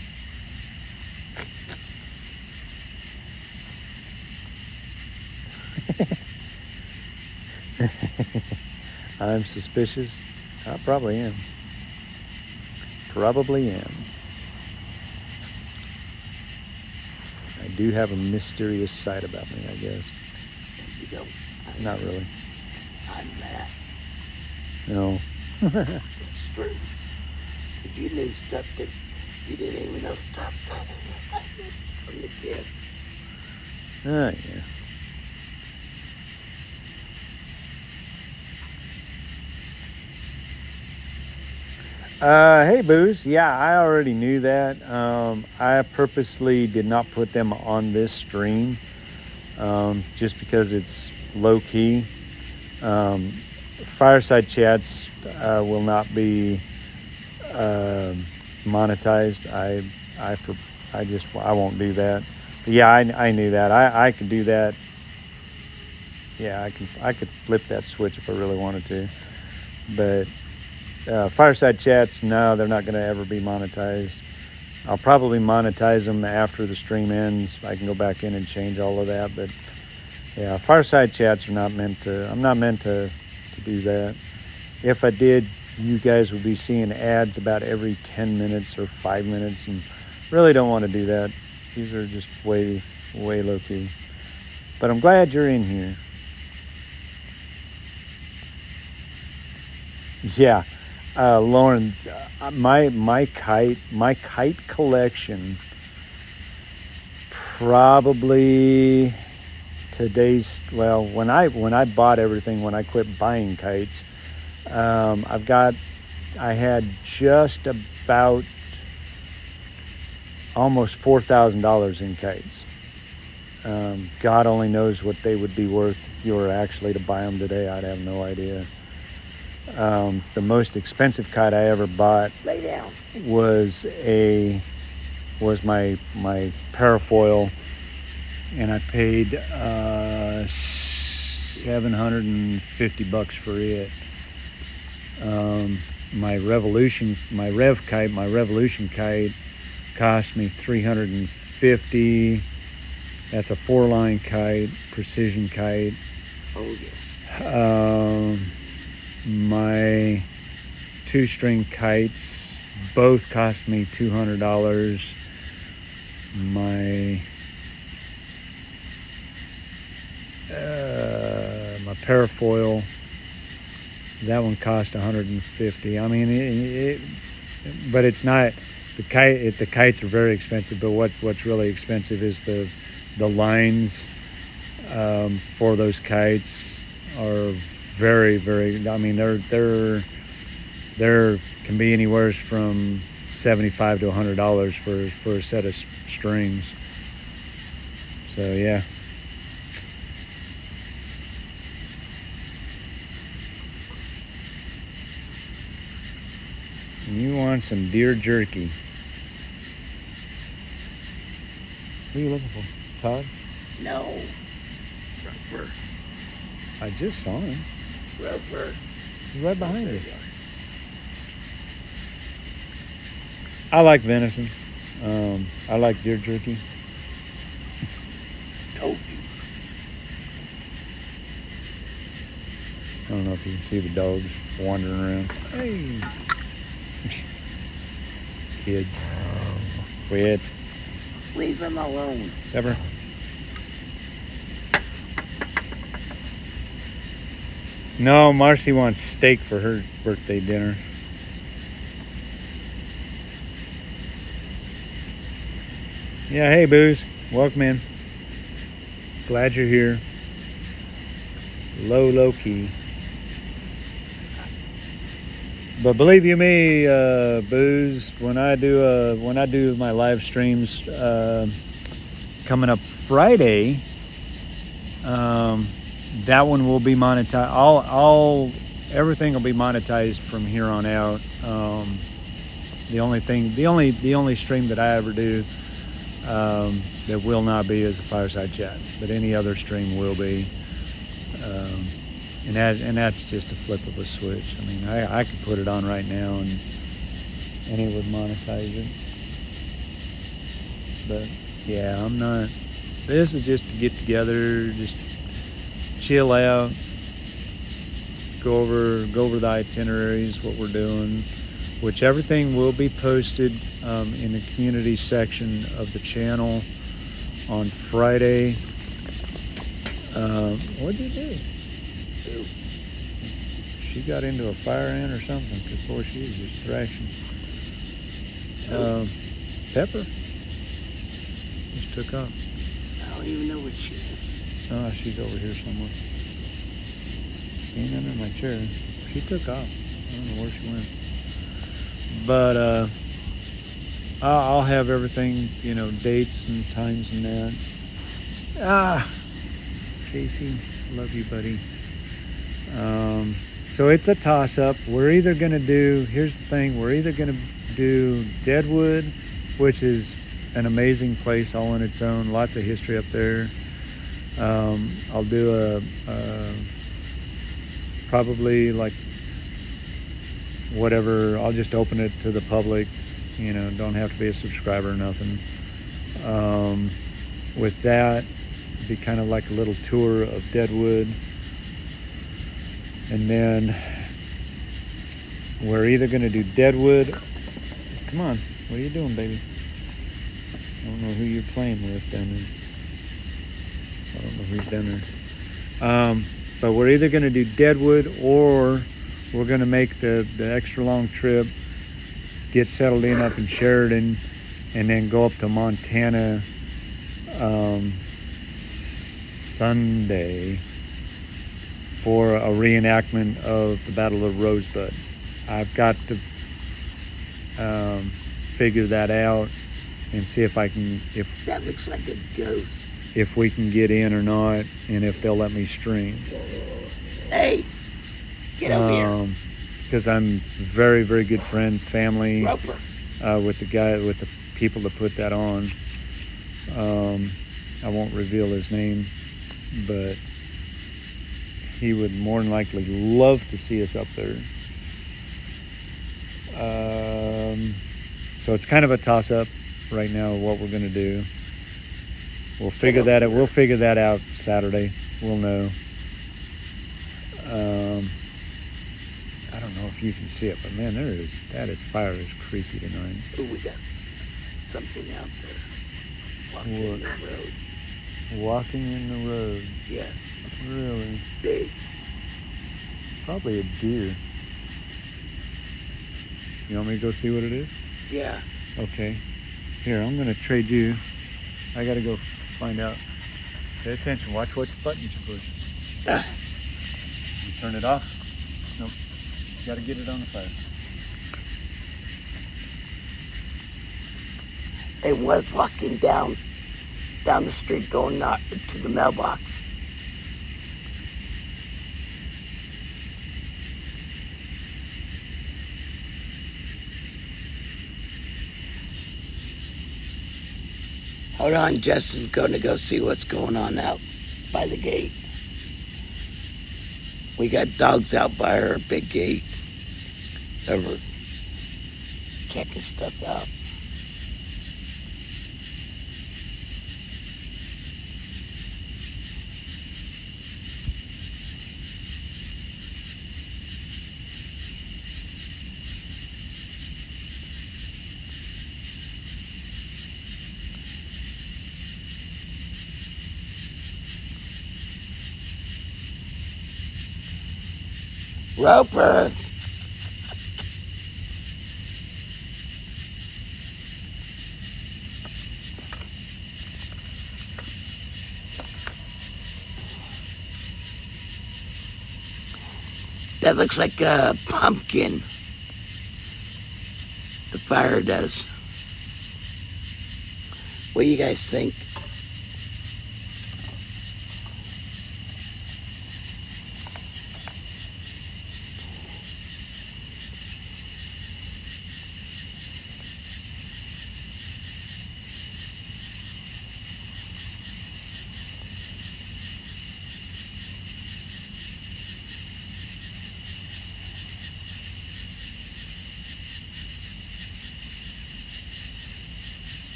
I'm suspicious. I probably am. Probably am. I do have a mysterious side about me, I guess. You don't. Not really. I'm that. No. It's true. If you knew stuff that you didn't even know stuff from the kid. Oh, yeah. Hey, Booze. Yeah, I already knew that. I purposely did not put them on this stream just because it's low key. Fireside chats will not be monetized. I won't do that. But yeah, I knew that. I could do that yeah, I could flip that switch if I really wanted to. But Fireside Chats, no, they're not going to ever be monetized. I'll probably monetize them after the stream ends. I can go back in and change all of that. But yeah, Fireside Chats are not meant to, I'm not meant to do that. If I did, you guys would be seeing ads about every 10 minutes or 5 minutes, and really don't want to do that. These are just way low key. But I'm glad you're in here. Yeah, Lauren, my kite collection, probably today's, well, when I bought everything, when I quit buying kites, I had just about almost $4,000 in kites. God only knows what they would be worth if you were actually to buy them today. I'd have no idea. The most expensive kite I ever bought Lay down. was my parafoil, and I paid $750 for it. My Revolution kite cost me $350. That's a 4-line kite, precision kite. Oh, yes. My 2-string kites both cost me $200. My parafoil, that one cost $150. I mean, but it's not the kite. The kites are very expensive, but what's really expensive is the lines for those kites are very, very. I mean, they're can be anywhere from $75 to $100 for a set of strings. So yeah. You want some deer jerky. What are you looking for? Todd? No. Roper. I just saw him. Roper. He's right behind you. I like venison. I like deer jerky. Told you. I don't know if you can see the dogs wandering around. Hey. Kids. Quit. Leave him alone. Ever. No, Marcy wants steak for her birthday dinner. Yeah, hey, Booze. Welcome in. Glad you're here. Low key. But believe you me, Booze, when I do my live streams coming up Friday, that one will be monetized. Everything will be monetized from here on out. The only stream that I ever do that will not be is a Fireside Chat, but any other stream will be. And that's just a flip of a switch. I mean, I could put it on right now and it would monetize it. But yeah, I'm not. This is just to get together, just chill out, go over the itineraries, what we're doing, which everything will be posted in the community section of the channel on Friday. What did you do? She got into a fire ant or something, because boy, she was just thrashing. Pepper just took off. I don't even know what she is. Oh, she's over here somewhere. Ain't under my chair. She took off. I don't know where she went. But I'll have everything, dates and times and that. Casey, love you, buddy. So it's a toss-up. We're either going to do, here's the thing, we're either going to do Deadwood, which is an amazing place all on its own, lots of history up there. I'll do probably like whatever. I'll just open it to the public. Don't have to be a subscriber or nothing. With that, it'd be kind of like a little tour of Deadwood. And then we're either going to do Deadwood. Come on, what are you doing, baby? I don't know who you're playing with down there. I don't know who's down there. But we're either going to do Deadwood, or we're going to make the extra long trip, get settled in up in Sheridan, and then go up to Montana Sunday for a reenactment of the Battle of Rosebud. I've got to figure that out and see if That looks like a ghost. If we can get in or not, and if they'll let me stream. Hey, get over here. Because I'm very, very good friends, family, Roper. with the people that put that on. I won't reveal his name, but he would more than likely love to see us up there. So it's kind of a toss-up right now what we're going to do. We'll figure that out. We'll figure that out Saturday. We'll know. I don't know if you can see it, but man, that fire is creepy tonight. Oh, we got something out there. Walking in the road. Walking in the road. Yes. Really? Big. Probably a deer. You want me to go see what it is? Yeah. Okay. Here, I'm going to trade you. I got to go find out. Pay attention. Watch what buttons you push. You turn it off? Nope. You got to get it on the fire. They was walking down the street going to the mailbox. Hold on, Justin's going to go see what's going on out by the gate. We got dogs out by our big gate. Over checking stuff out. Roper. That looks like a pumpkin. The fire does. What do you guys think?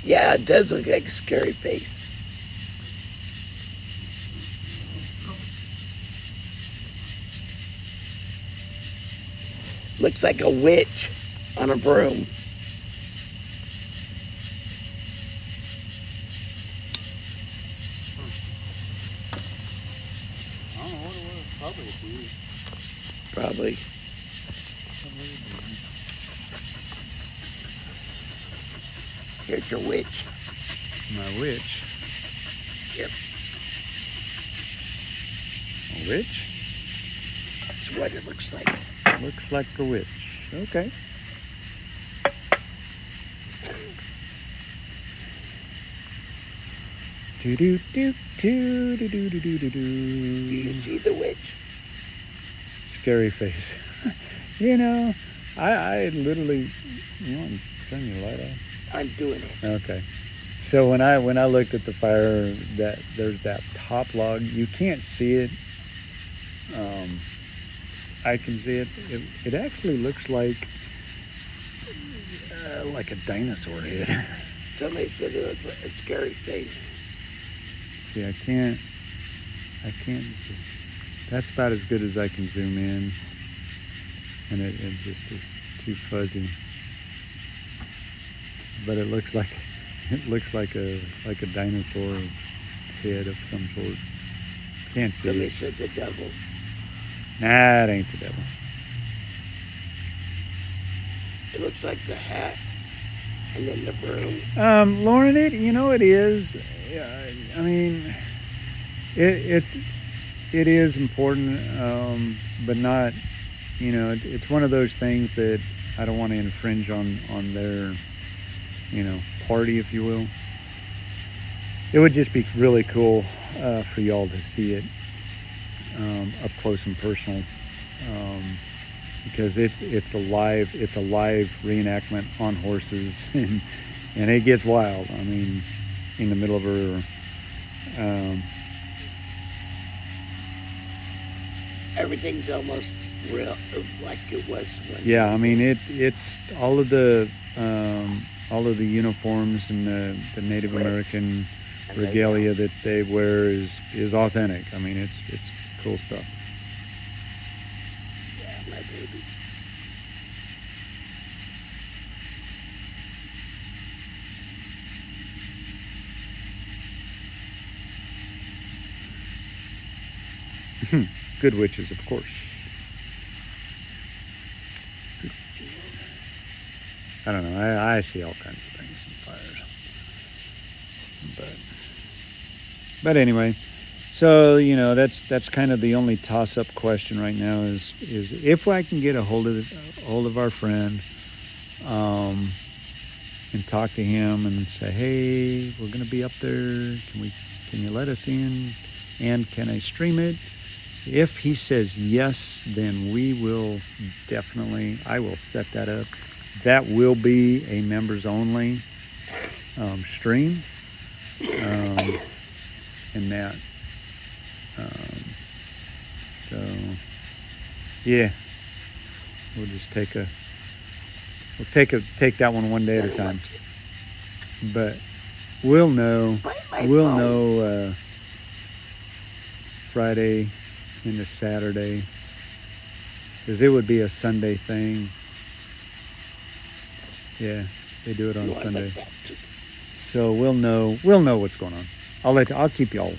Yeah, it does look like a scary face. Looks like a witch on a broom. I don't know what it was. Probably a deer. Probably. Here's your witch. My witch. Yep. A witch? That's what it looks like. Looks like a witch. Okay. Do do do do do do do do do. Do you see the witch? Scary face. You know, I literally. You want to turn your light off? I'm doing it. Okay. So when I looked at the fire, that there's that top log. You can't see it. I can see it. It actually looks like a dinosaur head. Somebody said it was a scary face. See, I can't see. That's about as good as I can zoom in, and it just is too fuzzy. But it looks like a dinosaur head of some sort. Can't see Somebody it. said the devil. Nah, it ain't the devil. It looks like the hat, and then the broom. Lauren, it is. I mean, it is important, but not. It's one of those things that I don't want to infringe on their, party, if you will. It would just be really cool for y'all to see it up close and personal, because it's a live reenactment on horses, and it gets wild. I mean, in the middle of a river. Everything's almost real, like it was when. Yeah, I mean it's all of the uniforms and the Native American regalia that they wear is authentic. I mean it's cool stuff. Yeah, my baby. Good witches, of course. Good witches. I don't know. I see all kinds of things in fires, but anyway. So that's kind of the only toss-up question right now is if I can get a hold of our friend, and talk to him and say, hey, we're going to be up there. Can you let us in? And can I stream it? If he says yes, then we will definitely, I will set that up. That will be a members only stream. And that. So, yeah, we'll just take that one day at a time. But we'll know Friday into Saturday, because it would be a Sunday thing. Yeah, they do it on Sunday. So we'll know what's going on. I'll keep y'all.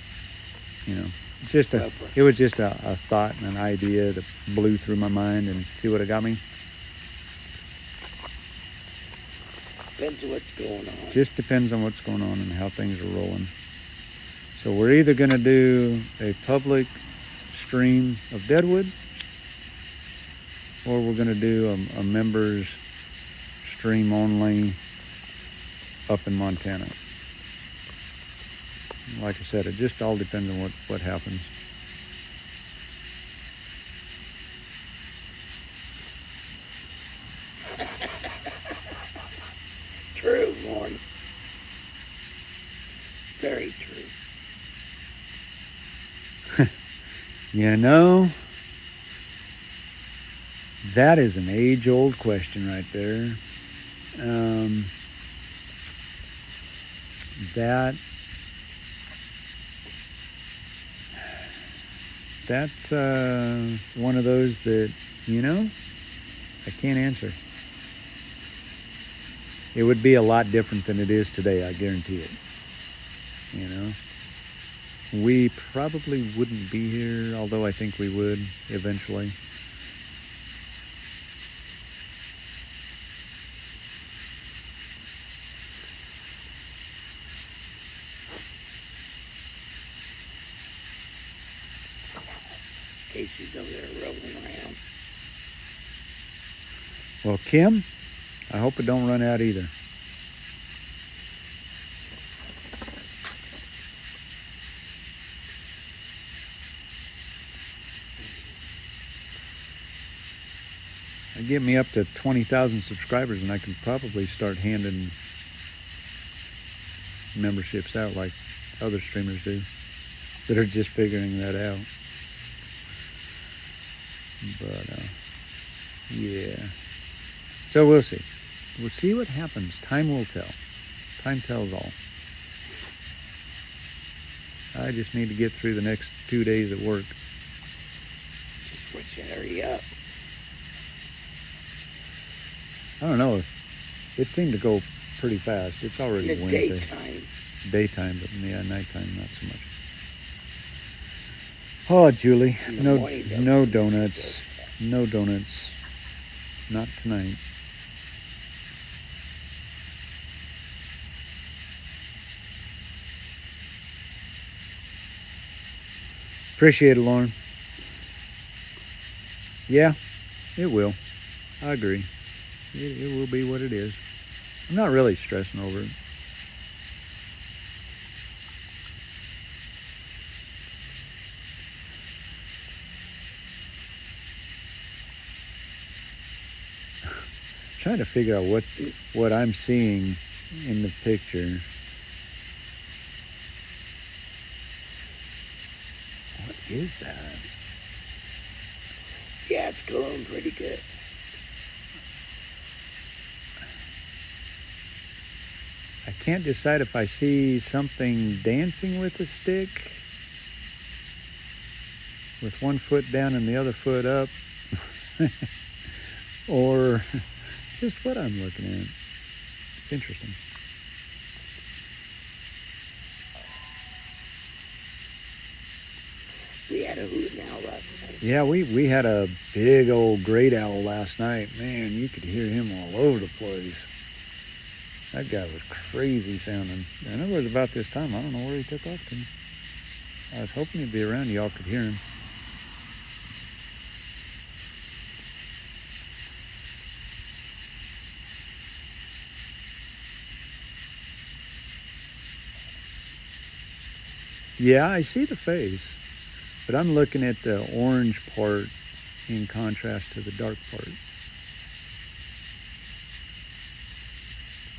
It was just a thought and an idea that blew through my mind, and see what it got me. Depends on what's going on. Just depends on what's going on and how things are rolling. So we're either going to do a public stream of Deadwood, or we're going to do a members stream only up in Montana. Like I said, it just all depends on what happens. True, Lauren. Very true. That is an age-old question right there. That's one of those that, I can't answer. It would be a lot different than it is today, I guarantee it. We probably wouldn't be here, although I think we would eventually. Casey's over there rolling around. Well, Kim, I hope it don't run out either. get me up to 20,000 subscribers, and I can probably start handing memberships out like other streamers do that are just figuring that out. But yeah, so we'll see. We'll see what happens. Time will tell. Time tells all. I just need to get through the next 2 days at work. Just wish you hurry up. I don't know. It seemed to go pretty fast. It's already In the Wednesday. daytime. Daytime, but yeah, nighttime not so much. Oh, Julie, In the no, morning, though, no it's really donuts, no donuts, not tonight. Appreciate it, Lauren. Yeah, it will. I agree. It will be what it is. I'm not really stressing over it. Trying to figure out what I'm seeing in the picture. What is that? Yeah, it's going pretty good. I can't decide if I see something dancing with a stick, with one foot down and the other foot up, or just what I'm looking at. It's interesting. We had a hoot owl last night. Yeah, we had a big old great owl last night. Man, you could hear him all over the place. That guy was crazy sounding. And it was about this time. I don't know where he took off to. I was hoping he'd be around. Y'all could hear him. Yeah, I see the face, but I'm looking at the orange part in contrast to the dark part.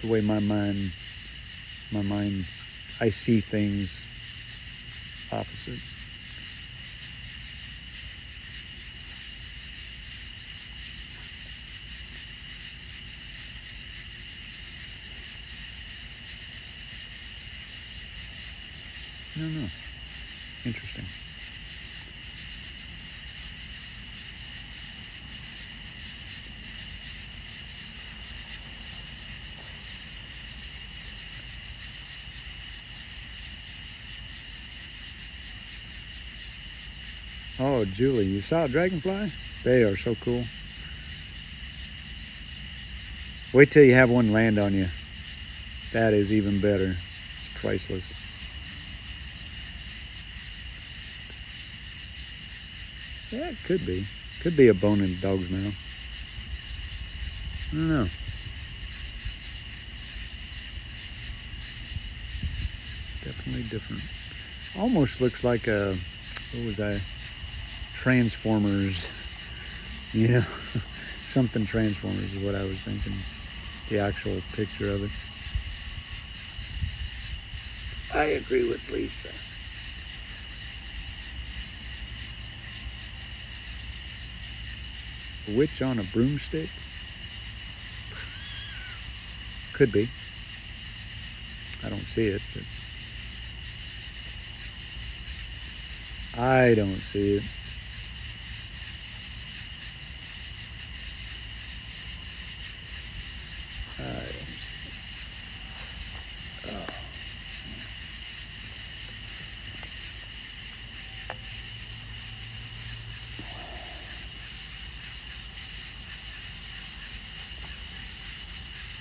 The way my mind, I see things opposite. No. Interesting. Oh, Julie, you saw a dragonfly? They are so cool. Wait till you have one land on you. That is even better. It's priceless. Yeah, it could be. Could be a bone in a dog's mouth. I don't know. Definitely different. Almost looks like a, what was that? Transformers. You know, something Transformers is what I was thinking. The actual picture of it. I agree with Lisa. A witch on a broomstick? Could be. I don't see it, but I don't see it. I don't see it. Oh.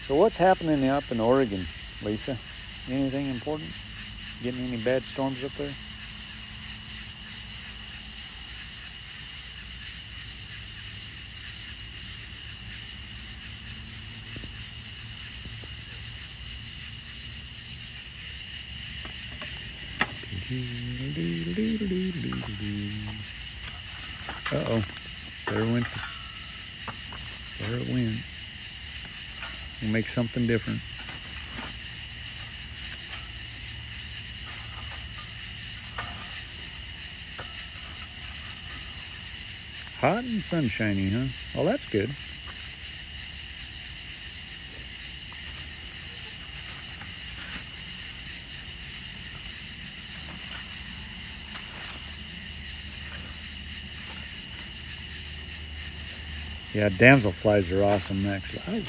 So what's happening up in Oregon, Lisa? Anything important? Getting any bad storms up there? Uh-oh. There went where it went. We'll make something different. Hot and sunshiny, huh? Well, that's good. Yeah, damselflies are awesome, actually. Ouch.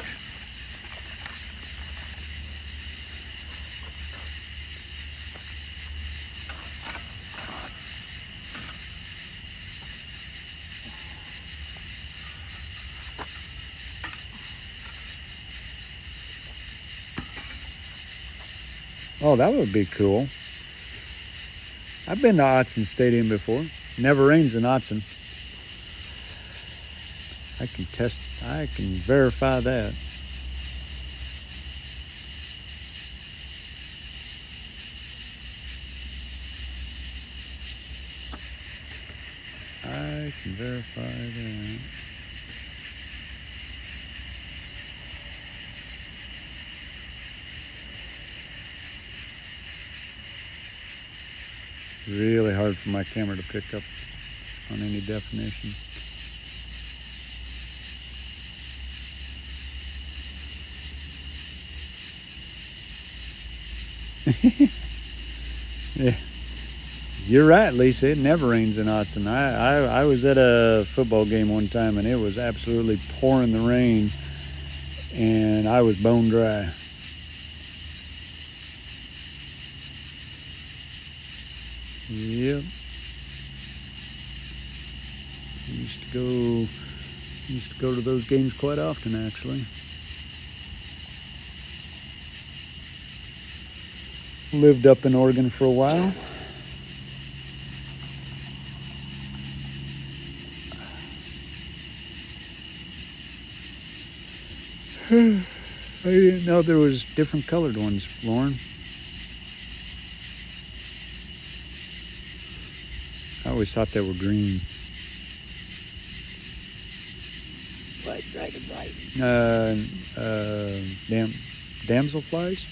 Oh, that would be cool. I've been to Autzen Stadium before. Never rains in Autzen. I can verify that. I can verify that. Really hard for my camera to pick up on any definition. Yeah, you're right, Lisa. It never rains in Autzen. I was at a football game one time and it was absolutely pouring the rain, and I was bone dry. Yep. Used to go to those games quite often, actually. Lived up in Oregon for a while. I didn't know there was different colored ones, Lauren. I always thought they were green. What, dragonflies? Damselflies?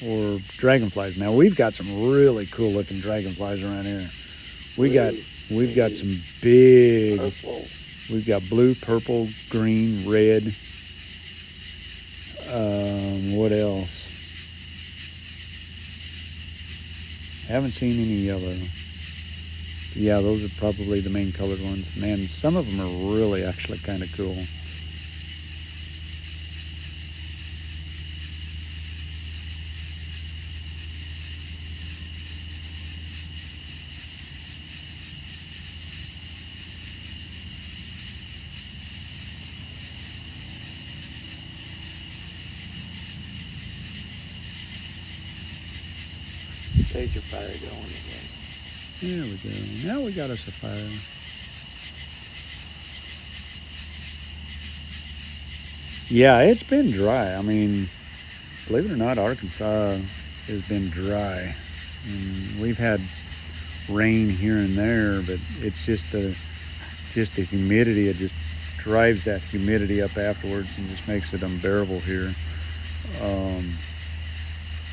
Or dragonflies. Now we've got some really cool looking dragonflies around here. We've got some big Purple. We've got blue, purple, green, red. What else? Haven't seen any yellow. Yeah, those are probably the main colored ones. Man, some of them are really actually kind of cool. There's your fire going again. There we go. Now we got us a fire. Yeah, it's been dry. I mean, believe it or not, Arkansas has been dry. And we've had rain here and there, but it's just the humidity. It just drives that humidity up afterwards and just makes it unbearable here.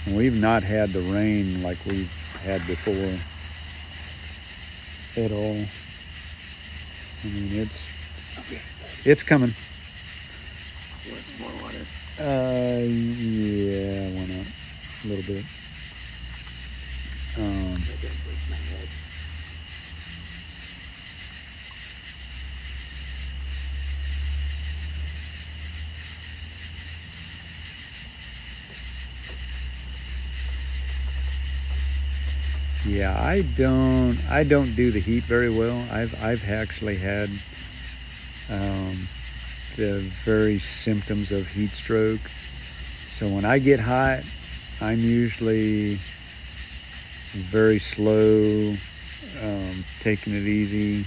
We've not had the rain like we've had before at all. I mean, it's coming. Want some more water? Yeah, why not? A little bit. I gotta break my head. Yeah, I don't do the heat very well. I've actually had the very symptoms of heat stroke. So when I get hot, I'm usually very slow, taking it easy.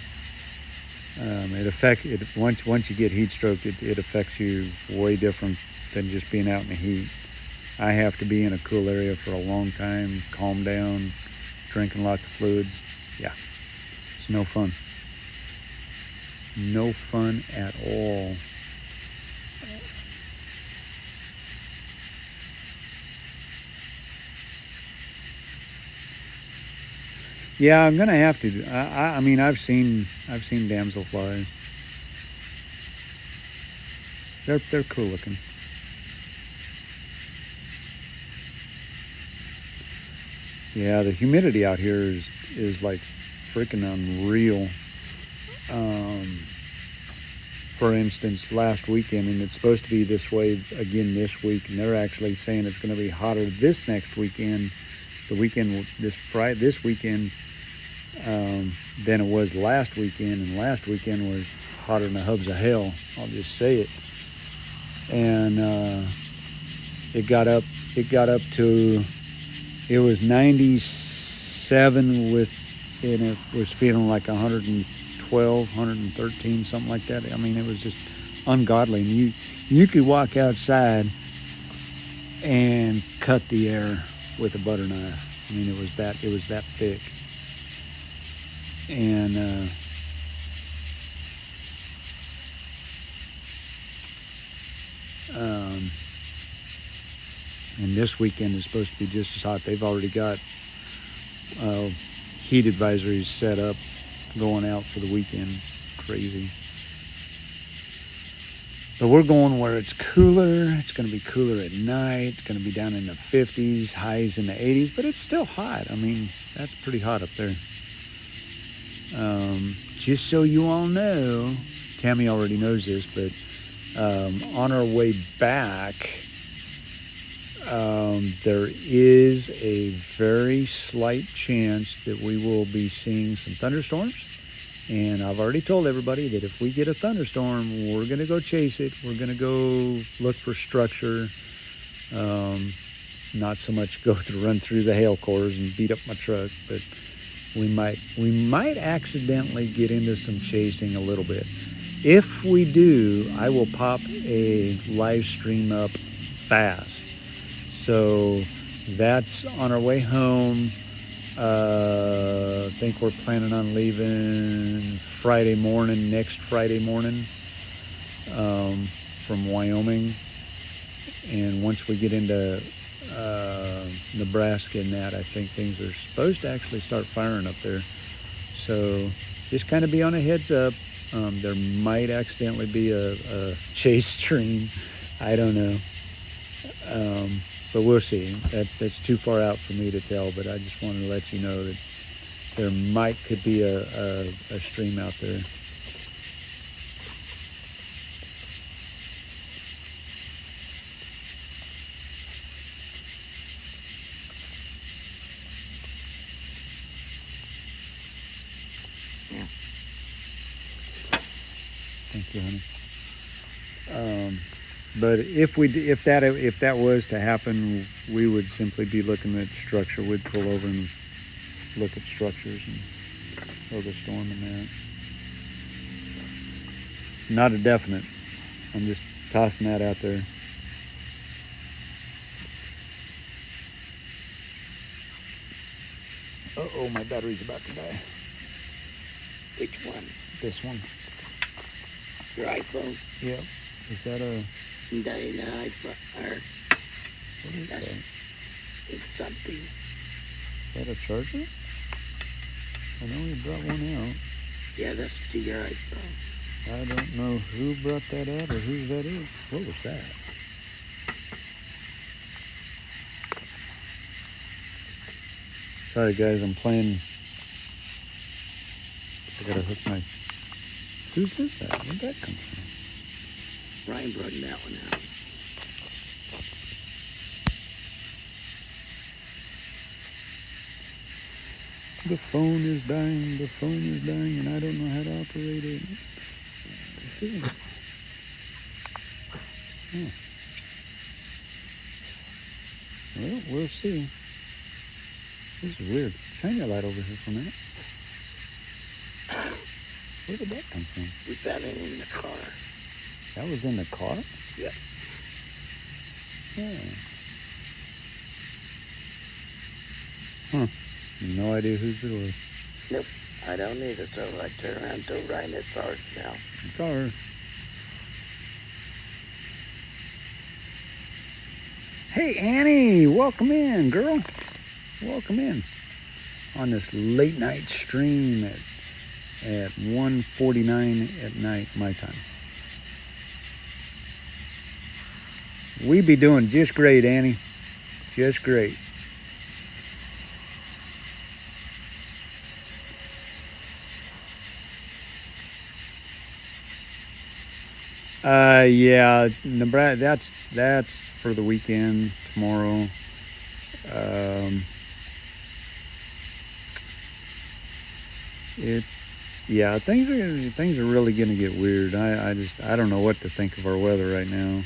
Once you get heat stroke, it affects you way different than just being out in the heat. I have to be in a cool area for a long time, calm down, drinking lots of fluids. Yeah, it's no fun. No fun at all. Yeah, I'm gonna have to. I mean, I've seen damselflies. They're cool looking. Yeah, the humidity out here is like freaking unreal. Um, for instance, last weekend, and it's supposed to be this way again this week, and they're actually saying it's going to be hotter this next weekend, the weekend this weekend, than it was last weekend, and last weekend was hotter than the hubs of hell. I'll just say it. And it got up to, it was 97 with, and it was feeling like 112, 113, something like that. I mean, it was just ungodly. And you could walk outside and cut the air with a butter knife. I mean, it was that thick. And and this weekend is supposed to be just as hot. They've already got heat advisories set up going out for the weekend. It's crazy. But we're going where it's cooler. It's going to be cooler at night. It's going to be down in the 50s, highs in the 80s, but it's still hot. I mean, that's pretty hot up there. Just so you all know, Tammy already knows this, but on our way back, there is a very slight chance that we will be seeing some thunderstorms. And I've already told everybody that if we get a thunderstorm, we're going to go chase it. We're going to go look for structure. Not so much run through the hail cores and beat up my truck, but we might accidentally get into some chasing a little bit. If we do, I will pop a live stream up fast. So that's on our way home. I think we're planning on leaving next Friday morning, from Wyoming. And once we get into Nebraska and that, I think things are supposed to actually start firing up there. So just kind of be on a heads up. There might accidentally be a chase stream. I don't know. But we'll see. That's too far out for me to tell, but I just wanted to let you know that there could be a stream out there. Yeah. Thank you, honey. But if that was to happen, we would simply be looking at structure. We'd pull over and look at structures and throw the storm in that. Not a definite. I'm just tossing that out there. Uh-oh, my battery's about to die. Which one? This one. Your iPhone? Yep. Is that a... That ain't an iPhone. What is that? It's something. Is that a charger? I know you brought one out. Yeah, that's to your iPhone. I don't know who brought that out or whose that is. What was that? Sorry guys, I'm playing. I gotta hook my... Whose is that? Where'd that come from? Brian brought that one out. The phone is dying, and I don't know how to operate it. This is... Oh. Well, we'll see. This is weird. Shine your light over here for a minute. Where did that come from? We found it in the car. That was in the car? Yep. Yeah. Huh. No idea whose it was. Nope. I don't need it, so I turn around and told Ryan it's ours now. It's ours. Hey, Annie, welcome in, girl. Welcome in on this late night stream at 1:49 at night, my time. We be doing just great, Annie. Just great. Yeah, Nebraska. That's for the weekend tomorrow. Yeah, things are really gonna get weird. I don't know what to think of our weather right now.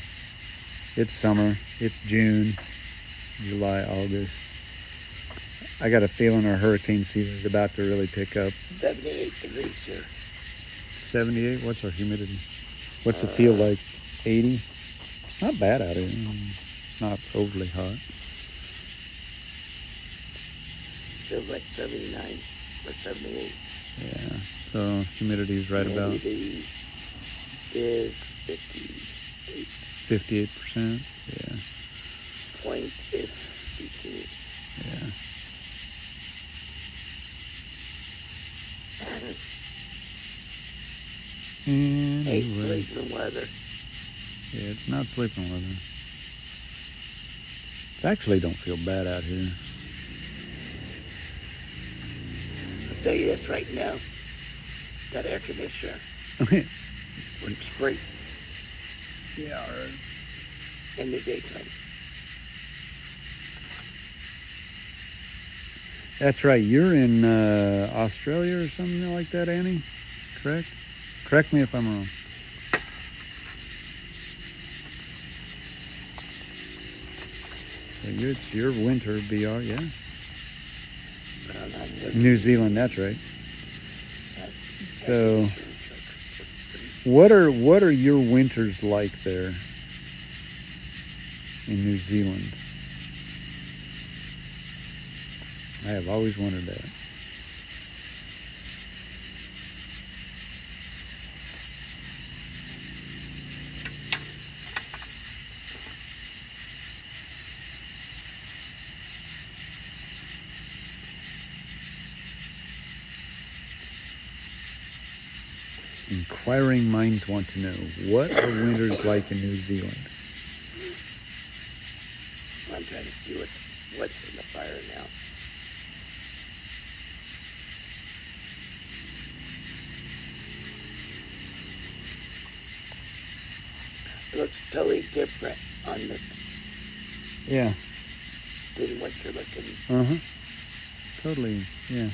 It's summer. It's June, July, August. I got a feeling our hurricane season is about to really pick up. 78 degrees here. 78. What's our humidity? What's it feel like? 80? It's not bad out here. Not overly hot. Feels like 79 or 78. Yeah, so humidity is right about... Humidity is 58. 58%, yeah. Point is 62. Yeah. Ain't Anyway. sleeping weather. Yeah, it's not sleeping weather. It actually don't feel bad out here. I'll tell you this right now. That air conditioner works great Yeah, in the daytime. that's right. You're in Australia or something like that, Annie? Correct? Correct me if I'm wrong. So it's your winter BR, yeah? Well, not just New Zealand, that's right. that So, air conditioner works what are your winters like there in New Zealand? I have always wondered that. Inquiring minds want to know, what are winters like in New Zealand? I'm trying to see what's in the fire now. It looks totally different on the Yeah. than what you're looking. Uh-huh. Totally, yeah.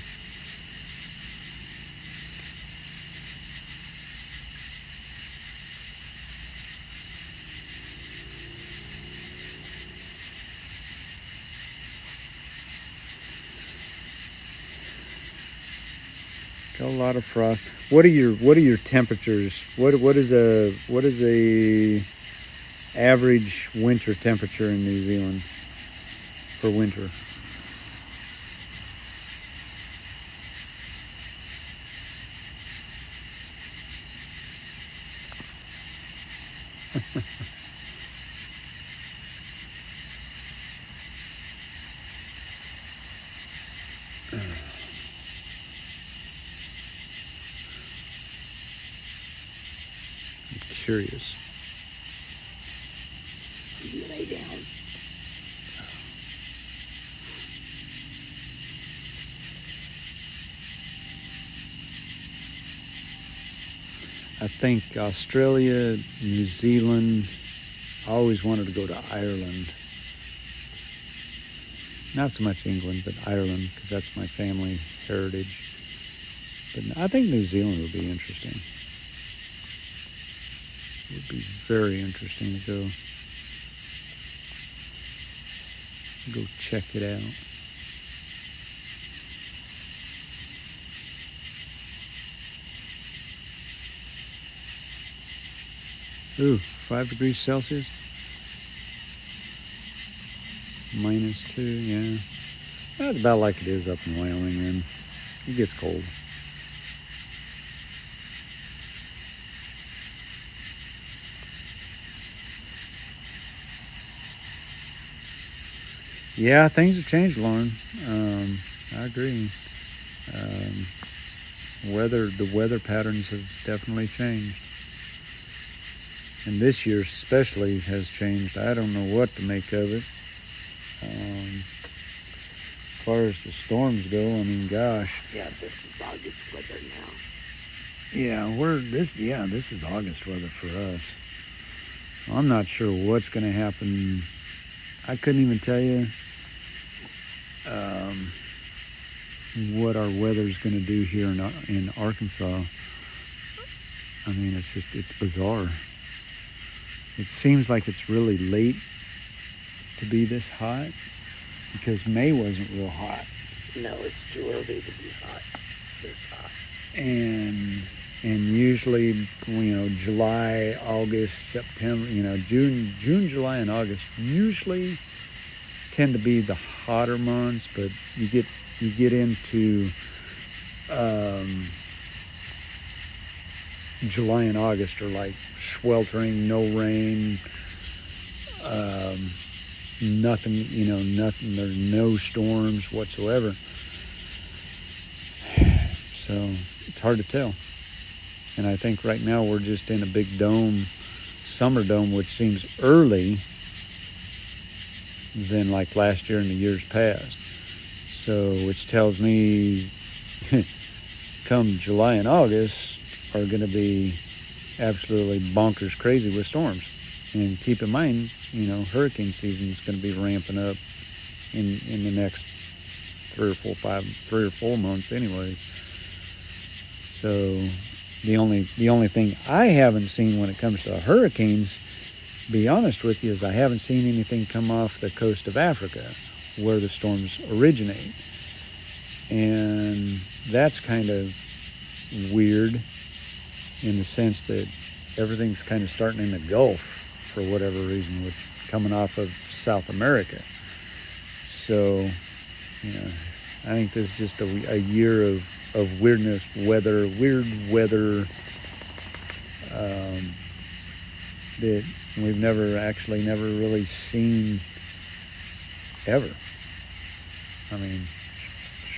Got a lot of frost. What are your temperatures? What is a average winter temperature in New Zealand for winter? I'm curious. You lay down. I think Australia, New Zealand. I always wanted to go to Ireland. Not so much England, but Ireland, because that's my family heritage. But I think New Zealand would be interesting. It would be very interesting to go check it out. Ooh, 5 degrees Celsius. -2, yeah. That's about like it is up in Wyoming then. It gets cold. Yeah, things have changed, Lauren. I agree. The weather patterns have definitely changed. And this year especially has changed. I don't know what to make of it. As far as the storms go, I mean, gosh. Yeah, this is August weather now. Yeah, this is August weather for us. I'm not sure what's going to happen. I couldn't even tell you what our weather's going to do here in Arkansas. I mean, it's bizarre. It seems like it's really late to be this hot because May wasn't real hot. No, it's too early to be hot. This hot. And usually, July, August, September, June, July, and August usually tend to be the hotter months. But you get into July and August are like sweltering, no rain, nothing. Nothing. There's no storms whatsoever. So it's hard to tell. And I think right now we're just in a big dome, summer dome, which seems early than like last year and the years past. So, which tells me come July and August are going to be absolutely bonkers crazy with storms. And keep in mind, hurricane season is going to be ramping up in the next 3 or 4 months anyway. So the only thing I haven't seen when it comes to hurricanes, to be honest with you, is I haven't seen anything come off the coast of Africa where the storms originate. And that's kind of weird in the sense that everything's kind of starting in the Gulf for whatever reason, which coming off of South America. So, I think this is just a year of weird weather that we've never really seen ever. I mean,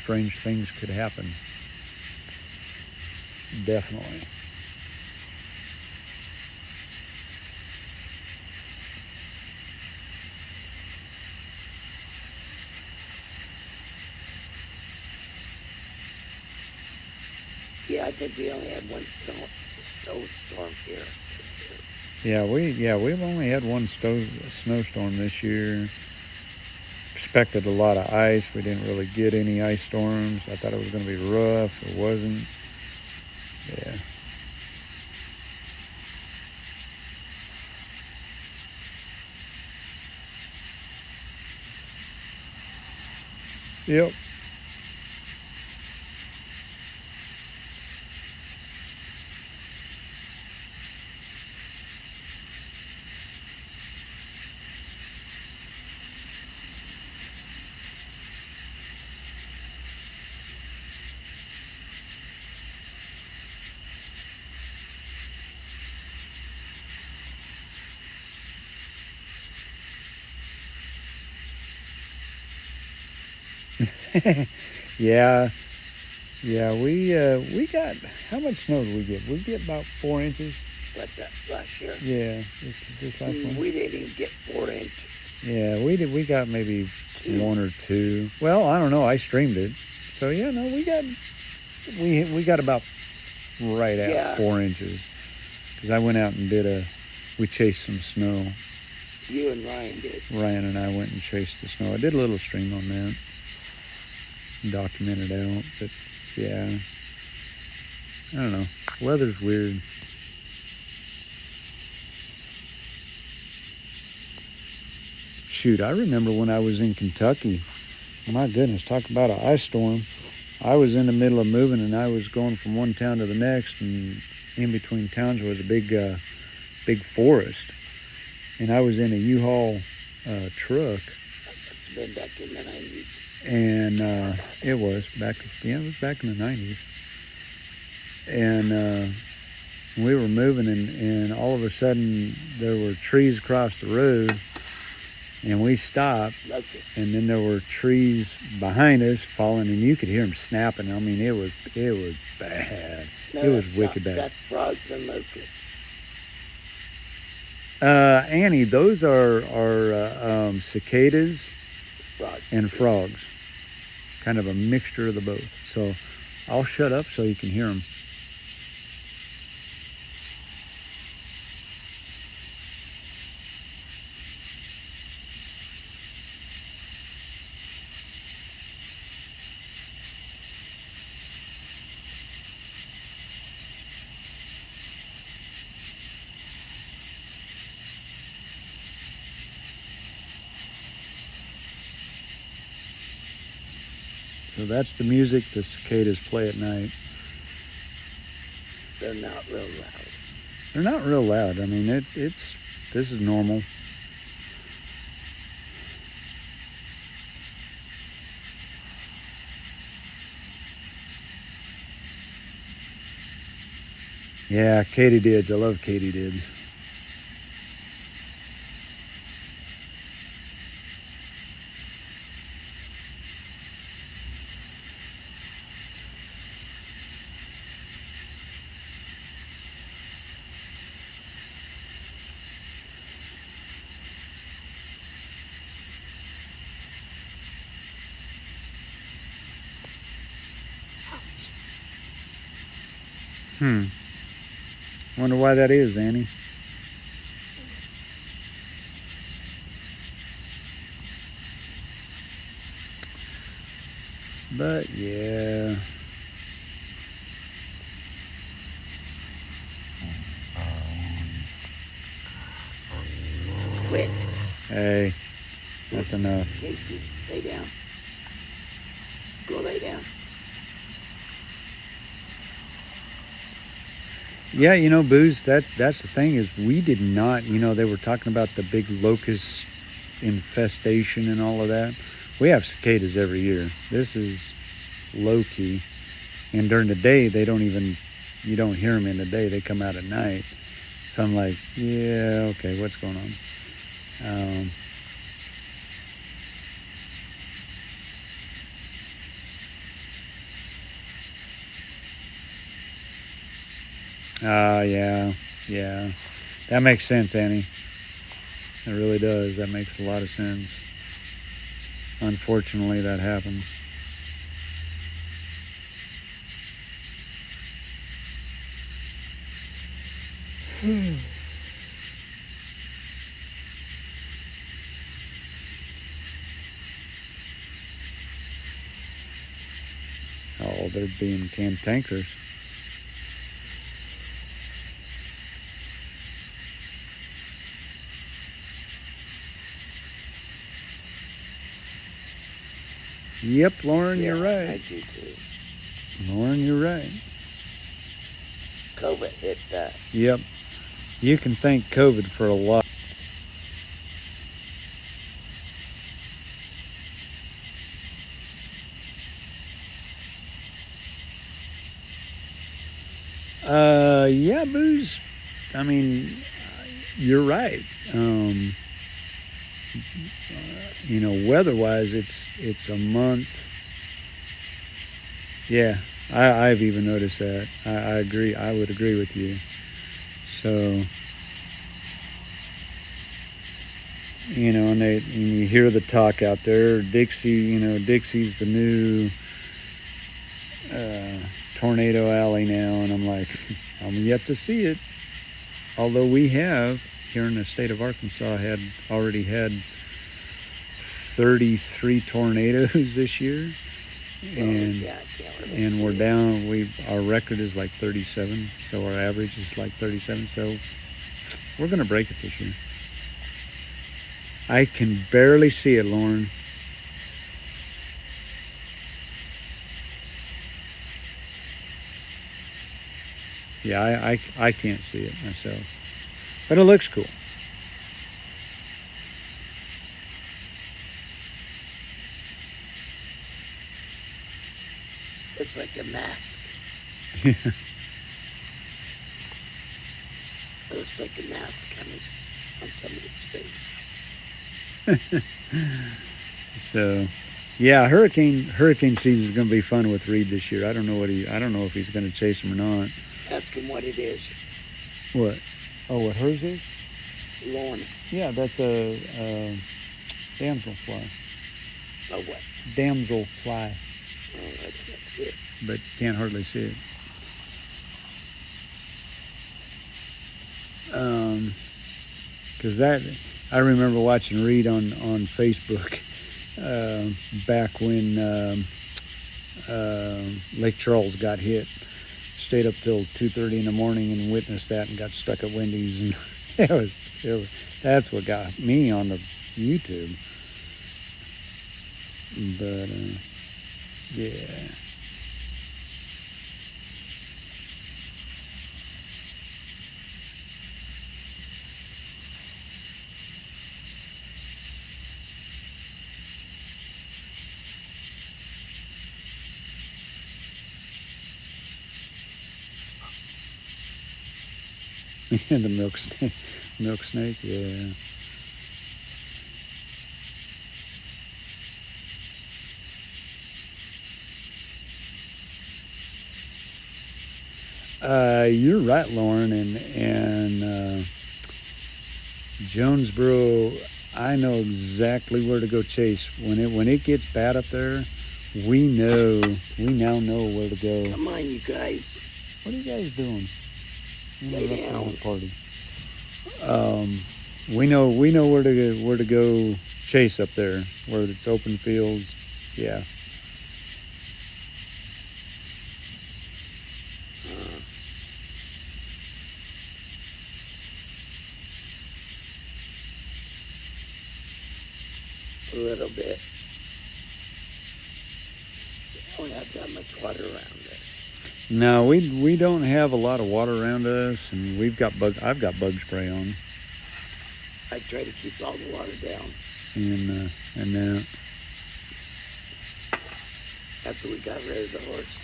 strange things could happen. Definitely. Yeah, I think we only had one snowstorm here. Yeah, we've only had one snowstorm this year. Expected a lot of ice. We didn't really get any ice storms. I thought it was going to be rough. It wasn't. Yeah. Yep. Yeah, we got, how much snow did we get? We get about 4 inches. But that last year, Yeah, this last one. we didn't even get 4 inches. Yeah, we did. We got maybe 1 or 2. Well, I don't know. I streamed it, so yeah, no, we got about right at 4 inches. Because I went out and we chased some snow. You and Ryan did. Ryan and I went and chased the snow. I did a little stream on that. Documented out, but yeah, I don't know. Weather's weird. Shoot, I remember when I was in Kentucky. My goodness, talk about an ice storm. I was in the middle of moving and I was going from one town to the next, and in between towns was a big forest. And I was in a U-Haul truck. It's been back in the 90s. And it was back in the 90s. And we were moving, and all of a sudden there were trees across the road, And we stopped, Locust. and then there were trees behind us falling, and you could hear them snapping. I mean, it was bad. No, It was that's wicked not, bad. That's frogs and locusts. Annie, those are cicadas Frogs. and frogs, kind of a mixture of the both. So I'll shut up so you can hear them. So that's the music the cicadas play at night. They're not real loud. They're not real loud. I mean, this is normal. Yeah, katydids. I love katydids. Wonder why that is, Annie. But yeah. Quit. Hey, that's enough. Casey, lay down. Go lay down. Yeah, you know, Booze, that's the thing is we did not, you know, they were talking about the big locust infestation and all of that. We have cicadas every year. This is low key. And during the day, they don't even, you don't hear them in the day. They come out at night. So I'm like, yeah, okay, what's going on? Yeah. That makes sense, Annie. It really does. That makes a lot of sense. Unfortunately, that happens. Oh, they're being cantankerous. Yep, Lauren, you're I right. do too. Lauren, you're right. COVID hit that. Yep. You can thank COVID for a lot. Yeah, Booze. I mean, you're right. You know, weather-wise, it's a month. Yeah, I've even noticed that. I agree. I would agree with you. So, you know, and you hear the talk out there. Dixie, you know, Dixie's the new tornado alley now, and I'm like, I'm yet to see it. Although we have here in the state of Arkansas already had 33 tornadoes this year, and we're down. Our record is like 37, so our average is like 37. So we're gonna break it this year. I can barely see it, Lauren. Yeah, I can't see it myself, but it looks cool. Looks like a mask. Yeah. It looks like a mask on somebody's face. So, yeah, hurricane season is going to be fun with Reed this year. I don't know if he's going to chase him or not. Ask him what it is. What? Oh, what hers is? Lorna. Yeah, that's a damselfly. Oh, what? Damselfly, Oh, I can't see it. but you can't hardly see it. Because I remember watching Reed on Facebook back when Lake Charles got hit. Stayed up till 2:30 in the morning and witnessed that, and got stuck at Wendy's, and that's what got me on the YouTube. But yeah. The milk snake, yeah. You're right, Lauren, and Jonesboro. I know exactly where to go chase when it gets bad up there. We now know where to go. Come on, you guys. What are you guys doing? Lay down. Party. We know where to go chase up there where it's open fields. Yeah. A little bit. We don't have that much water around it. No, we don't have a lot of water around us, and I've got bug spray on, I try to keep all the water down. and then After we got rid of the horse.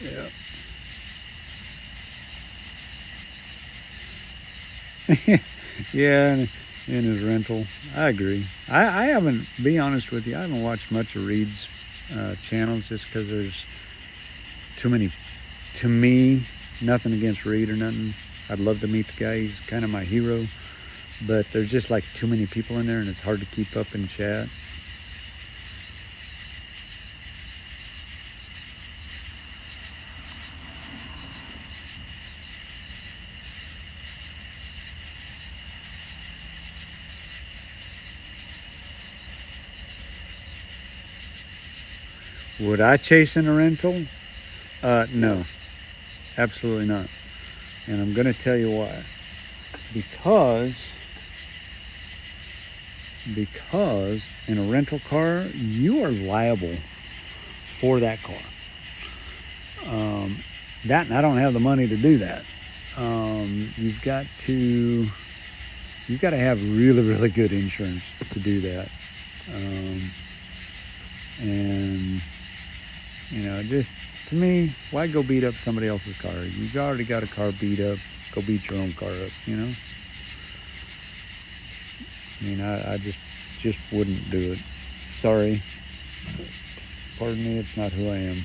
yeah. Yeah, and in his rental. I agree. I haven't, be honest with you, I haven't watched much of Reed's channels just because there's too many. To me, nothing against Reed or nothing. I'd love to meet the guy. He's kind of my hero. But there's just like too many people in there, and it's hard to keep up and chat. Would I chase in a rental? No, absolutely not. And I'm going to tell you why. Because in a rental car, you are liable for that car. That, and I don't have the money to do that. You've got to have really, really good insurance to do that. And just to me, why go beat up somebody else's car? You've already got a car beat up. Go beat your own car up. I just wouldn't do it. Sorry. Pardon me, it's not who I am.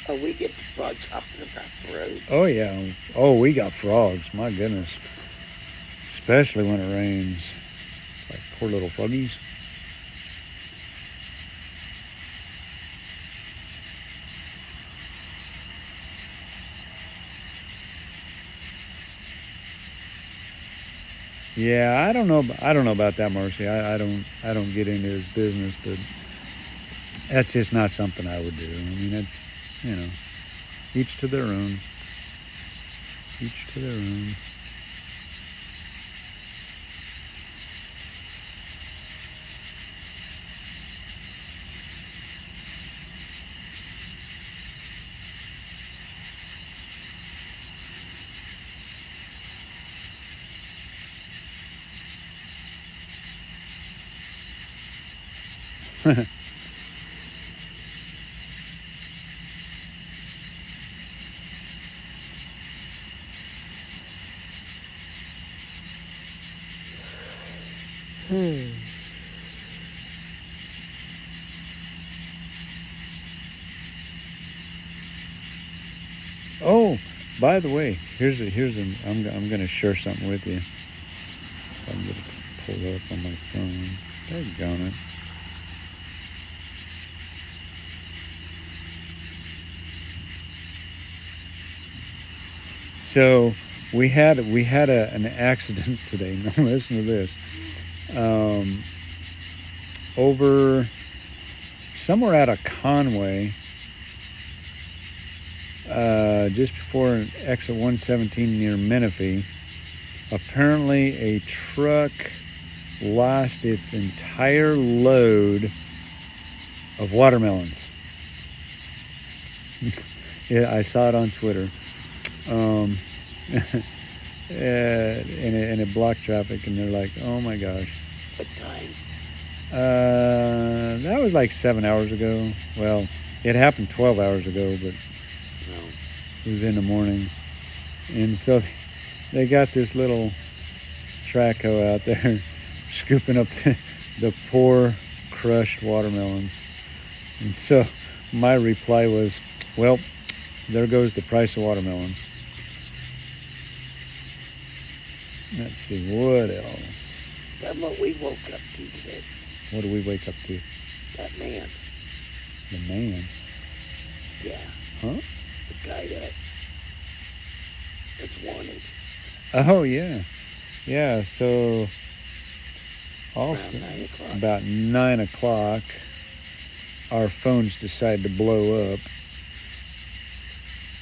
Oh, we get the frogs hopping across the road. Oh, yeah. Oh, we got frogs. My goodness. Especially when it rains. Like poor little froggies. Yeah, I don't know about that, Marcy. I don't get into his business, but that's just not something I would do. I mean, it's, each to their own. Each to their own. Oh, by the way, I'm going to share something with you. I'm going to pull it up on my phone. Daggone it. So we had an accident today. Now listen to this. Over somewhere out of Conway, just before exit 117 near Menifee, apparently a truck lost its entire load of watermelons. Yeah, I saw it on Twitter. And it blocked traffic, and they're like, "Oh my gosh!" What time? That was like 7 hours ago. Well, it happened 12 hours ago, but No. it was in the morning. And so they got this little track hoe out there scooping up the poor crushed watermelon. And so my reply was, well, there goes the price of watermelons. Let's see, what else? Tell them what we woke up to today. What do we wake up to? That man. The man? Yeah. Huh? The guy that's wanted. Oh, yeah. Yeah, so also Around 9 o'clock. about 9 o'clock, our phones decide to blow up.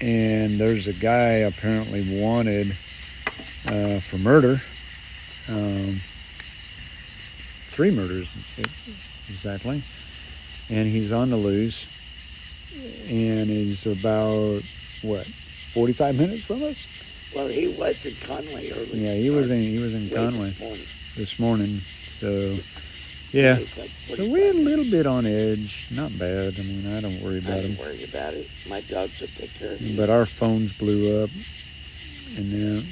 And there's a guy apparently wanted for murder. 3 murders exactly. And he's on the loose. And he's about, 45 minutes from us? Well, he was in Conway early. Yeah, he was in Conway this morning. So, yeah. Like So we're a little bit on edge. Not bad. I mean, I don't worry about I him. don't worry about it. My dogs will take care of me. But our phones blew up. And then...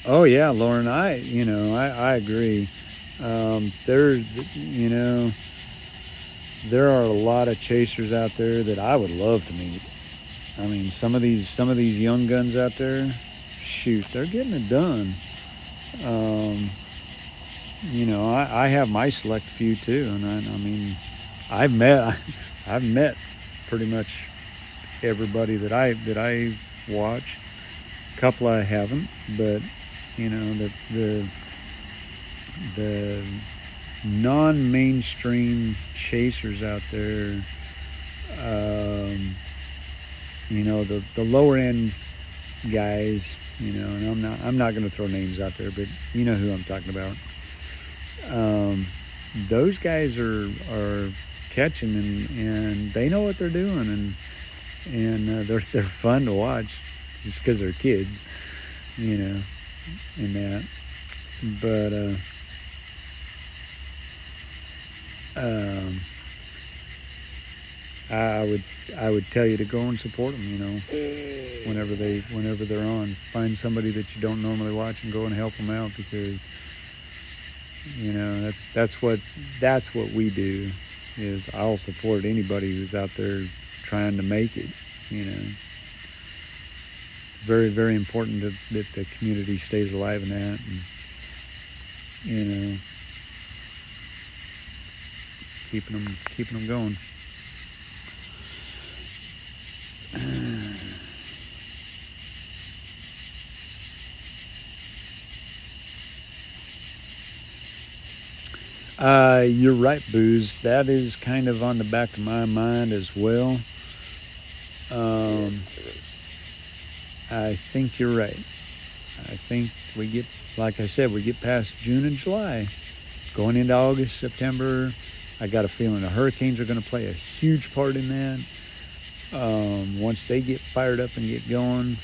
Oh yeah, Lauren, I agree. There are a lot of chasers out there that I would love to meet. I mean, some of these young guns out there, shoot, they're getting it done. I have my select few too, and I mean, I've met pretty much everybody that I watch. A couple I haven't, but the non-mainstream chasers out there, the lower end guys, and I'm not going to throw names out there, but you know who I'm talking about. Those guys are catching, and they know what they're doing, and they're fun to watch just because they're kids, and that. But I would tell you to go and support them, whenever they're on. Find somebody that you don't normally watch and go and help them out, because that's what we do. Is I'll support anybody who's out there trying to make it. Very, very important that the community stays alive in that, and keeping them going. You're right, Booze. That is kind of on the back of my mind as well. I think you're right. I think we get past June and July, going into August, September. I got a feeling the hurricanes are going to play a huge part in that. Once they get fired up and get going,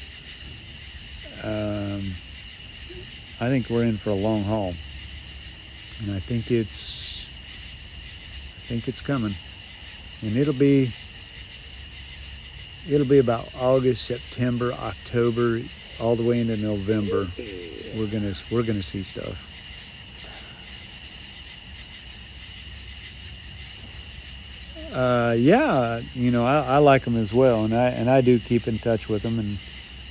I think we're in for a long haul, and I think it's coming, and it'll be about August, September, October, all the way into November. We're gonna see stuff. Yeah, I like them as well, and I do keep in touch with them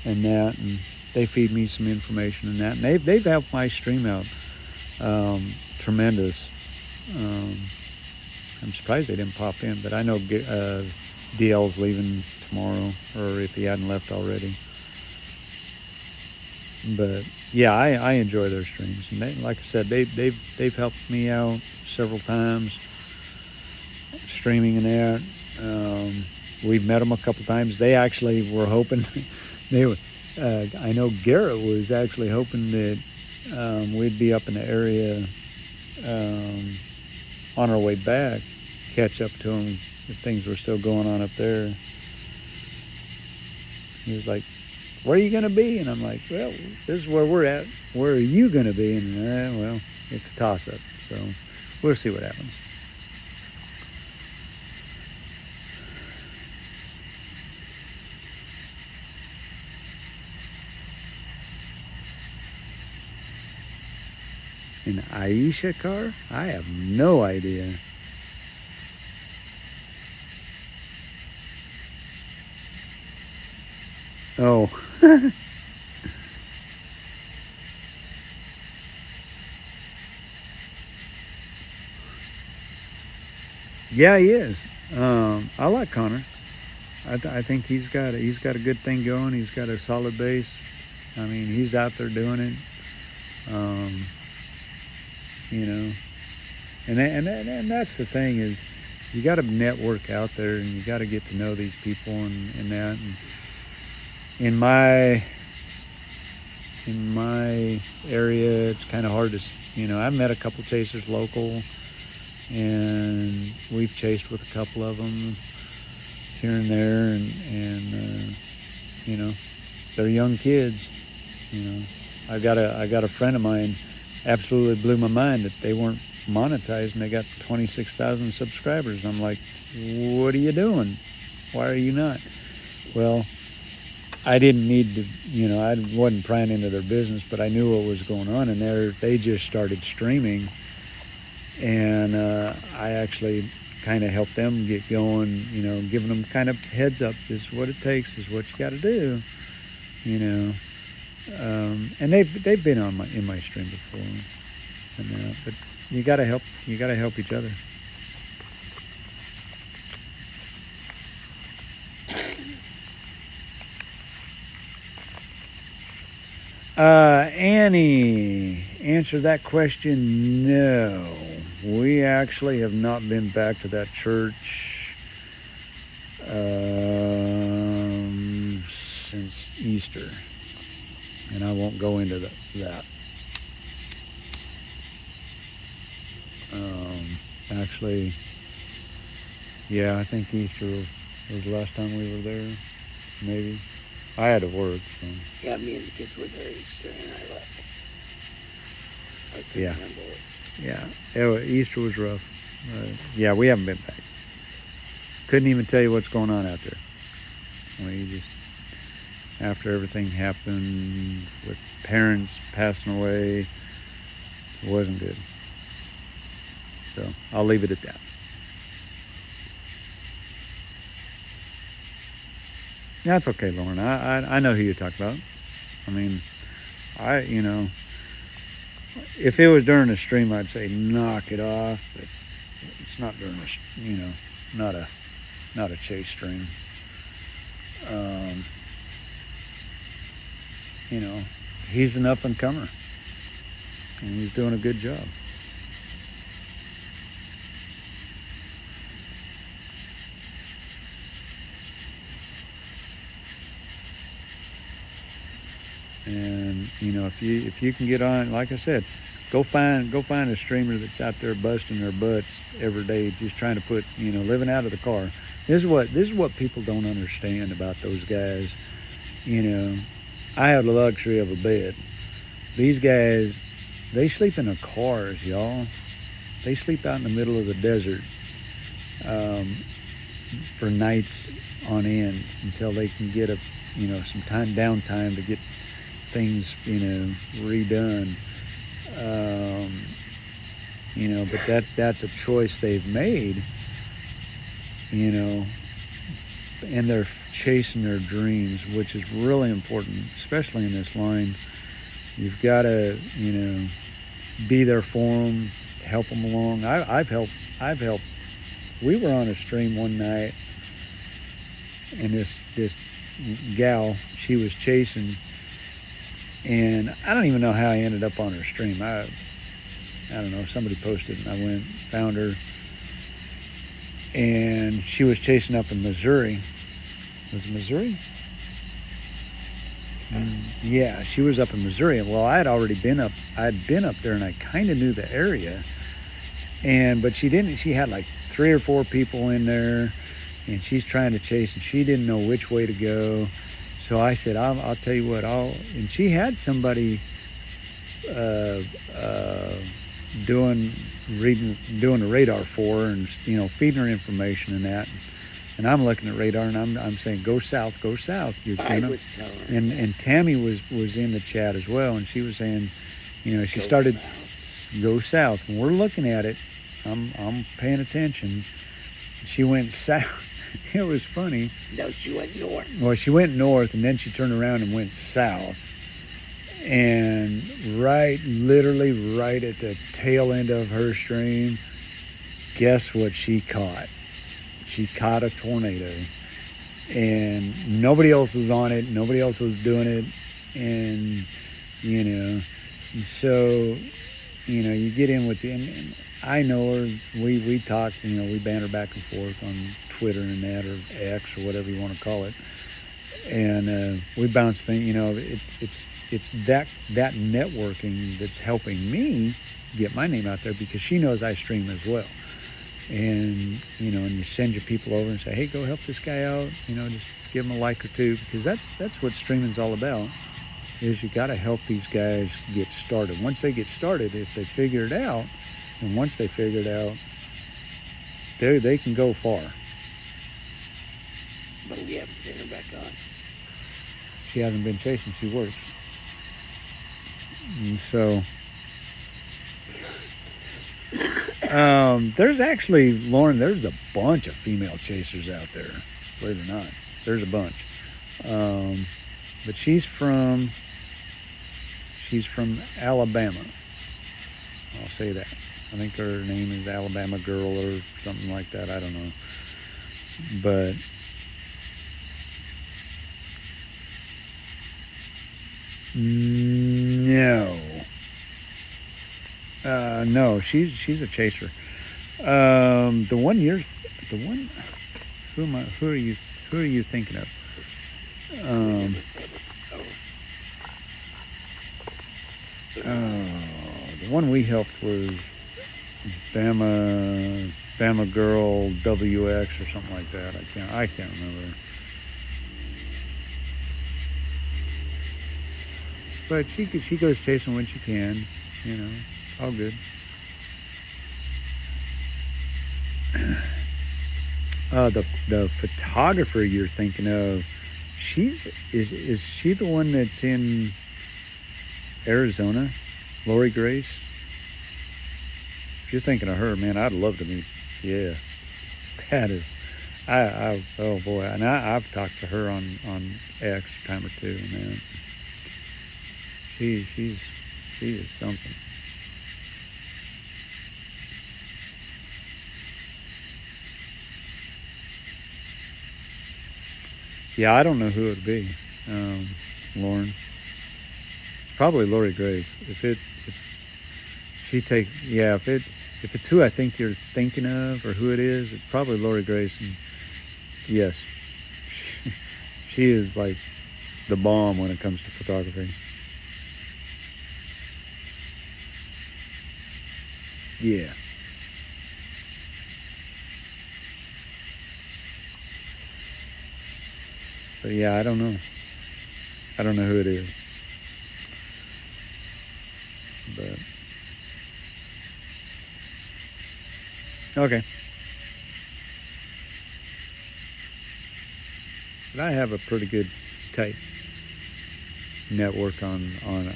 and that, and they feed me some information and that, and they've helped my stream out tremendous. I'm surprised they didn't pop in, but I know DL's leaving tomorrow, or if he hadn't left already. But yeah, I enjoy their streams, and they, like I said, they've helped me out several times streaming and that. We've met them a couple times. They actually were hoping I know Garrett was actually hoping that we'd be up in the area on our way back, catch up to him if things were still going on up there. He was like, "Where are you going to be?" And I'm like, "Well, this is where we're at. Where are you going to be?" And well, it's a toss-up. So we'll see what happens. An Aisha car? I have no idea. Oh. Yeah, he is. I like Connor. I think he's got a good thing going. He's got a solid base. I mean, he's out there doing it. And that's the thing is, you got to network out there, and you got to get to know these people and that. And in my area, it's kind of hard to, I've met a couple chasers local, and we've chased with a couple of them here and there, and they're young kids. I got a friend of mine, absolutely blew my mind that they weren't monetized, and they got 26,000 subscribers. I'm like, what are you doing? Why are you not? Well, I didn't need to, I wasn't prying into their business, but I knew what was going on, and they just started streaming, and I actually kind of helped them get going, giving them kind of heads up. This is what it takes, this is what you got to do, and they've been in my stream before, and but you got to help each other. Annie, answer that question. No, we actually have not been back to that church since Easter, and I won't go into that. Actually, yeah, I think Easter was the last time we were there, maybe. I had to work, so. Yeah, me and the kids were there Easter, and I left. I couldn't Yeah. handle it. Yeah, Easter was rough. Yeah, we haven't been back. Couldn't even tell you what's going on out there. After everything happened with parents passing away, it wasn't good. So I'll leave it at that. That's okay, Lauren. I know who you're talking about. I mean, if it was during a stream, I'd say knock it off, but it's not during not a chase stream. He's an up and comer, and he's doing a good job. And if you can get on, like I said, go find a streamer that's out there busting their butts every day, just trying to put, living out of the car. This is what people don't understand about those guys. I have the luxury of a bed. These guys, they sleep in their cars, y'all. They sleep out in the middle of the desert for nights on end until they can get some downtime to get things, redone. But that's a choice they've made, and they're chasing their dreams, which is really important, especially in this line. You've got to, be there for them, help them along. I've helped. We were on a stream one night, and this gal, she was chasing, and I don't even know how I ended up on her stream. I don't know. Somebody posted, and I went, found her, and she was chasing up in Missouri. Was it Missouri? Yeah, she was up in Missouri. Well, I'd been up there, and I kind of knew the area. But she didn't. She had like 3 or 4 people in there, and she's trying to chase, and she didn't know which way to go. So I said, I'll tell you what. And she had somebody doing the radar for her, and feeding her information and that. And I'm looking at radar, and I'm saying, go south. I was telling her. And Tammy was in the chat as well, and she was saying, she started south. Go south. And we're looking at it. I'm paying attention. She went south. It was funny. No, she went north. Well, she went north, and then she turned around and went south. And literally right at the tail end of her stream, guess what she caught? She caught a tornado, and nobody else was on it. Nobody else was doing it, and so you get in with and I know her. We talk. We banter back and forth on Twitter and that, or X, or whatever you want to call it, and we bounce things. It's that networking that's helping me get my name out there, because she knows I stream as well. And and you send your people over and say, hey, go help this guy out, just give him a like or two, because that's what streaming's all about, is you got to help these guys get started. Once they get started, if they figure it out, and once they figure it out, they can go far. But we haven't seen her back on. She hasn't been chasing, she works. And so there's actually, Lauren, there's a bunch of female chasers out there, believe it or not. There's a bunch. But she's from Alabama. I'll say that. I think her name is Alabama Girl or something like that. I don't know. But no, she's a chaser. Who are you thinking of? The one we helped was Bama Girl WX or something like that. I can't remember. But she goes chasing when she can, all good. The photographer you're thinking of, is she the one that's in Arizona, Lori Grace? If you're thinking of her, man, I'd love to meet. Yeah, that is. Oh boy, and I've talked to her on X a time or two, man. She is something. Yeah, I don't know who it would be, Lauren. It's probably Lori Grace. If it's who I think you're thinking of or who it is, it's probably Lori Grace. And yes, she is like the bomb when it comes to photography. Yeah. But yeah, I don't know. I don't know who it is. But okay. But I have a pretty good tight network on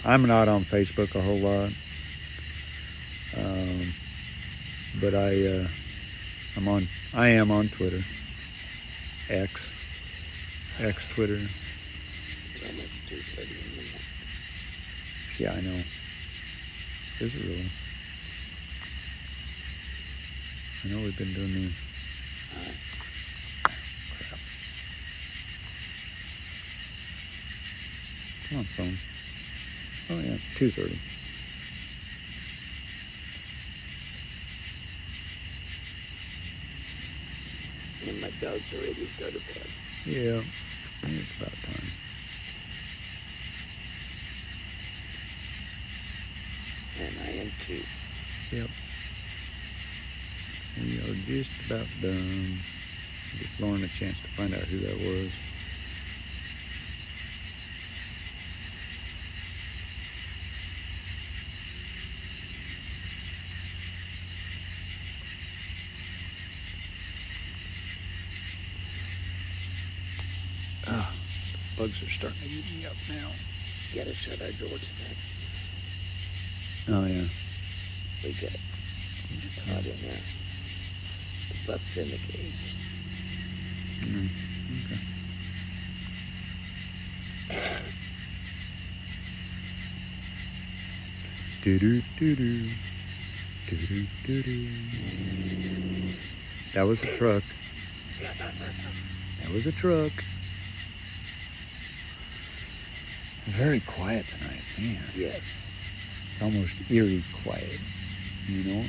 I'm not on Facebook a whole lot. But I am on Twitter. X Twitter. It's almost 2:30 in the morning. Yeah, I know. Is it really? I know we've been doing these. Crap. Come on, phone. Oh yeah, 2:30. And my dog's ready to go to bed. Yeah, it's about time. And I am too. Yep. We are just about done. Give Lauren a chance to find out who that was. Bugs are starting to eat me up now. Gotta shut our door today. Oh yeah. We got caught in there. The buck's in the cage. Okay. Do-do-do-do. Do-do-do-do. That was a truck. That was a truck. Very quiet tonight, man. Yes. Almost eerie quiet, you know?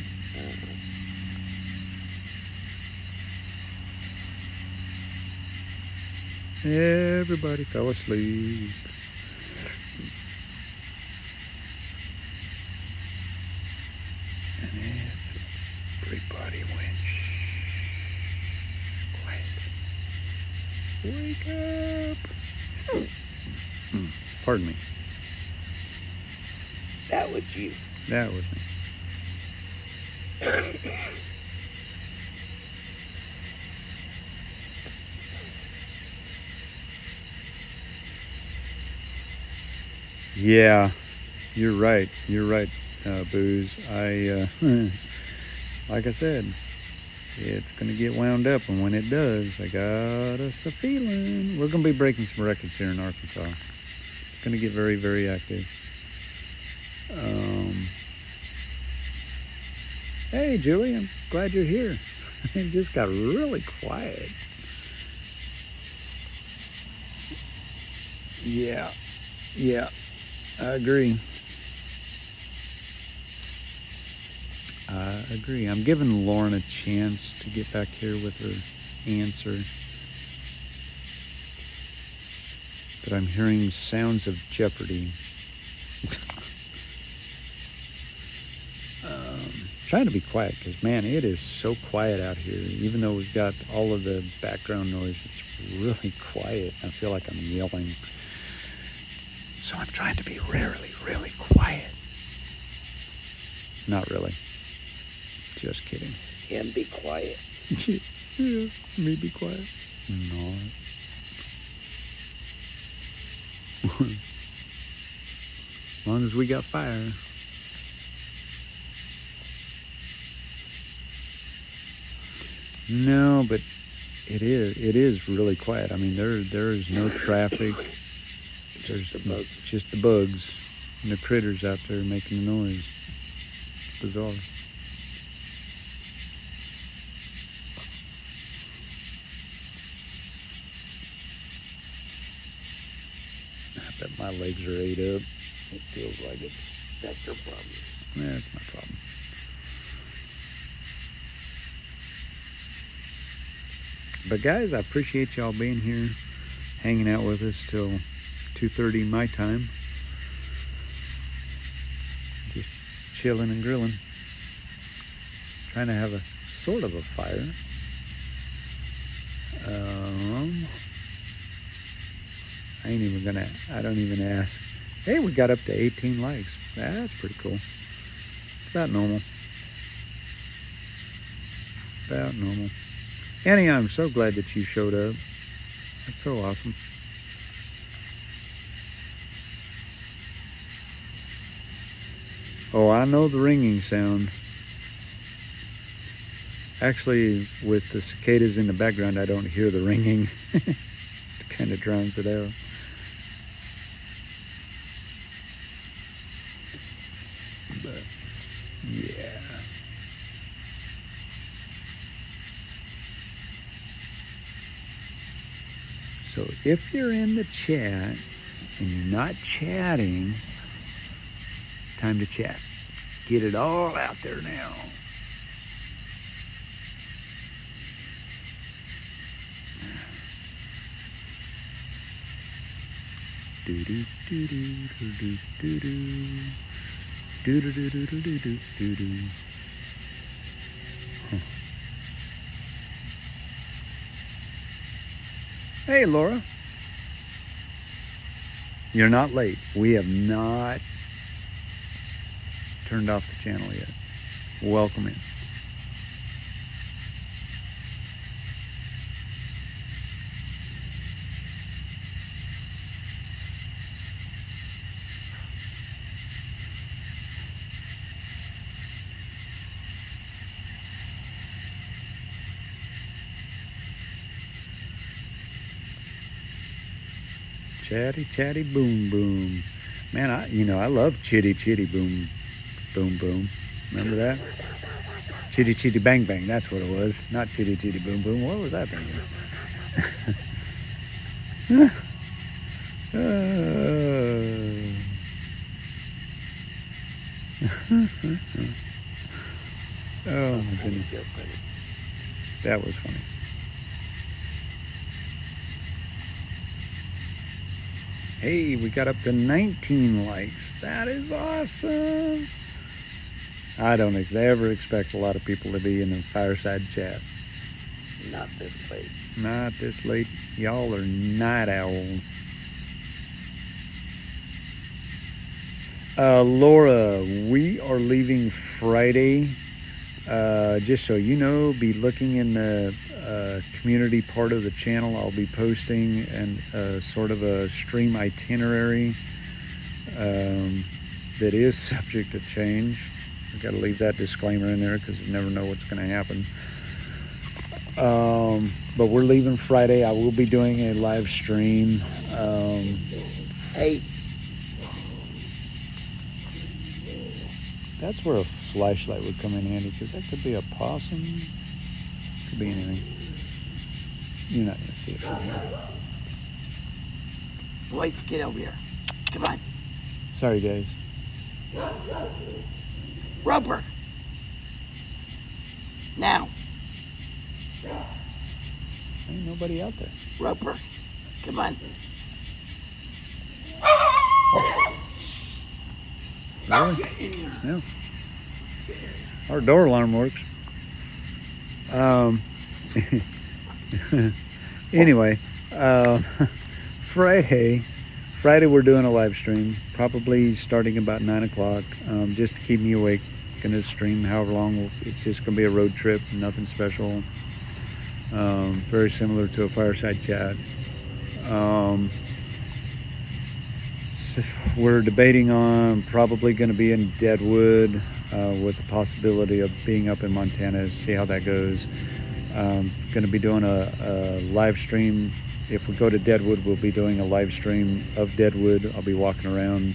Everybody fell asleep. And everybody went quiet. Wake up. Pardon me. That was you. That was me. Yeah, you're right. You're right, Booze. Like I said, it's going to get wound up, and when it does, I got us a feeling we're going to be breaking some records here in Arkansas. It's going to get very, very active. Hey, Julie, I'm glad you're here. It just got really quiet. Yeah, I agree. I'm giving Lauren a chance to get back here with her answer. But I'm hearing sounds of jeopardy. Trying to be quiet because, man, it is so quiet out here. Even though we've got all of the background noise, it's really quiet. I feel like I'm yelling. So I'm trying to be really quiet. Not really. Just kidding. Him be quiet. Yeah, me be quiet. No. As long as we got fire. No, but it is really quiet. I mean, there's no traffic. There's just the bugs and the critters out there making the noise. Bizarre. I bet my legs are ate up. It feels like it. That's your problem. Yeah, that's my problem. But guys, I appreciate y'all being here, hanging out with us till 2:30 my time. Just chilling and grilling. Trying to have a sort of a fire. I I don't even ask. Hey, we got up to 18 likes. That's pretty cool. About normal. About normal. Annie, I'm so glad that you showed up. That's so awesome. Oh, I know the ringing sound. Actually, with the cicadas in the background, I don't hear the ringing. It kind of drowns it out. But, yeah. So if you're in the chat and you're not chatting, time to chat. Get it all out there now. Do do do do do do do do do do do do do do do. Hey, Laura. You're not late. We have not turned off the channel yet. Welcome in. Chatty, chatty, boom, boom. Man, I love chitty, chitty, boom, boom, boom. Remember that? Chitty, chitty, bang, bang. That's what it was. Not chitty, chitty, boom, boom. What was I thinking? Oh, my goodness. That was funny. Hey, we got up to 19 likes. That is awesome. I don't ever expect a lot of people to be in the Fireside chat. Not this late. Not this late. Y'all are night owls. Laura, we are leaving Friday. Just so you know, be looking in the community part of the channel. I'll be posting and sort of a stream itinerary that is subject to change. I've got to leave that disclaimer in there because you never know what's going to happen. But we're leaving Friday. I will be doing a live stream. Hey, That's where a flashlight would come in handy because that could be a possum. Could be anything. You're not going to see it from here. boys, get over here. Come on. Sorry, guys. Roper. Now. Ain't nobody out there. Roper. Come on. Really? Get in here. Yeah. Our door alarm works. Anyway, Friday we're doing a live stream, probably starting about 9 o'clock, just to keep me awake. Gonna stream however long. It's just gonna be a road trip, nothing special. Very similar to a fireside chat. So we're debating on probably going to be in Deadwood with the possibility of being up in Montana. See how that goes. Going to be doing a live stream. If we go to Deadwood, we'll be doing a live stream of Deadwood. I'll be walking around,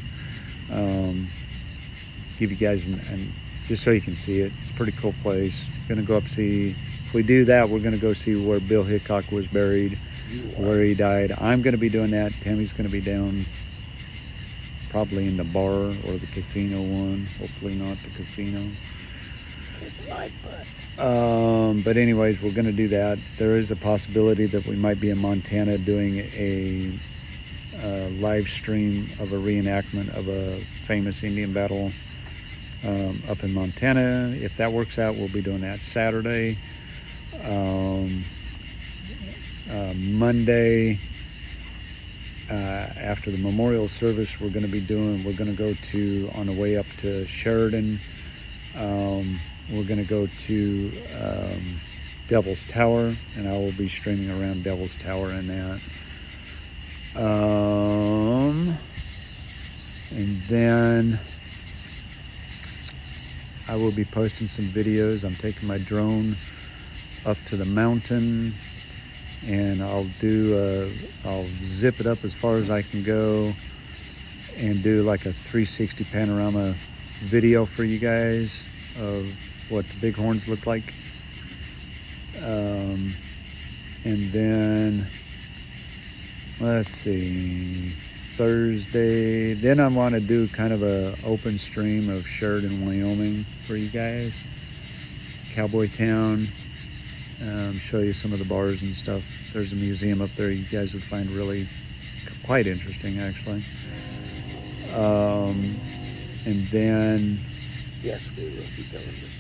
give you guys and just so you can see it. It's a pretty cool place. Going to go up see. If we do that, we're going to go see where Bill Hickok was buried, where he died. I'm going to be doing that. Tammy's going to be down probably in the bar or the casino one. Hopefully not the casino. But anyways, we're going to do that. There is a possibility that we might be in Montana doing a live stream of a reenactment of a famous Indian battle up in Montana. If that works out, we'll be doing that Saturday. Monday, after the memorial service, we're going to go to, on the way up to Sheridan, we're going to go to Devil's Tower, and I will be streaming around Devil's Tower and that. And then I will be posting some videos. I'm taking my drone up to the mountain, and I'll zip it up as far as I can go and do like a 360 panorama video for you guys of what the bighorns look like. And then let's see, Thursday, then I want to do kind of a open stream of Sheridan, Wyoming for you guys, cowboy town. Show you some of the bars and stuff. There's a museum up there you guys would find really quite interesting, actually. And then Yes, we will be going this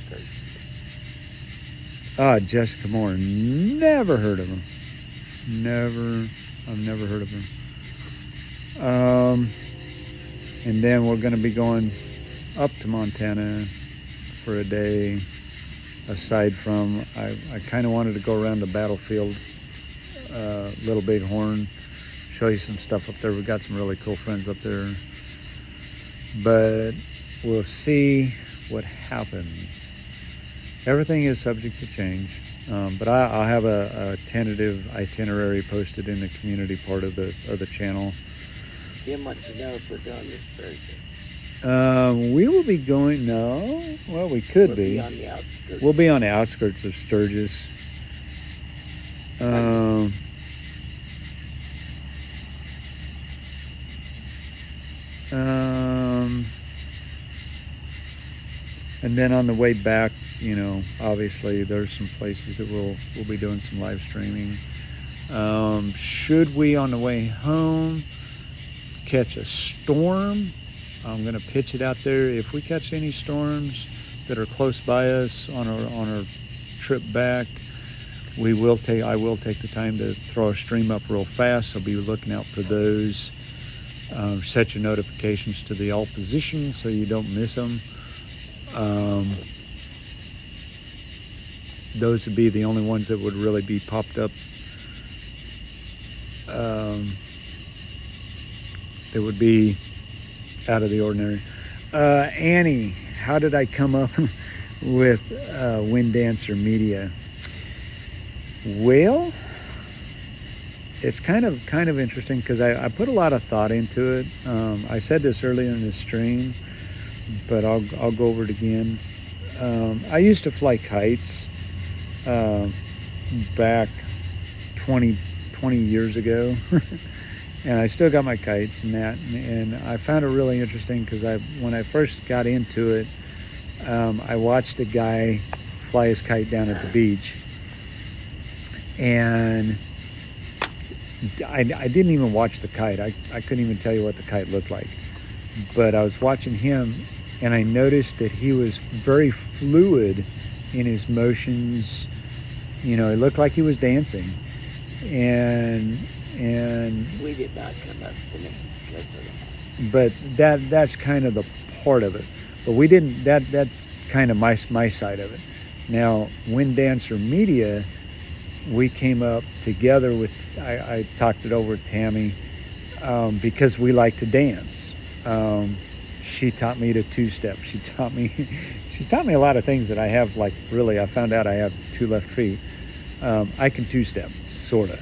Thursday. Jessica Moore, never heard of him. I've never heard of him. And then we're going to be going up to Montana for a day. Aside from, I kind of wanted to go around the battlefield, Little Bighorn, show you some stuff up there. We've got some really cool friends up there. But we'll see what happens. Everything is subject to change. But I'll have a tentative itinerary posted in the community part of the channel. How much you know if we're going this Thursday? We will be going, we could We'll be. on the outskirts. We'll be on the outskirts of Sturgis. And then on the way back, obviously there's some places that we'll be doing some live streaming. Should we on the way home catch a storm, I'm going to pitch it out there. If we catch any storms that are close by us on our trip back, I will take the time to throw a stream up real fast. I'll be looking out for those. Set your notifications to the all position so you don't miss them. Those would be the only ones that would really be popped up. That would be out of the ordinary. Annie, how did I come up with Wind Dancer Media? Well, it's kind of interesting because I put a lot of thought into it. I said this earlier in the stream, but I'll go over it again. I used to fly kites back 20 years ago. And I still got my kites and that, and I found it really interesting because when I first got into it, I watched a guy fly his kite down at the beach, and I didn't even watch the kite. I couldn't even tell you what the kite looked like, but I was watching him, and I noticed that he was very fluid in his motions. He looked like he was dancing, and We did not come up with it because of but that's kind of the part of it. But we didn't. That's kind of my side of it. Now, Wind Dancer Media, we came up together with. I talked it over with Tammy because we like to dance. She taught me to two-step. She taught me a lot of things that I have. Like really, I found out I have two left feet. I can two-step, sorta.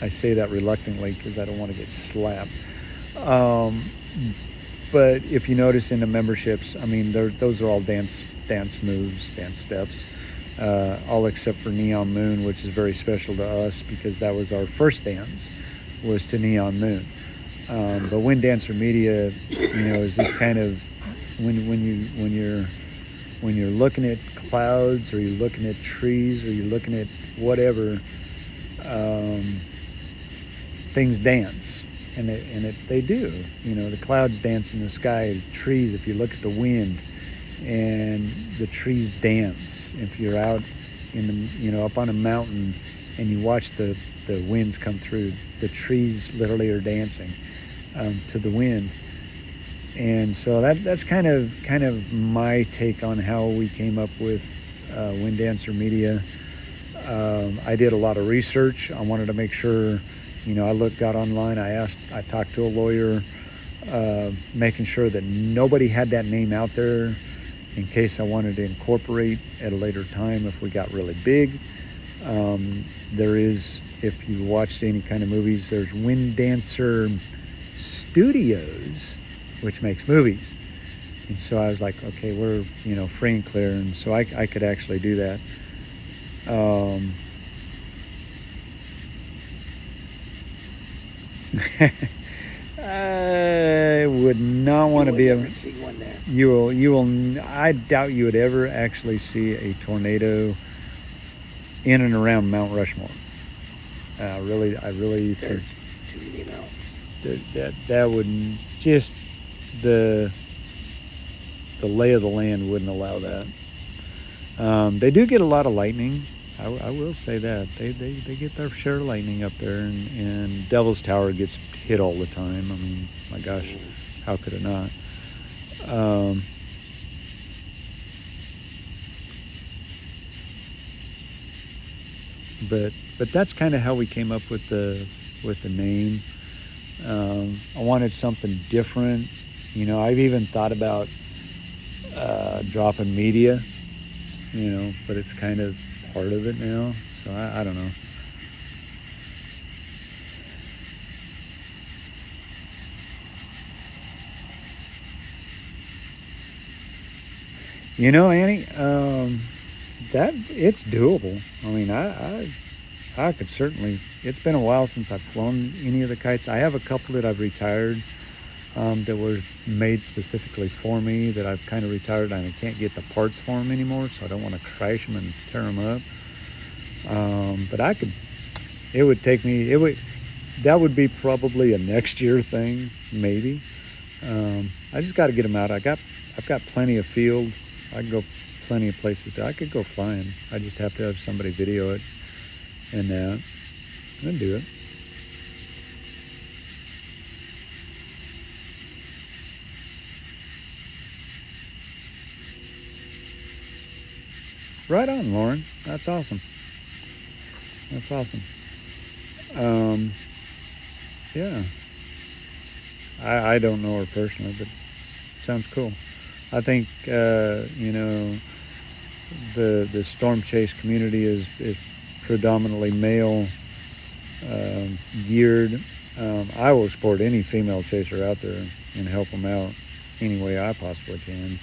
I say that reluctantly because I don't want to get slapped. But if you notice in the memberships, those are all dance moves, dance steps, all except for Neon Moon, which is very special to us because that was our first dance, was to Neon Moon. But Wind Dancer Media, is this kind of when you're looking at clouds, or you're looking at trees, or you're looking at whatever. Things dance, and they do. The clouds dance in the sky, trees, if you look at the wind, and the trees dance. If you're out in the, up on a mountain and you watch the winds come through. The trees literally are dancing to the wind. And so that's kind of my take on how we came up with Wind Dancer Media. I did a lot of research. I wanted to make sure, got online. I talked to a lawyer, making sure that nobody had that name out there in case I wanted to incorporate at a later time if we got really big. There is, if you watched any kind of movies, there's Wind Dancer Studios, which makes movies. And so I was like, okay, we're, free and clear. And so I could actually do that. I would not want to be able to see one there. You will, I doubt you would ever actually see a tornado in and around Mount Rushmore. I really There's think too many mountains. that would just, the lay of the land wouldn't allow that. They do get a lot of lightning. I will say that they get their share of lightning up there, and Devil's Tower gets hit all the time. I mean, my gosh, how could it not? But that's kind of how we came up with the name. I wanted something different. I've even thought about dropping media, but it's kind of part of it now. So I don't know. Annie, that it's doable. I mean, I could certainly. It's been a while since I've flown any of the kites. I have a couple that I've retired, that were made specifically for me, that I've kind of retired, and I can't get the parts for them anymore, so I don't want to crash them and tear them up. But I could. It would take me. That would be probably a next year thing, maybe. I just got to get them out. I've got plenty of field. I can go plenty of places. I could go flying. I just have to have somebody video it, and I'd do it. Right on, Lauren. That's awesome. That's awesome. Yeah. I don't know her personally, but sounds cool. I think the storm chase community is predominantly male geared. I will support any female chaser out there and help them out any way I possibly can,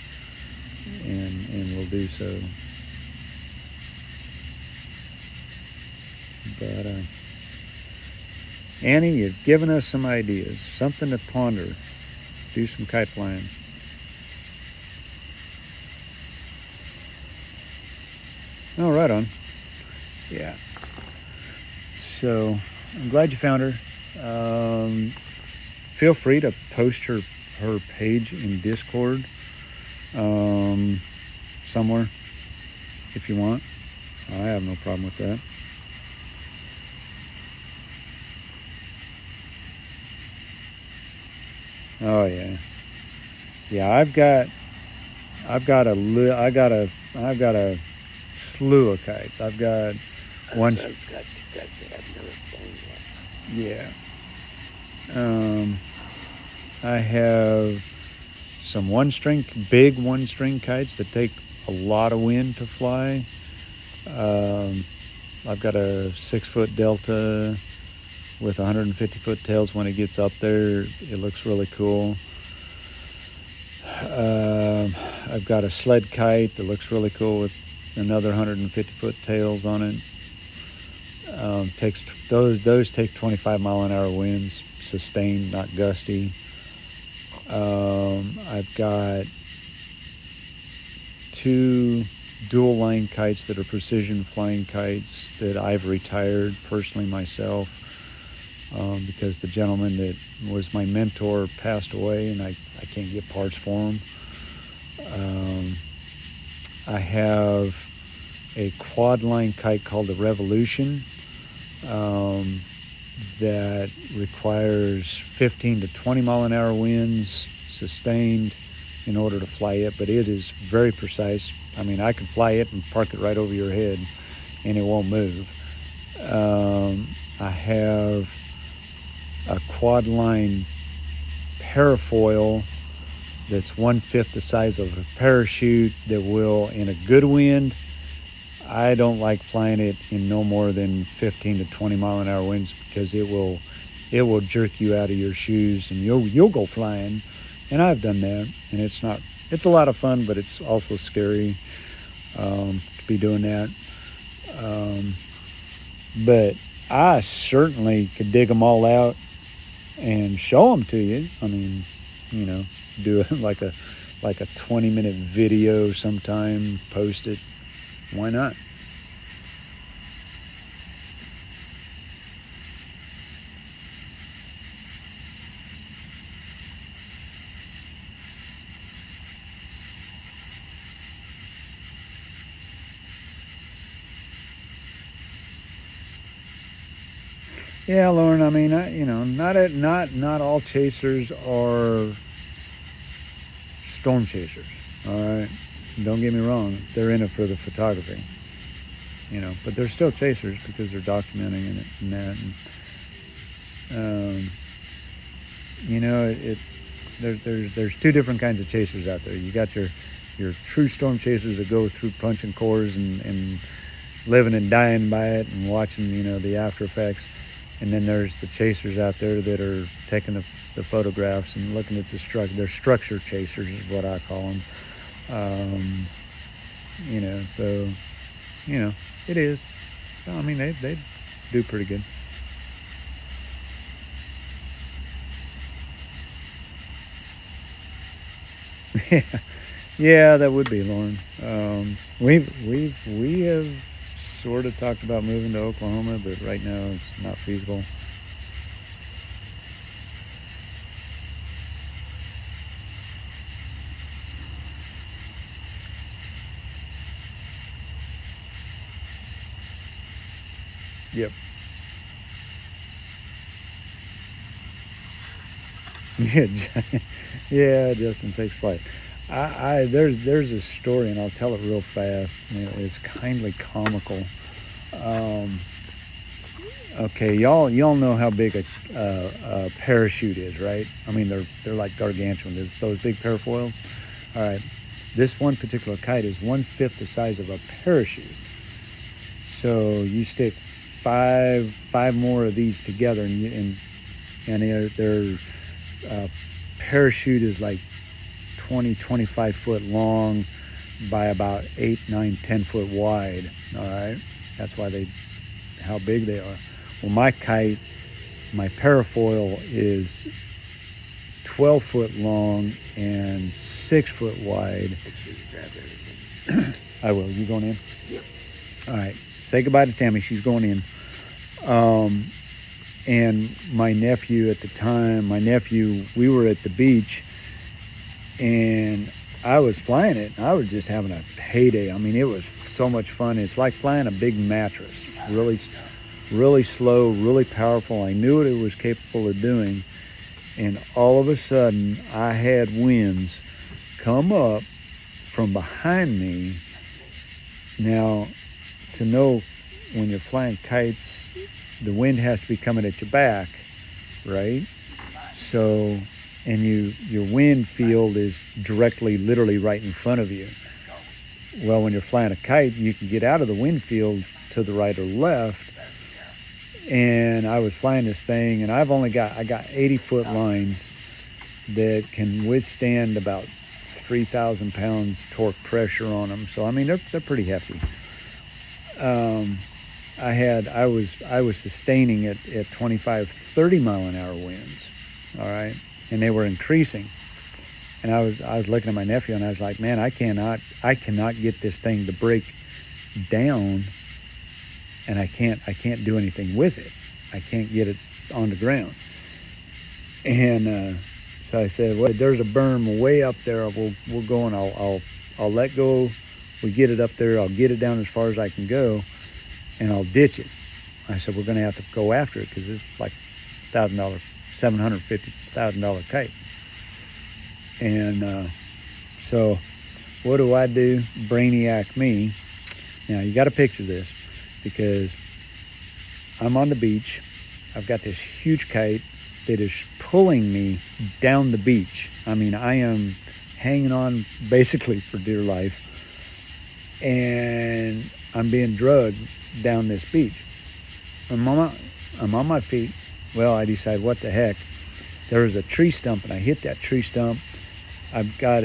and will do so. But Annie, you've given us some ideas, something to ponder. Do some kite flying. Oh, right on. Yeah. So I'm glad you found her. Feel free to post her page in Discord somewhere if you want. I have no problem with that. Oh yeah, yeah. I've got a slew of kites. I've got one. Got two kites that have never flown yet. Yeah. I have some big one-string kites that take a lot of wind to fly. I've got a 6-foot Delta with 150-foot tails. When it gets up there, it looks really cool. I've got a sled kite that looks really cool with another 150-foot tails on it. Those take 25-mile-an-hour winds, sustained, not gusty. I've got 2 dual line kites that are precision flying kites that I've retired personally myself, because the gentleman that was my mentor passed away and I can't get parts for him. I have a quad line kite called the Revolution. that requires 15 to 20 mile an hour winds sustained in order to fly it, but it is very precise. I mean, I could fly it and park it right over your head and it won't move. I have a quad line parafoil that's 1/5 the size of a parachute that will, in a good wind, I don't like flying it in no more than 15 to 20 mile an hour winds, because it will jerk you out of your shoes and you'll go flying. And I've done that, and it's a lot of fun, but it's also scary to be doing that. But I certainly could dig them all out and show them to you. I mean, do it like a 20-minute video sometime, post it. Why not? Yeah, Lauren. I mean, not all chasers are storm chasers. All right, don't get me wrong. They're in it for the photography, but they're still chasers because they're documenting it and that. And, there's two different kinds of chasers out there. You got your true storm chasers that go through punching cores and living and dying by it and watching, the after effects. And then there's the chasers out there that are taking the photographs and looking at the structure. They're structure chasers is what I call them. So, it is. I mean, they do pretty good. Yeah, that would be, Lauren. We have sort of talked about moving to Oklahoma, but right now it's not feasible. Yep. Yeah, Justin takes flight. There's a story, and I'll tell it real fast. It's kindly comical. Okay, y'all know how big a parachute is, right? I mean, they're like gargantuan. There's those big parafoils. All right, this one particular kite is 1/5 the size of a parachute. So you stick five more of these together, and their parachute is like 25 foot long by about 8, 9, 10 foot wide. All right, that's how big they are. Well, my kite, my parafoil is 12 foot long and 6 foot wide. I will. You going in? Yep. All right. Say goodbye to Tammy. She's going in. And my nephew at the time, we were at the beach, and I was flying it. I was just having a heyday. I mean, it was so much fun. It's like flying a big mattress. It's really, really slow, really powerful. I knew what it was capable of doing. And all of a sudden, I had winds come up from behind me. Now, to know when you're flying kites, the wind has to be coming at your back, right? So, and your wind field is directly, literally right in front of you. Well, when you're flying a kite, you can get out of the wind field to the right or left. And I was flying this thing, and I got 80-foot lines that can withstand about 3,000 pounds torque pressure on them. So, I mean, they're pretty hefty. I was sustaining it at 25, 30 mile an hour winds. All right. And they were increasing. And I was looking at my nephew, and I was like, man, I cannot get this thing to break down, and I can't do anything with it. I can't get it on the ground. And so I said, well, there's a berm way up there. We'll go, and I'll let go. We get it up there. I'll get it down as far as I can go, and I'll ditch it. I said, we're going to have to go after it because it's like $1,000, $750,000 kite. And so what do? Brainiac me. Now you got to picture this, because I'm on the beach. I've got this huge kite that is pulling me down the beach. I mean, I am hanging on basically for dear life, and I'm being drugged down this beach. I'm on my feet. Well, I decide, what the heck? There was a tree stump, and I hit that tree stump. I've got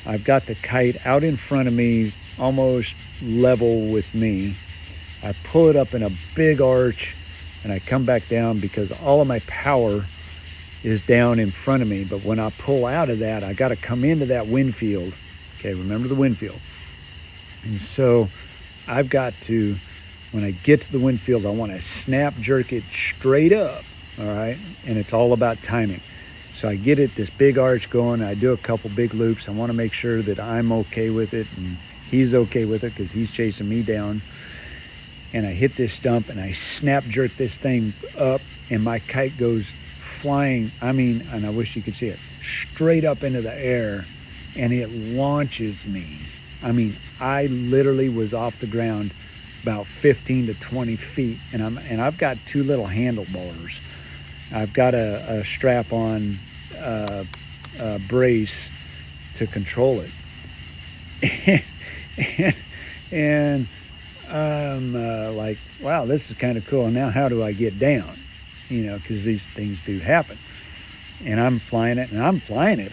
the kite out in front of me, almost level with me. I pull it up in a big arch, and I come back down because all of my power is down in front of me. But when I pull out of that, I got to come into that wind field. Okay, remember the wind field. And so I've got to, when I get to the wind field, I want to snap jerk it straight up, all right? And it's all about timing. So I get it, this big arch going. I do a couple big loops. I want to make sure that I'm okay with it and he's okay with it because he's chasing me down. And I hit this stump and I snap jerk this thing up, and my kite goes flying. I mean, and I wish you could see it, straight up into the air, and it launches me. I mean, I literally was off the ground about 15 to 20 feet, and I've got two little handlebars. I've got a strap-on brace to control it, and I'm like, wow, this is kind of cool. Now, how do I get down? You know, because these things do happen. And I'm flying it.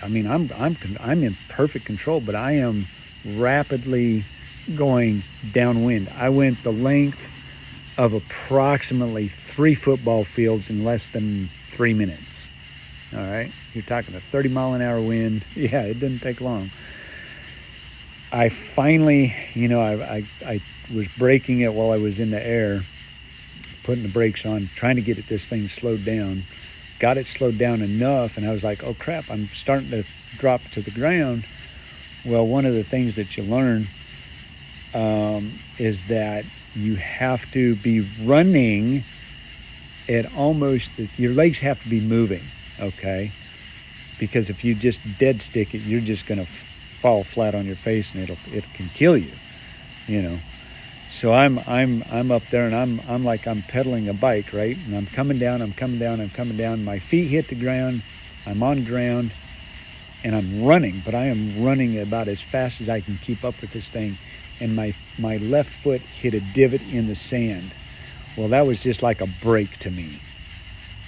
I mean, I'm in perfect control, but I am rapidly going downwind. I went the length of approximately 3 football fields in less than 3 minutes. All right, you're talking a 30-mile-an-hour wind. Yeah, it didn't take long. I finally, you know, I was braking it while I was in the air, putting the brakes on, trying to get this thing slowed down. Got it slowed down enough, and I was like, oh crap, I'm starting to drop to the ground. Well, one of the things that you learn is that you have to be running at almost, your legs have to be moving, okay? Because if you just dead stick it, you're just gonna fall flat on your face, and it can kill you, you know. So I'm up there, and I'm pedaling a bike, right? And I'm coming down. My feet hit the ground. I'm on ground, and I'm running, but I am running about as fast as I can keep up with this thing. And my left foot hit a divot in the sand. Well, that was just like a break to me.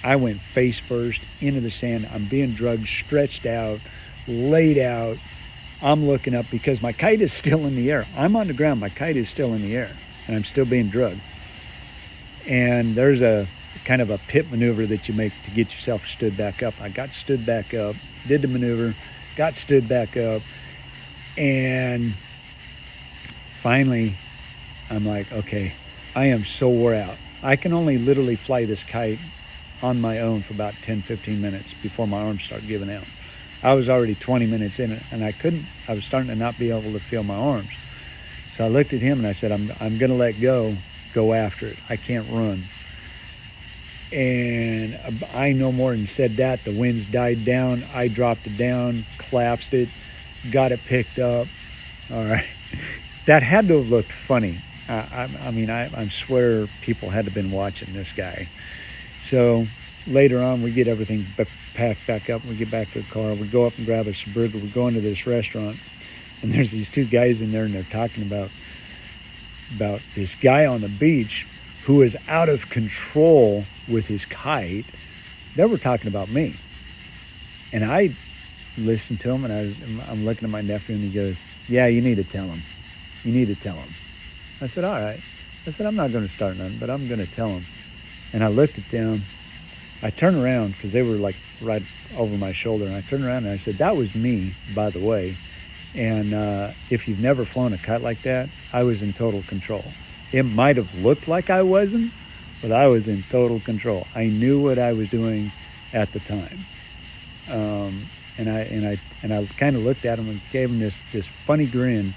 I went face first into the sand. I'm being drugged, stretched out, laid out. I'm looking up because my kite is still in the air. I'm on the ground. My kite is still in the air, and I'm still being drugged. And there's a kind of a pit maneuver that you make to get yourself stood back up. I got stood back up, did the maneuver, got stood back up, and finally I'm like, okay, I am so wore out. I can only literally fly this kite on my own for about 10-15 minutes before my arms start giving out. I was already 20 minutes in it, and I was starting to not be able to feel my arms. So I looked at him and I said, I'm going to let go after it. I can't run. And I no more than said that. The winds died down. I dropped it down, collapsed it, got it picked up. All right. That had to have looked funny. I swear people had to have been watching this guy. So later on, we get everything packed back up. We get back to the car. We go up and grab us a burger. We go into this restaurant, and there's these two guys in there, and they're talking about this guy on the beach who is out of control with his kite. They were talking about me, and I listened to him, and I'm looking at my nephew, and he goes, "Yeah, you need to tell him. You need to tell him." I said, "All right." I said, "I'm not going to start nothing, but I'm going to tell him." And I looked at them. I turned around because they were like right over my shoulder, and I turned around and I said, "That was me, by the way. And if you've never flown a kite like that, I was in total control. It might have looked like I wasn't, but I was in total control. I knew what I was doing at the time." And I kind of looked at him and gave him this funny grin.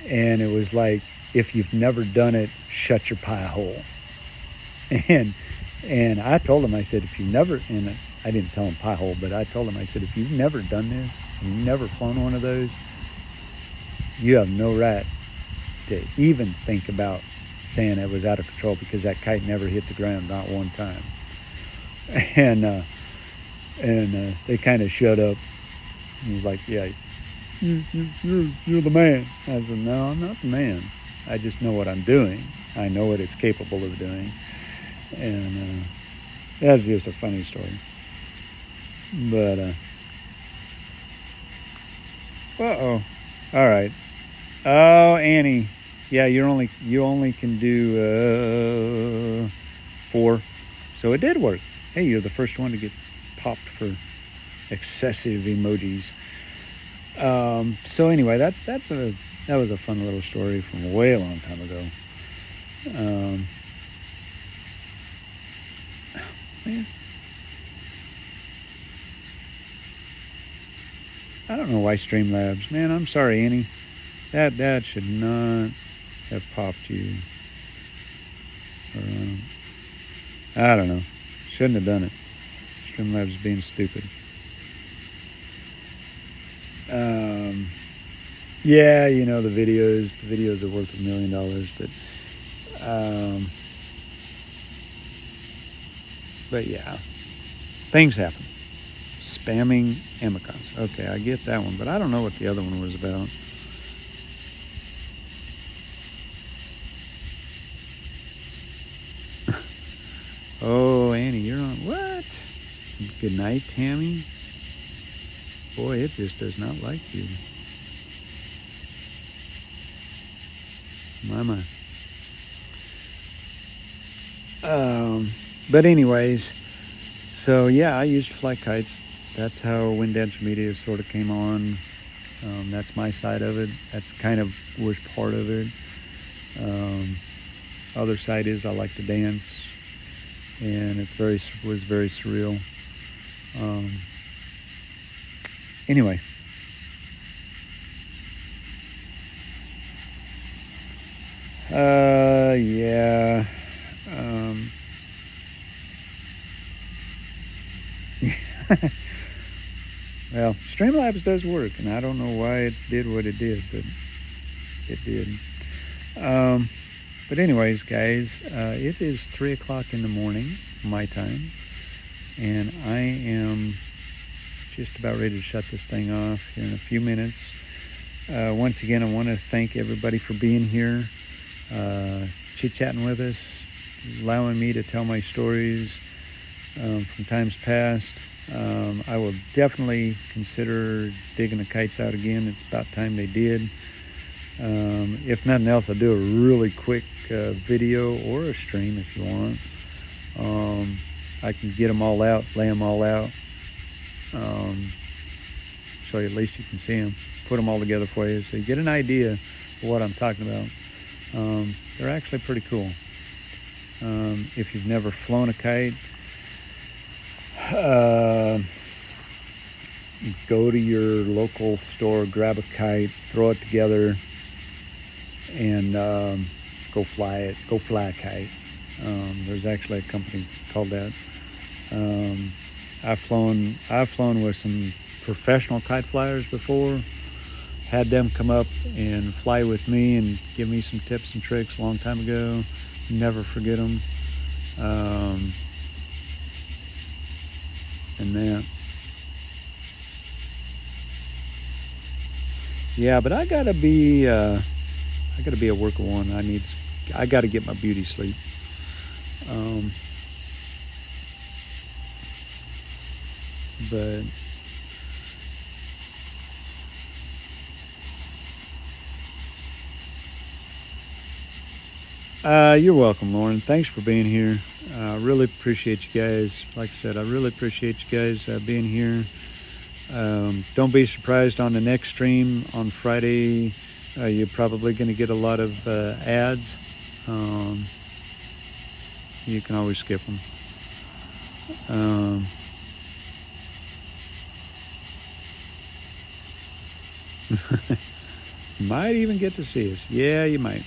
And it was like, if you've never done it, shut your pie hole. And I told him, I said, if you never, and I didn't tell him pie hole, but I told him, I said, if you've never done this, you've never flown one of those, you have no right to even think about saying it was out of control, because that kite never hit the ground, not one time. And they kind of shut up. He was like, yeah, you're the man. I said, no, I'm not the man. I just know what I'm doing. I know what it's capable of doing. And that's just a funny story. But, uh-oh. All right. Oh, Annie. Yeah, you only can do 4. So it did work. Hey, you're the first one to get popped for excessive emojis. So anyway, that was a fun little story from way a long time ago. Man. I don't know why Streamlabs. Man, I'm sorry, Annie. That should not have popped you. Or, I don't know. Shouldn't have done it. Streamlabs is being stupid. Yeah, you know, the videos are worth $1 million, but yeah, things happen. Spamming emicons. Okay, I get that one, but I don't know what the other one was about. Oh, Annie, you're on what? Good night, Tammy. Boy, it just does not like you. My. But anyways, so yeah, I used to fly kites. That's how Wind Dancer Media sort of came on. That's my side of it. That's kind of was part of it. Other side is I like to dance, and was very surreal. Anyway. Yeah. Well, Streamlabs does work, and I don't know why it did what it did, but it did. But anyways, guys, it is 3 o'clock in the morning, my time, and I am just about ready to shut this thing off here in a few minutes. Once again, I want to thank everybody for being here, chit-chatting with us, allowing me to tell my stories from times past. I will definitely consider digging the kites out again. It's about time they did. If nothing else, I'll do a really quick video or a stream if you want. I can get them all out, lay them all out, so at least you can see them, put them all together for you so you get an idea of what I'm talking about. They're actually pretty cool. If you've never flown a kite, go to your local store, grab a kite, throw it together, and go fly it. Go fly a kite. There's actually a company called that. I've flown with some professional kite flyers before. Had them come up and fly with me and give me some tips and tricks a long time ago. Never forget them. And that. Yeah, but I gotta be a worker one. I gotta get my beauty sleep. But you're welcome, Lauren. Thanks for being here. I really appreciate you guys. Like I said, I really appreciate you guys being here. Don't be surprised on the next stream on Friday. You're probably going to get a lot of ads. You can always skip them. You might even get to see us. Yeah, you might.